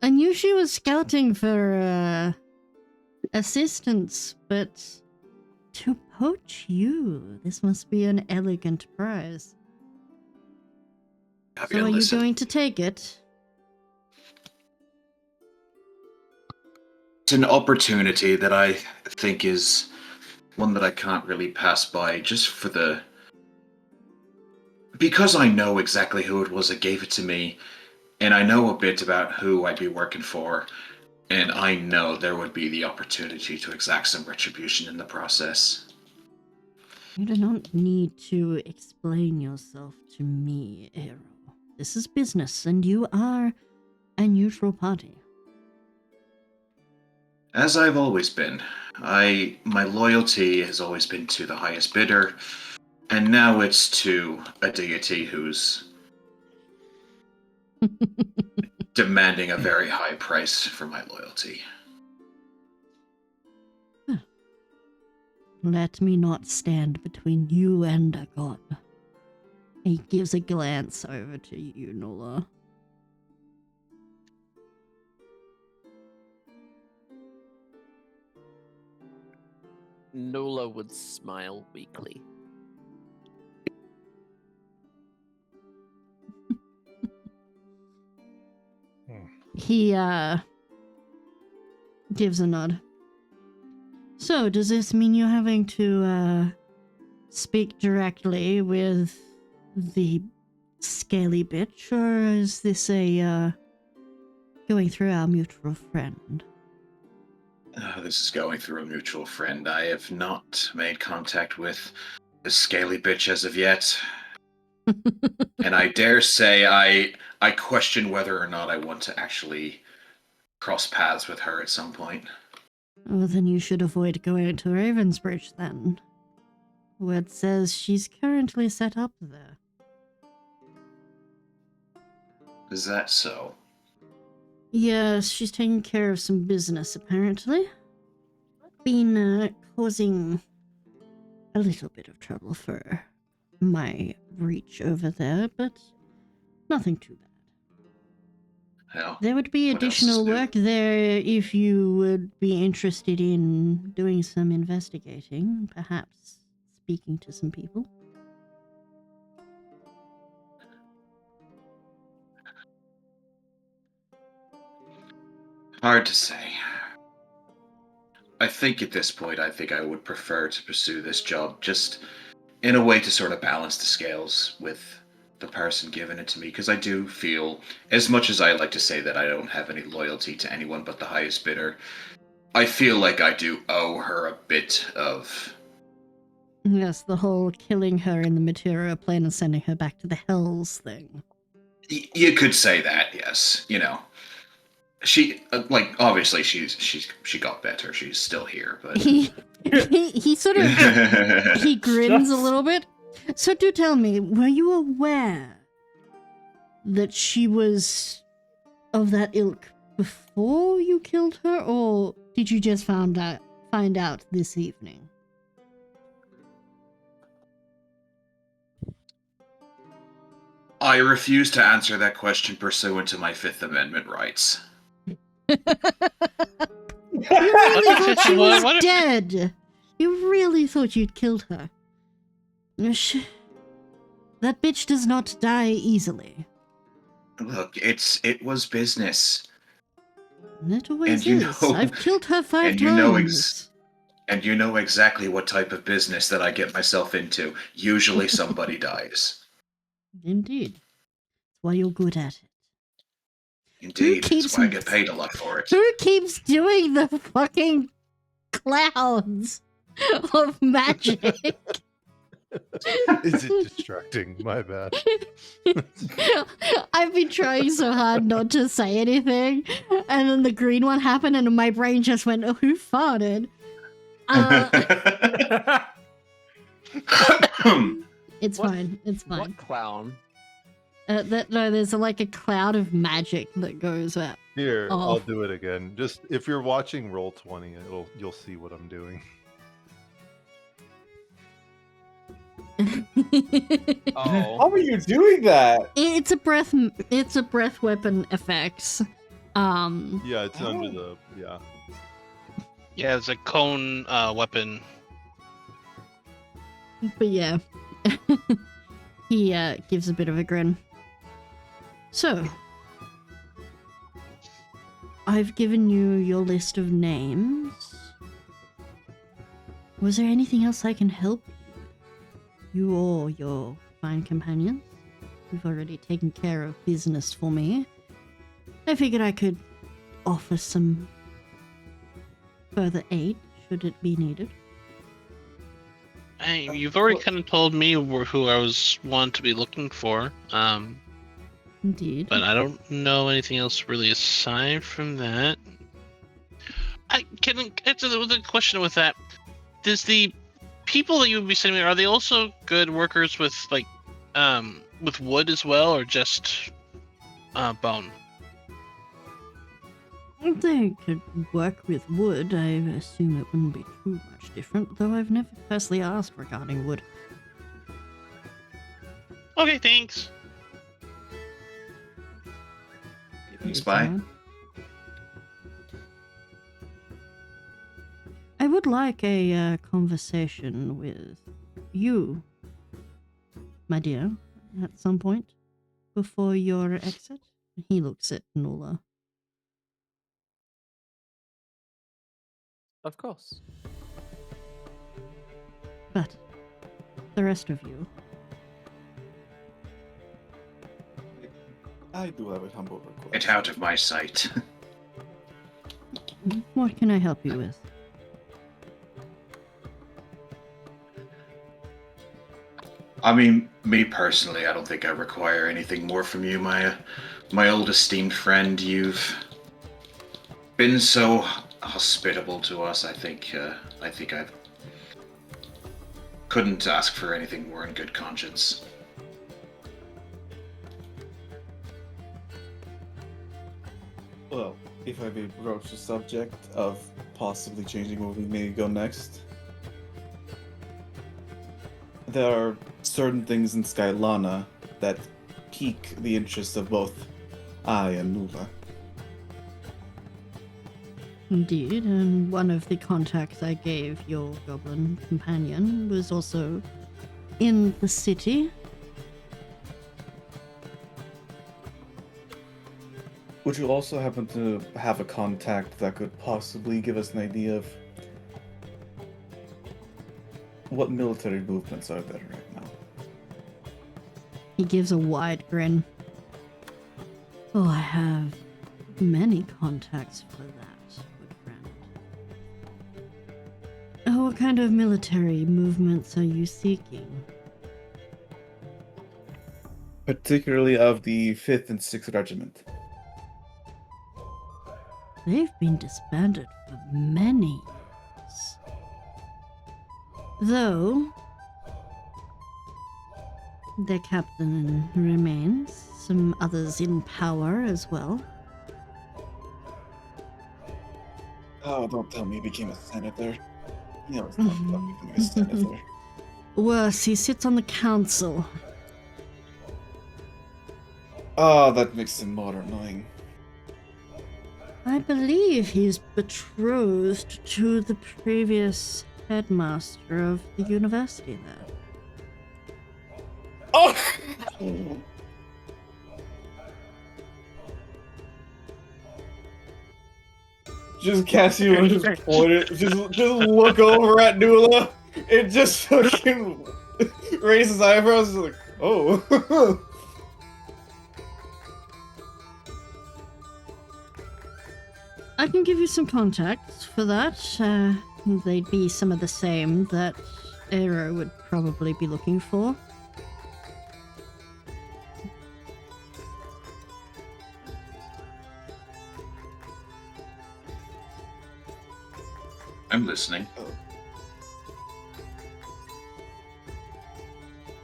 I knew she was scouting for assistance, but to poach you, this must be an elegant prize. So Tavion, are you listen. going to take it? It's an opportunity that I think is one that I can't really pass by, just for the... Because I know exactly who it was that gave it to me, and I know a bit about who I'd be working for, and I know there would be the opportunity to exact some retribution in the process. You do not need to explain yourself to me, Aero. This is business, and you are a neutral party. As I've always been, my loyalty has always been to the highest bidder, and now it's to a deity who's demanding a very high price for my loyalty. Let me not stand between you and a god. He gives a glance over to you, Nola. Nola would smile weakly. He gives a nod. So, does this mean you're having to speak directly with the scaly bitch, or is this a going through our mutual friend? This is going through a mutual friend. I have not made contact with the scaly bitch as of yet. And I dare say I question whether or not I want to actually cross paths with her at some point. Well, then you should avoid going to Ravensbridge then. Word says she's currently set up there. Is that so? Yes, she's taking care of some business, apparently. Been causing a little bit of trouble for my reach over there, but nothing too bad. Hell, There would be what else is additional new? work there if you would be interested in doing some investigating, perhaps speaking to some people. Hard to say. I think at this point, I think I would prefer to pursue this job just in a way to sort of balance the scales with the person giving it to me, because I do feel, as much as I like to say that I don't have any loyalty to anyone but the highest bidder, I feel like I do owe her a bit of. Yes, the whole killing her in the material plane and sending her back to the hells thing. You could say that, yes. You know, she like obviously she got better. She's still here, but He sort of he grins a little bit. So do tell me, were you aware that she was of that ilk before you killed her, or did you just find out this evening? I refuse to answer that question pursuant to my Fifth Amendment rights. You really What if thought she it's- was what if- dead? You really thought you'd killed her? That bitch does not die easily. Look, it was business. It always And you is. know- I've killed her 5 and you know times. And you know exactly what type of business that I get myself into. Usually somebody dies. Indeed. That's why you're good at it. Indeed, keeps- that's why I get paid a lot for it. Who keeps doing the fucking clouds of magic? Is it distracting? My bad. I've been trying so hard not to say anything, and then the green one happened, and my brain just went, "Oh, who farted?" It's What- fine. It's fine. What clown? No, there's like a cloud of magic that goes up. Here, Oh. I'll do it again. Just if you're watching Roll20, you'll see what I'm doing. Oh, How are you doing that? It's a breath weapon effects. Yeah, it's under the Yeah, it's a cone weapon. But yeah. He gives a bit of a grin. So, I've given you your list of names. Was there anything else I can help you with? You or your fine companions? You've already taken care of business for me. I figured I could offer some further aid should it be needed. Hey, you've already kind of told me who I was want to be looking for. Indeed. But I don't know anything else really aside from that. I can answer the question with that. Does the people that you would be sending me, are they also good workers with with wood as well, or just bone? They could work with wood. I assume it wouldn't be too much different, though I've never personally asked regarding wood. Okay, thanks. Thanks, bye. I would like a conversation with you, my dear, at some point before your exit. He looks at Nula. of course. But the rest of you, I do have a humble request. Get out of my sight. what can I help you with? I mean, me personally, I don't think I require anything more from you, my old esteemed friend. You've been so hospitable to us. I think I couldn't ask for anything more in good conscience. Well, if I may broach the subject of possibly changing where we may go next, there are certain things in Skylana that pique the interest of both I and Nula. Indeed, and one of the contacts I gave your goblin companion was also in the city. Would you also happen to have a contact that could possibly give us an idea of what military movements are there right now? He gives a wide grin. Oh, I have many contacts for that, good friend. Oh, what kind of military movements are you seeking? Particularly of the 5th and 6th Regiment. They've been disbanded for many years. Though, their captain remains, some others in power as well. Oh, don't tell me he became a senator. You know, it's not about becoming a senator. Worse, he sits on the council. Oh, that makes him more annoying. I believe he's betrothed to the previous headmaster of the university there. Oh! Just Cassie will just point it, just look over at Nula and just fucking raise his eyebrows and like, oh. I can give you some contacts for that. They'd be some of the same that Aero would probably be looking for. I'm listening.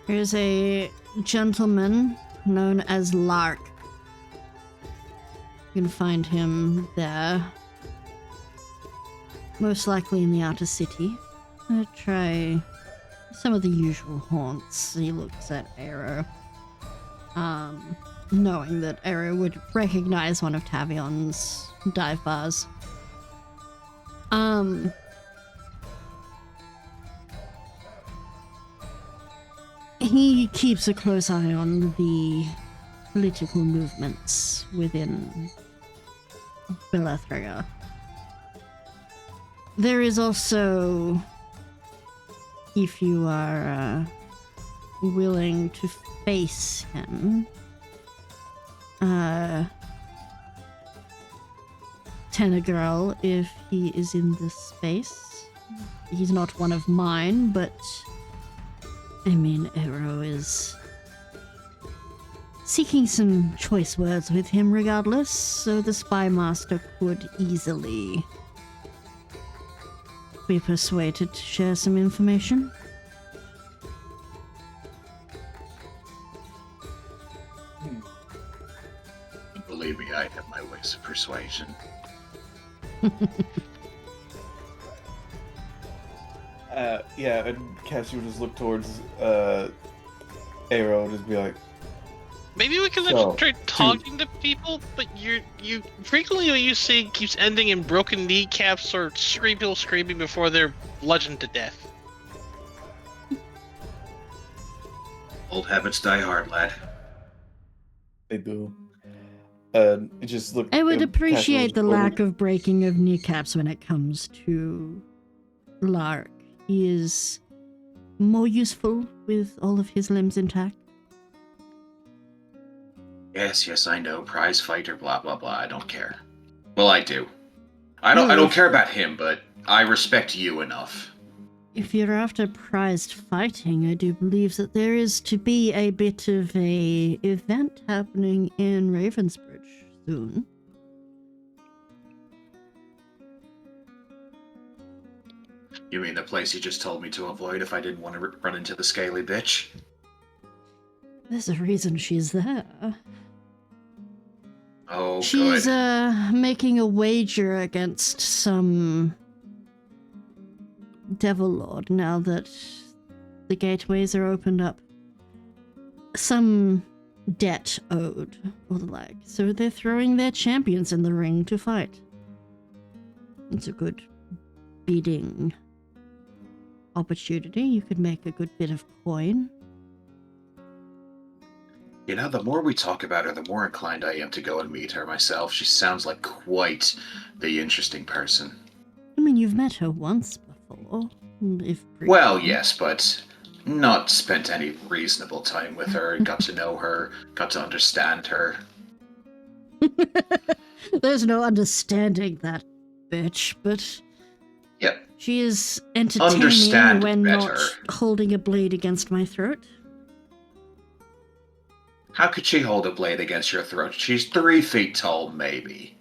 There's a gentleman known as Lark. You can find him there. Most likely in the outer city. Try some of the usual haunts. He looks at Aero. Knowing that Aero would recognize one of Tavion's dive bars. He keeps a close eye on the political movements within Belethria. There is also, if you are willing to face him, Tenagirl, if he is in this space. He's not one of mine, but I mean, Aero is seeking some choice words with him regardless, so the Spy Master could easily be persuaded to share some information. Believe me, I have my ways of persuasion. Yeah, and Cassie would just look towards Aero and just be like, Maybe we can So, try talking to people, but you frequently what you say keeps ending in broken kneecaps or people screaming before they're bludgeoned to death. Old habits die hard, lad. they do. Just look. I would Cassie appreciate the will just lack of breaking of kneecaps when it comes to Lark. He is more useful with all of his limbs intact. Yes, I know. Prize fighter, blah blah blah. I don't care. Well, I do. I don't care about him, but I respect you enough. If you're after prized fighting, I do believe that there is to be a bit of a event happening in Ravensbridge soon. You mean the place you just told me to avoid if I didn't want to run into the scaly bitch? There's a reason she's there. Oh, Oh, She's good. making a wager against some Devil Lord now that the gateways are opened up. Some debt owed or the like. So they're throwing their champions in the ring to fight. It's a good bidding opportunity. You could make a good bit of coin. You know, the more we talk about her, the more inclined I am to go and meet her myself. She sounds like quite the interesting person. I mean, you've met her once before. If Well, briefly. yes, but not spent any reasonable time with her, got to know her, got to understand her. There's no understanding that bitch, but Yep. she is entertaining Understand when better. not holding a blade against my throat. How could she hold a blade against your throat? She's 3 feet tall, maybe.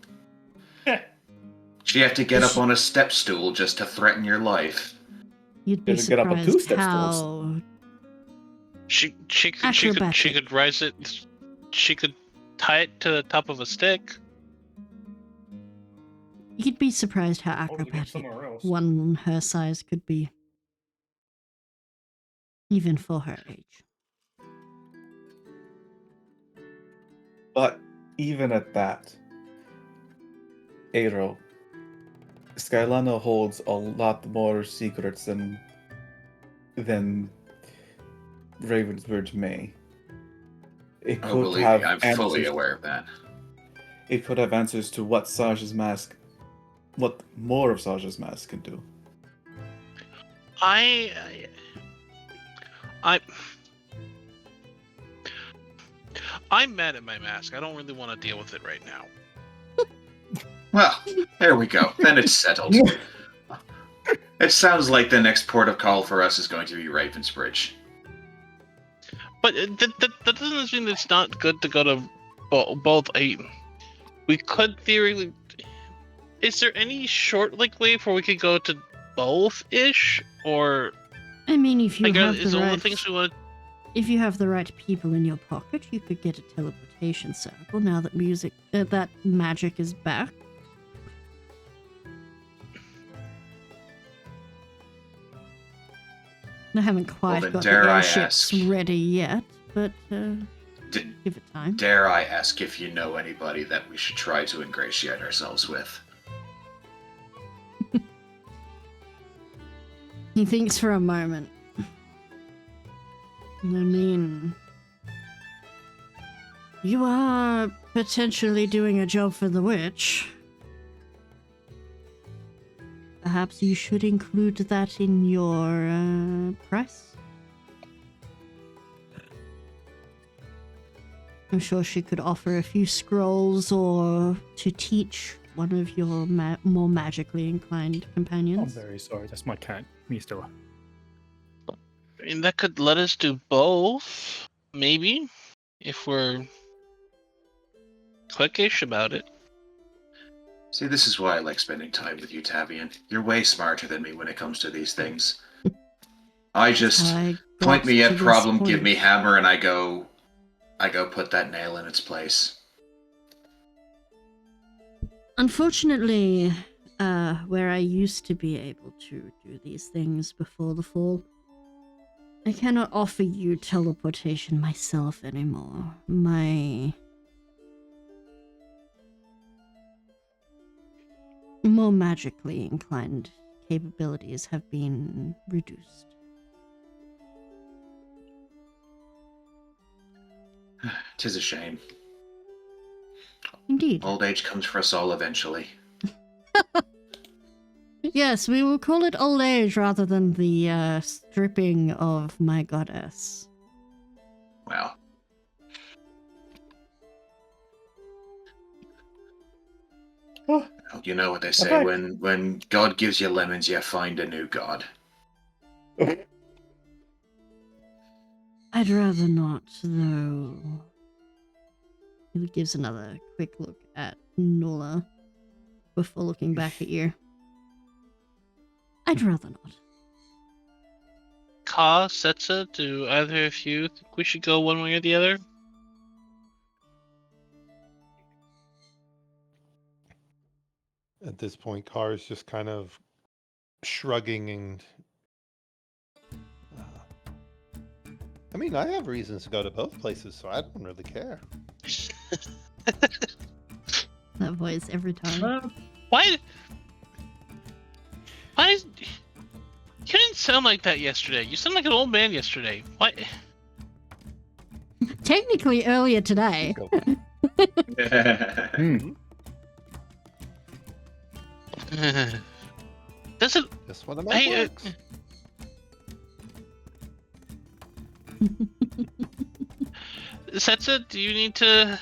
She'd have to get up on a step stool just to threaten your life. You'd be Didn't get up on 2 surprised step stools. how She could acrobatic. rise it. She could tie it to the top of a stick. You'd be surprised how Or we could get acrobatic somewhere else. one her size could be. Even for her age. But even at that, Aero, Skylana holds a lot more secrets than Ravensbridge may. It Oh, could believe have me, I'm fully answers. aware of that. It could have answers to what Saj's mask, what more of Saj's mask can do. I'm mad at my mask. I don't really want to deal with it right now. Well, there we go. Then it's settled. It sounds like the next port of call for us is going to be Ravensbridge. But that doesn't mean it's not good to go to both. We could theoretically. Is there any short way where we could go to both ish, or I mean, if you have is the all the right, things we want? if you have the right people in your pocket, you could get a teleportation circle. Now that that magic is back. I haven't quite then got the dare I airships ask- ready yet, but D- give it time. Dare I ask if you know anybody that we should try to ingratiate ourselves with? He thinks for a moment. I mean, you are potentially doing a job for the witch. Perhaps you should include that in your price. I'm sure she could offer a few scrolls or to teach one of your more magically inclined I'm companions. very sorry. That's my cat. Mister. I mean, that could let us do both, maybe, if we're clickish about it. See, this is why I like spending time with you, Tavian. You're way smarter than me when it comes to these things. I just I point got me to at this problem, give point. me hammer, and I go put that nail in its place. Unfortunately, where I used to be able to do these things before the fall, I cannot offer you teleportation myself anymore. My more magically inclined capabilities have been reduced. 'Tis a shame. Indeed. Old age comes for us all eventually. Yes, we will call it old age rather than the stripping of my goddess. Well. Oh, You know what they say, back. when God gives you lemons, you find a new god. I'd rather not, though. He gives another quick look at Nola before looking back at you. I'd rather not. Ka, Setsa, do either of you think we should go one way or the other? At this point, Car's just kind of shrugging and. I mean, I have reasons to go to both places, so I don't really care. That voice every time. Why? Why? You didn't sound like that yesterday. You sound like an old man yesterday. Why? Technically earlier today. Go. Does it? Just one of my Hey, quirks. Setsa, do you need to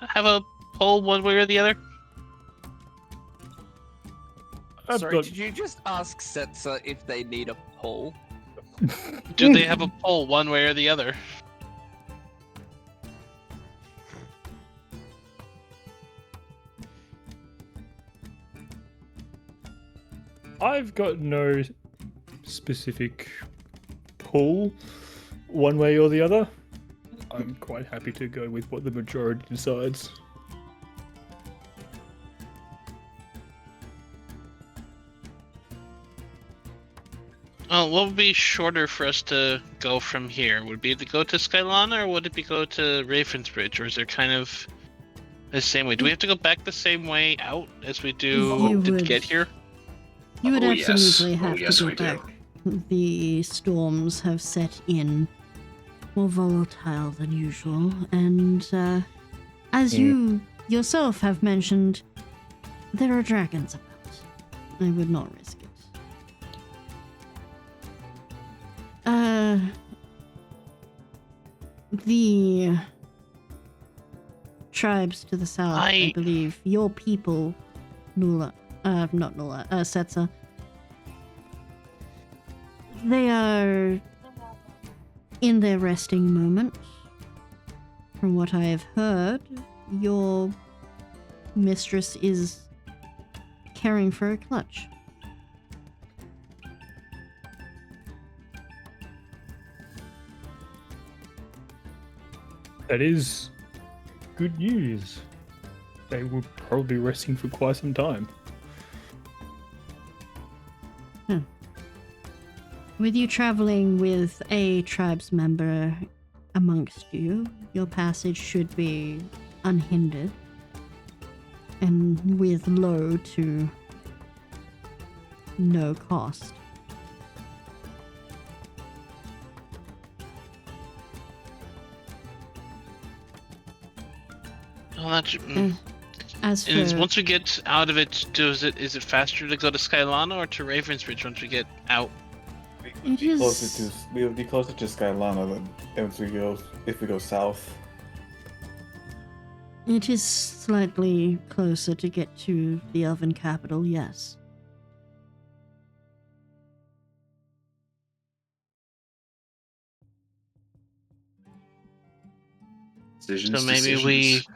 have a poll one way or the other? I've Sorry, got- did you just ask Setsa if they need a poll? Do they have a poll one way or the other? I've got no specific pull one way or the other. I'm quite happy to go with what the majority decides. What would be shorter for us to go from here? Would it be to go to Skylana or would it be go to Ravensbridge, or is there kind of the same way? Do we have to go back the same way out as we do You to would. get here? You would Oh, yes. absolutely Oh, have yes, to we go do. back. The storms have set in, more volatile than usual, and as you yourself have mentioned, there are dragons about. I would not risk it. The tribes to the south, I believe, your people, not Nula, Setsa, they are in their resting moment. From what I have heard, your mistress is caring for a clutch. That is good news. They will probably be resting for quite some time. With you traveling with a tribes member amongst you, your passage should be unhindered and with low to no cost. Oh, that's. As for And once we get out of it, is it faster to go to Skylana or to Ravensbridge once we get out? it is We would be closer to Skylana than if we go south. it is slightly closer to get to the elven capital, yes. Decisions, So maybe decisions.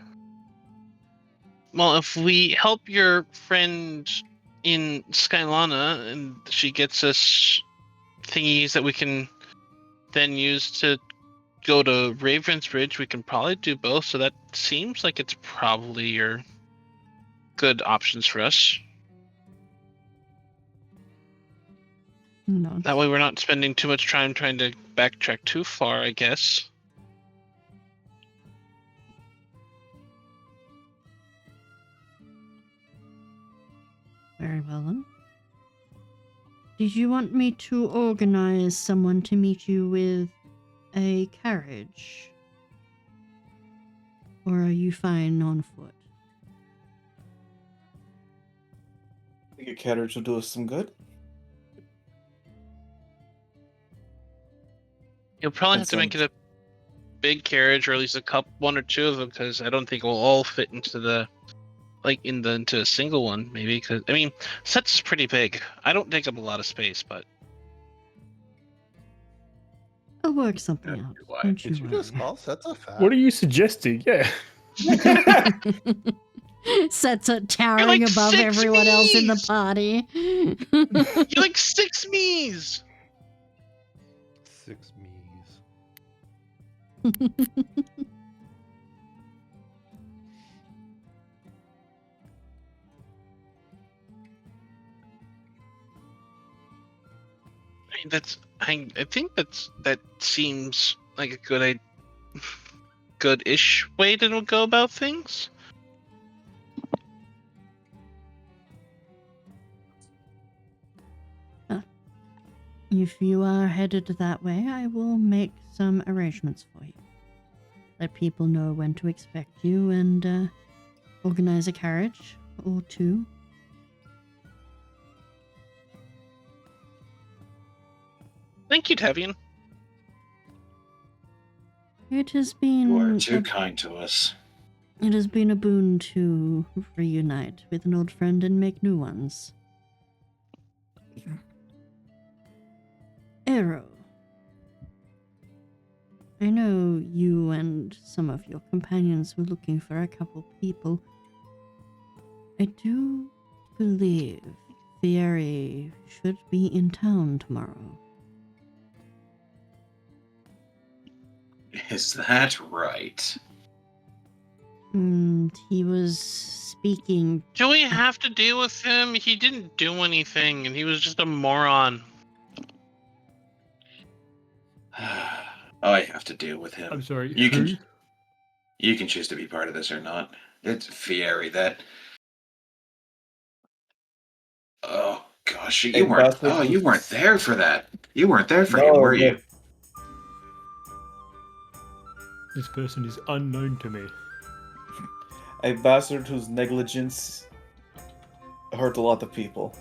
Well, if we help your friend in Skylana and she gets us thingies that we can then use to go to Ravensbridge, we can probably do both. So that seems like it's probably your good options for us. No. That way we're not spending too much time trying to backtrack too far, I guess. Very well then. Did you want me to organize someone to meet you with a carriage? Or are you fine on foot? I think a carriage will do us some good. You'll probably And have to make some- it a big carriage, or at least one or two of them, because I don't think we'll all fit into the into a single one. Maybe because I mean, sets is pretty big. I don't take up a lot of space, but I'll work something out. Why? Don't Did you you just worry. call Setsa fat? What are you suggesting? Yeah. Sets up towering like above 6 everyone else in the knees! party. you're like 6 me's. 6 me's. I think that seems like a good-ish way to go about things. If you are headed that way, I will make some arrangements for you. Let people know when to expect you and organize a carriage or two. Thank you, Tavian. It has You are been too kind to us. it has been a boon to reunite with an old friend and make new ones. Arrow. I know you and some of your companions were looking for a couple people. I do believe Fieri should be in town tomorrow. Is that right? He was speaking. Do we have to deal with him? He didn't do anything, and he was just a moron. I have to deal with him. I'm sorry. You who? You can choose to be part of this or not. It's Fieri that. Oh gosh, Hey, you weren't. bastard Oh, you who's- weren't there for that. You weren't there for him, No, were but- you? This person is unknown to me. A bastard whose negligence hurt a lot of people.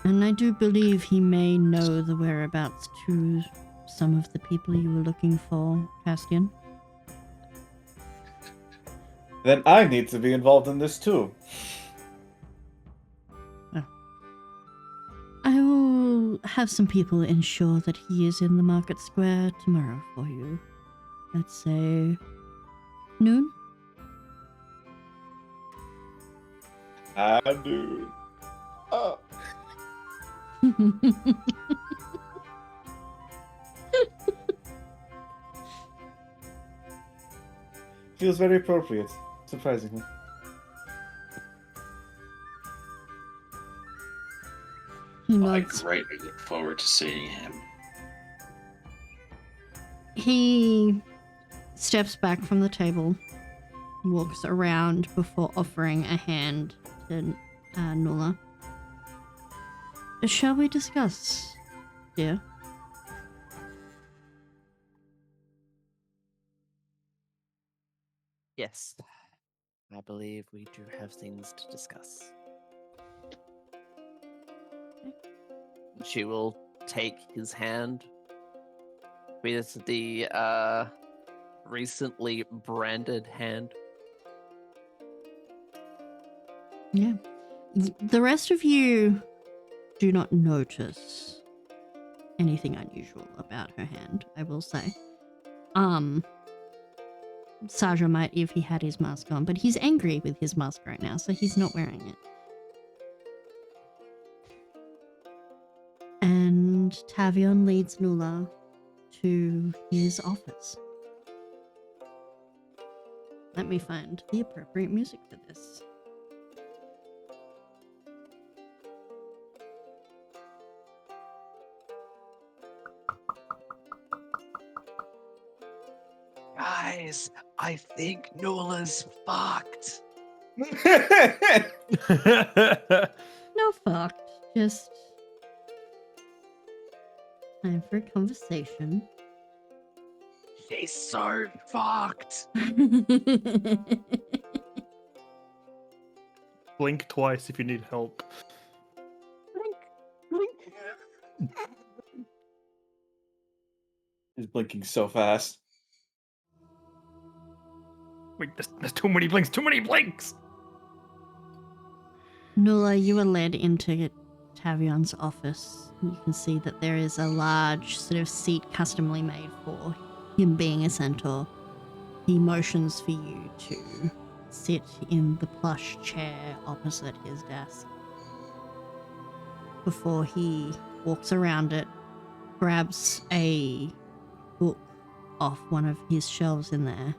And I do believe he may know the whereabouts to some of the people you were looking for, Castian. Then I need to be involved in this too. I will have some people ensure that he is in the market square tomorrow for you. Let's say noon? I do. Oh. Feels very appropriate, surprisingly. He I nods. greatly look forward to seeing him. He steps back from the table, walks around before offering a hand to Nula. Shall we discuss, dear? Yes, I believe we do have things to discuss. She will take his hand with the recently branded hand. Yeah. The rest of you do not notice anything unusual about her hand, I will say. Saja might if he had his mask on, but he's angry with his mask right now, so he's not wearing it. And Tavion leads Nula to his office. Let me find the appropriate music for this. Guys, I think Nola's fucked. No fucked, just time for a conversation. She's so fucked. Blink twice if you need help. He's blinking so fast. Wait, there's too many blinks. Too many blinks. Nula, you are led into Tavion's office. You can see that there is a large sort of seat customly made for him being a centaur. He motions for you to sit in the plush chair opposite his desk. Before he walks around it, grabs a book off one of his shelves in there,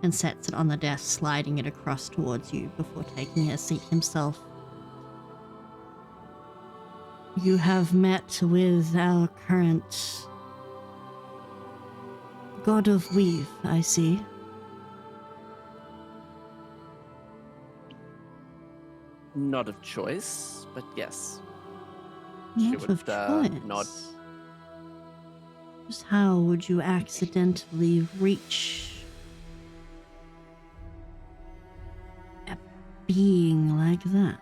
and sets it on the desk, sliding it across towards you before taking a seat himself. You have met with our current God of Weave, I see. Not of choice, but yes. Not of choice. Nod. Just how would you accidentally reach a being like that?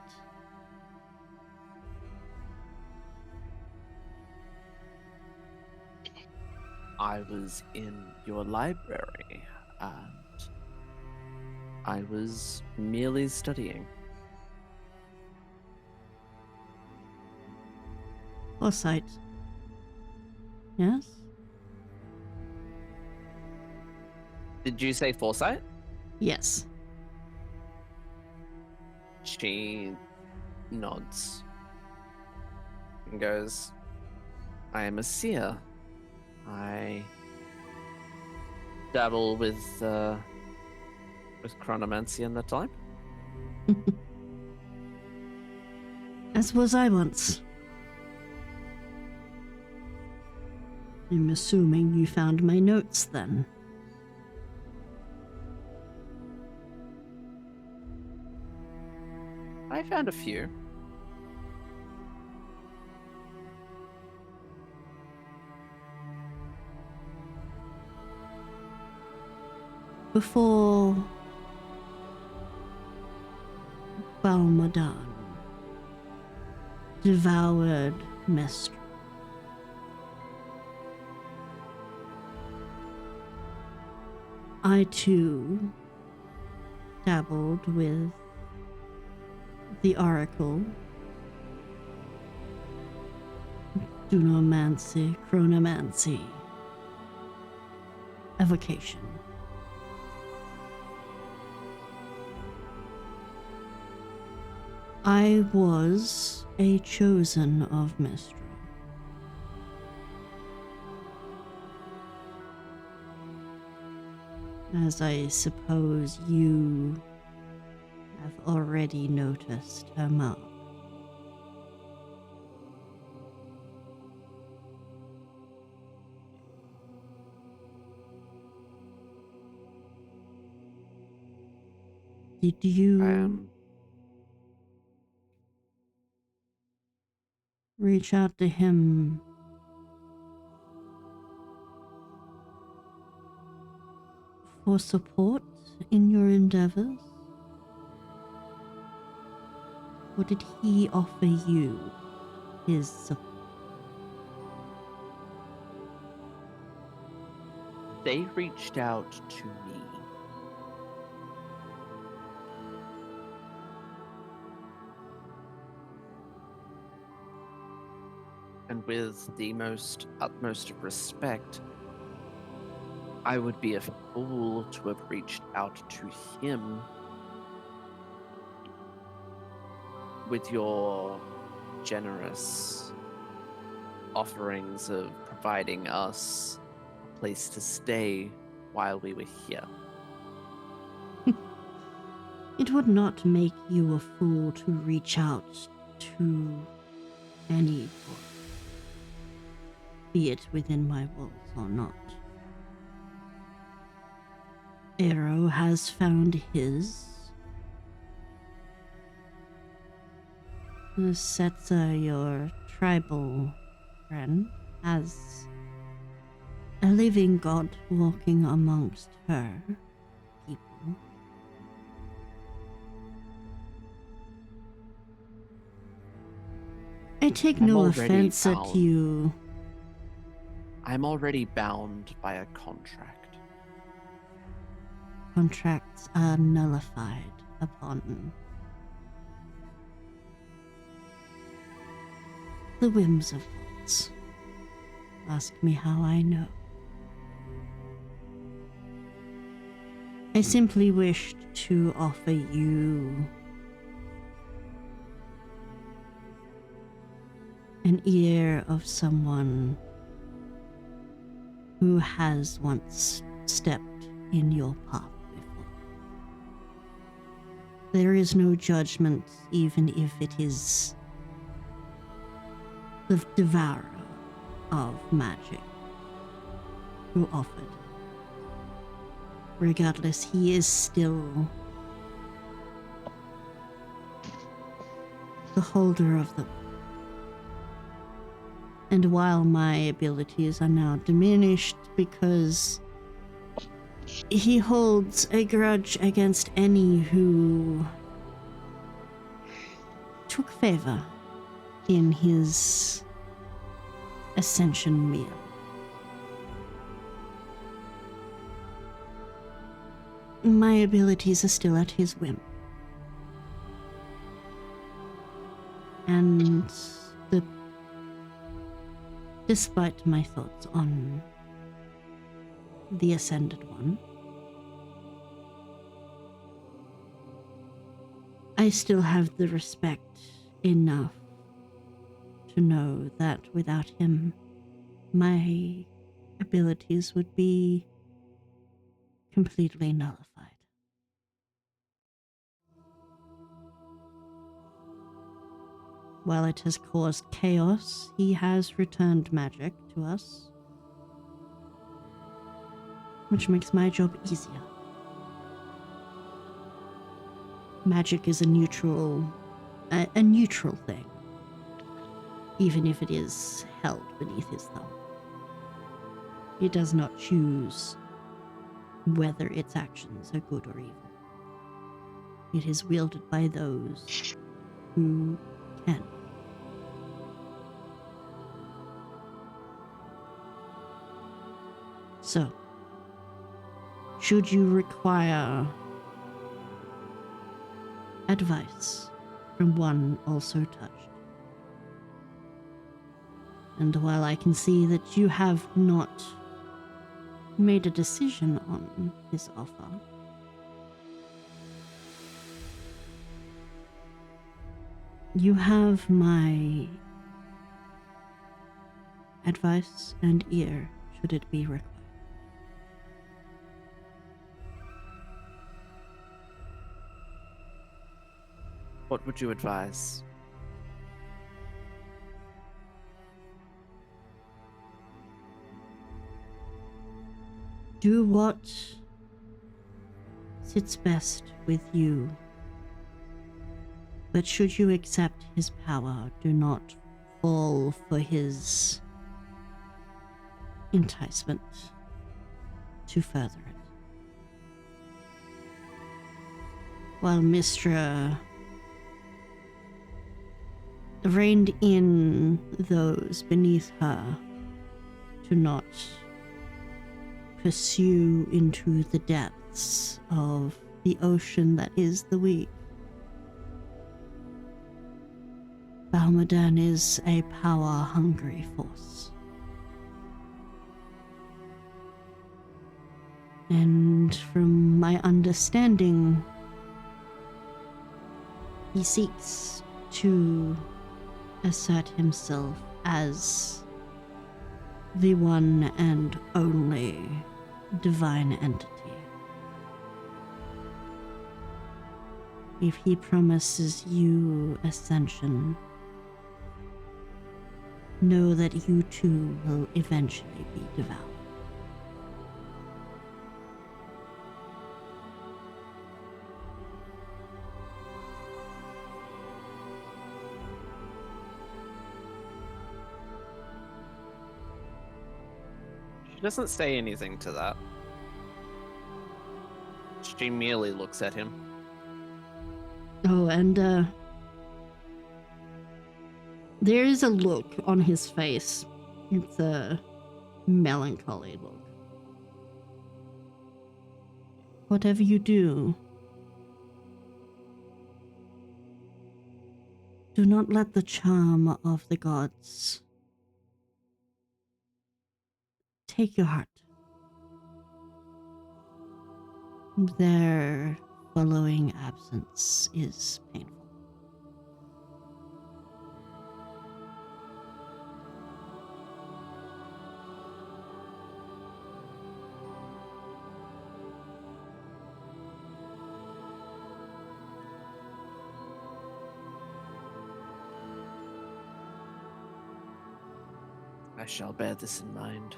I was in your library, and I was merely studying. Foresight. Yes? Did you say foresight? Yes. She nods and goes, I am a seer. I dabble with chronomancy in the time. As was I once. I'm assuming you found my notes then. I found a few. Before Balmadan devoured Mestra, I too dabbled with the Oracle, Dunomancy, Chronomancy, Evocation. I was a chosen of Mestra. As I suppose you have already noticed her mark. Did you reach out to him for support in your endeavors? Or did he offer you his support? They reached out to me. And with the utmost of respect, I would be a fool to have reached out to him with your generous offerings of providing us a place to stay while we were here. It would not make you a fool to reach out to any book, be it within my walls or not. Arrow has found his. Setsa, your tribal friend, has a living god walking amongst her people. I take I'm no already offense at bound. you. I'm already bound by a contract. Contracts are nullified upon the whims of gods. Ask me how I know. I simply wished to offer you an ear of someone who has once stepped in your path before. There is no judgment, even if it is the devourer of magic who offered. Regardless, he is still the holder of them. And while my abilities are now diminished because he holds a grudge against any who took favor in his ascension meal. My abilities are still at his whim. And despite my thoughts on the Ascended One, I still have the respect enough to know that without him, my abilities would be completely nullified. While it has caused chaos, he has returned magic to us, which makes my job easier. Magic is a neutral thing, even if it is held beneath his thumb. He does not choose whether its actions are good or evil. It is wielded by those who can. So, should you require advice from one also touched, and while I can see that you have not made a decision on his offer, you have my advice and ear should it be required. What would you advise? Do what sits best with you. But should you accept his power, do not fall for his enticement to further it. While Mistra reined in those beneath her to not pursue into the depths of the ocean that is the weak, Balmadan is a power-hungry force. And from my understanding, he seeks to assert himself as the one and only divine entity. If he promises you ascension, know that you too will eventually be devoured. She doesn't say anything to that. She merely looks at him. Oh, and there is a look on his face. It's a melancholy look. Whatever you do, do not let the charm of the gods take your heart. Their following absence is painful. I shall bear this in mind.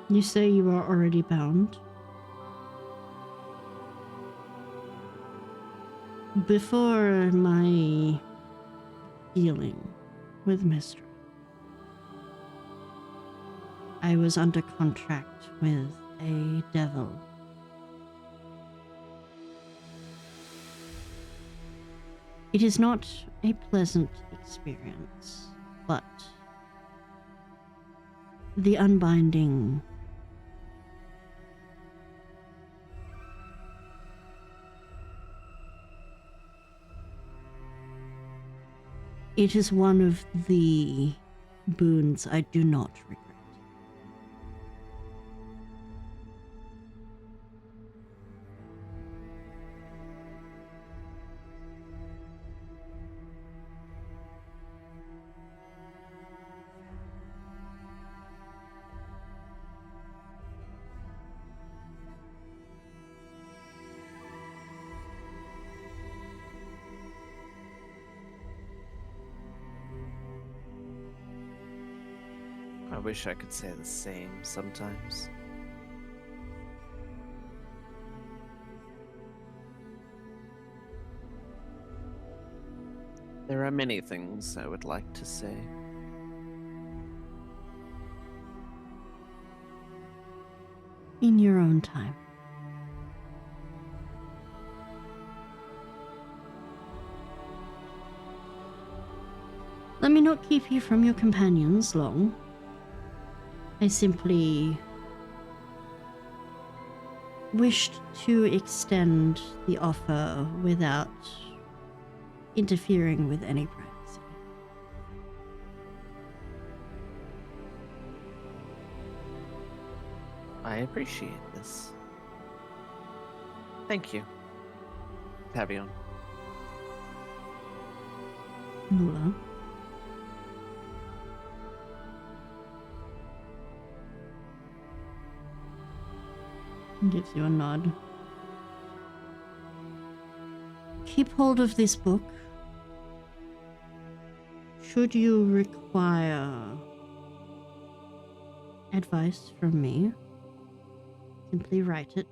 You say you are already bound? Before my dealing with Mistress, I was under contract with a devil. It is not a pleasant experience, but the unbinding it is one of the boons I do not regret. I wish I could say the same sometimes. There are many things I would like to say. In your own time. Let me not keep you from your companions long. I simply wished to extend the offer without interfering with any privacy. I appreciate this. Thank you, Tavion. Nula. Gives you a nod. Keep hold of this book. Should you require advice from me, simply write it.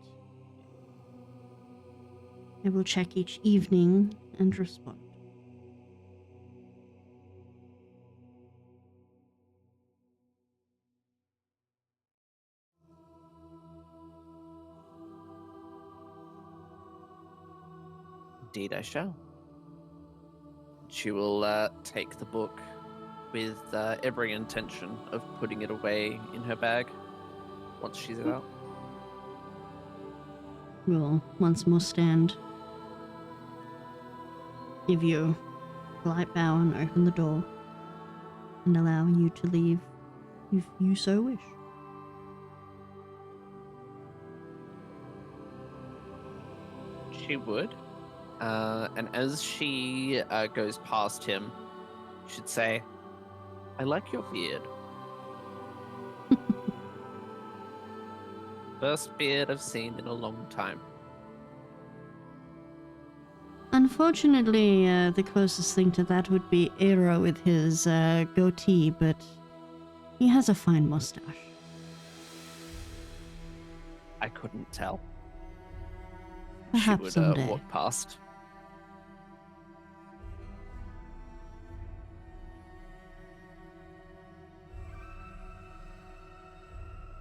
I will check each evening and respond. Indeed, I shall. She will take the book with every intention of putting it away in her bag once she's out. We'll once more stand, give you a polite bow and open the door, and allow you to leave if you so wish. She would. And as she goes past him, she'd say, I like your beard. First beard I've seen in a long time. Unfortunately, the closest thing to that would be Aero with his goatee, but he has a fine mustache. I couldn't tell. Perhaps she would someday. walk past.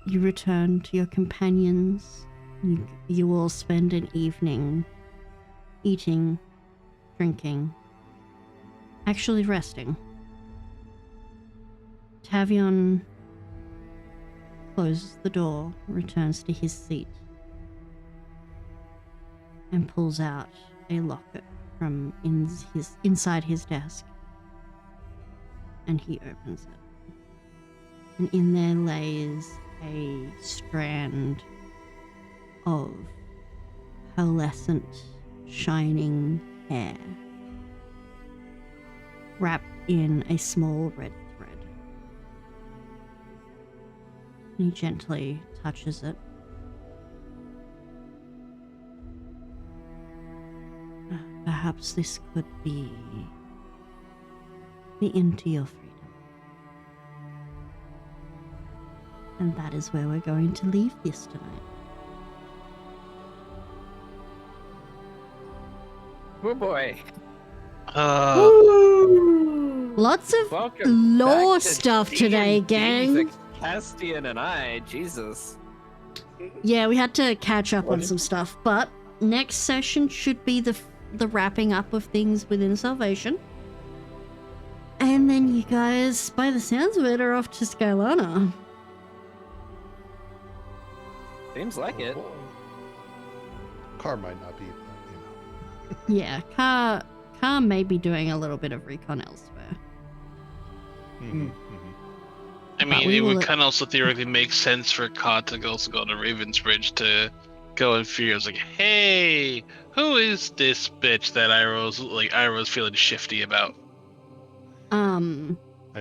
You return to your companions. You all spend an evening eating, drinking, actually resting. Tavion closes the door, returns to his seat, and pulls out a locket from inside his desk. And he opens it. And in there lays a strand of pearlescent, shining hair, wrapped in a small red thread. And he gently touches it. perhaps this could be the end to your freedom. And that is where we're going to leave this tonight. Oh boy. Lots of Welcome lore back to stuff today, D&D, gang. Castian and I, Jesus. Yeah, we had to catch up on What? some stuff, but next session should be the wrapping up of things within Salvation. And then you guys, by the sounds of it, are off to Skylana. Seems like it. Car might not be, but, Yeah, Car may be doing a little bit of recon elsewhere. you know. I But mean, we it will- would kind of also theoretically make sense for Cod to also go to Ravensbridge to go and figure out, like, hey, who is this bitch that Iroh's feeling shifty about? I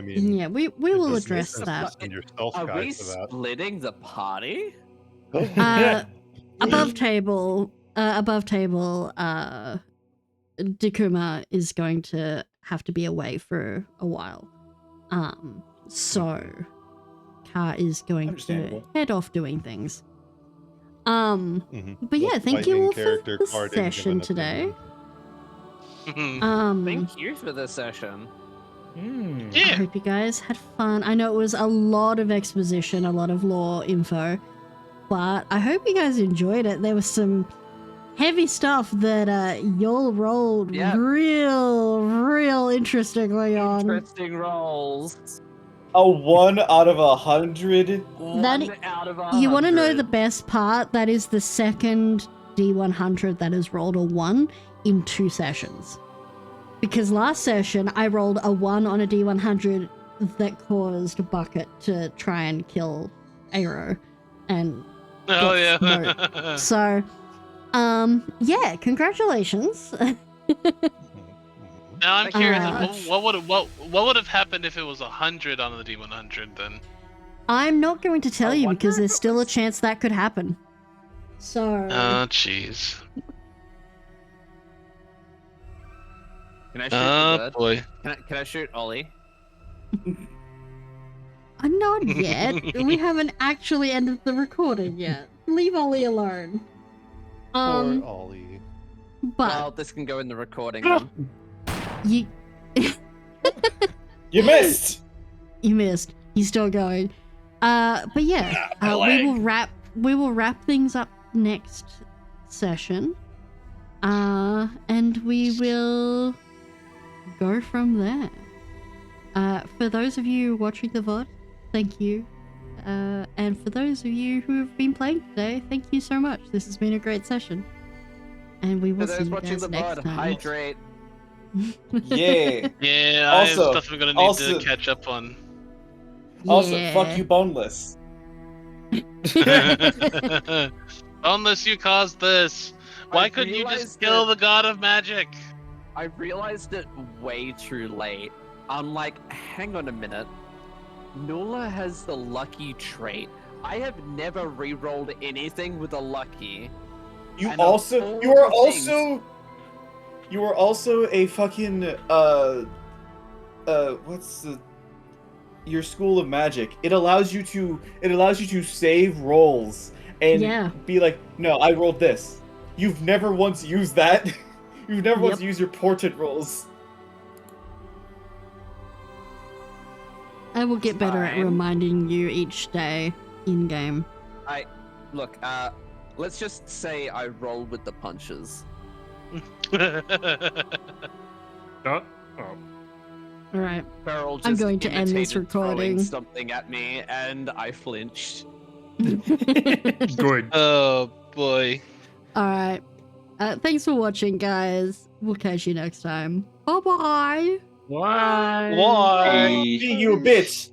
mean, Yeah, we it will does make address sense to that. Send your stealth Are guy we for that. splitting the party? Above table, Dakuma is going to have to be away for a while. So Car is going to Understandable. head off doing things. Mhm. But yeah, Most thank you lightning all for character the card didn't give session an today. opinion. Thank you for the session. I Yeah. hope you guys had fun. I know it was a lot of exposition, a lot of lore info, but I hope you guys enjoyed it. There was some heavy stuff that y'all rolled Yeah. real interestingly on. Interesting rolls. A 1 out of 100. One out of 100. You want to know the best part? That is the second D100 that has rolled a 1 in 2 sessions. Because last session, I rolled a 1 on a D100 that caused Bucket to try and kill Aero. And Oh, Yes, yeah. so, yeah, congratulations. Now I'm curious, Uh, what would have happened if it was 100 on the D100 then? I'm not going to tell I you wonder because if there's it still a was- chance that could happen. So, Oh, jeez. Can I shoot the Oh, bird? boy. Can I shoot Ollie? not yet. We haven't actually ended the recording yet. Leave Ollie alone. Poor Ollie. But Well, this can go in the recording then. you You missed. you missed. He's still going. But yeah, we will wrap things up next session. And we will go from there. For those of you watching the VOD, thank you. And for those of you who have been playing today, thank you so much. This has been a great session. And we For will see those you watching guys the next VOD, time. hydrate. Yeah. Yeah, I have Also- stuff I'm gonna need also- to catch up on. Also, Yeah. fuck you, boneless. Unless you caused this. Why I couldn't you just realized kill that- the god of magic? I realized it way too late. I'm like, hang on a minute. Nula has the lucky trait. I have never re-rolled anything with a lucky. You And of also all you are the things- also you are also a fucking what's the your school of magic. It allows you to save rolls and Yeah. be like, no, I rolled this. You've never once used that. You've never once Yep. used your portent rolls. I will get better at Fine. reminding you each day in game. Look, let's just say I roll with the punches. Oh. All right. Beryl just I'm going to end this imitated throwing recording. something at me, and I flinched. Good. Oh boy. All right. Thanks for watching, guys. We'll catch you next time. Bye bye. Why? Why? Be you a bitch.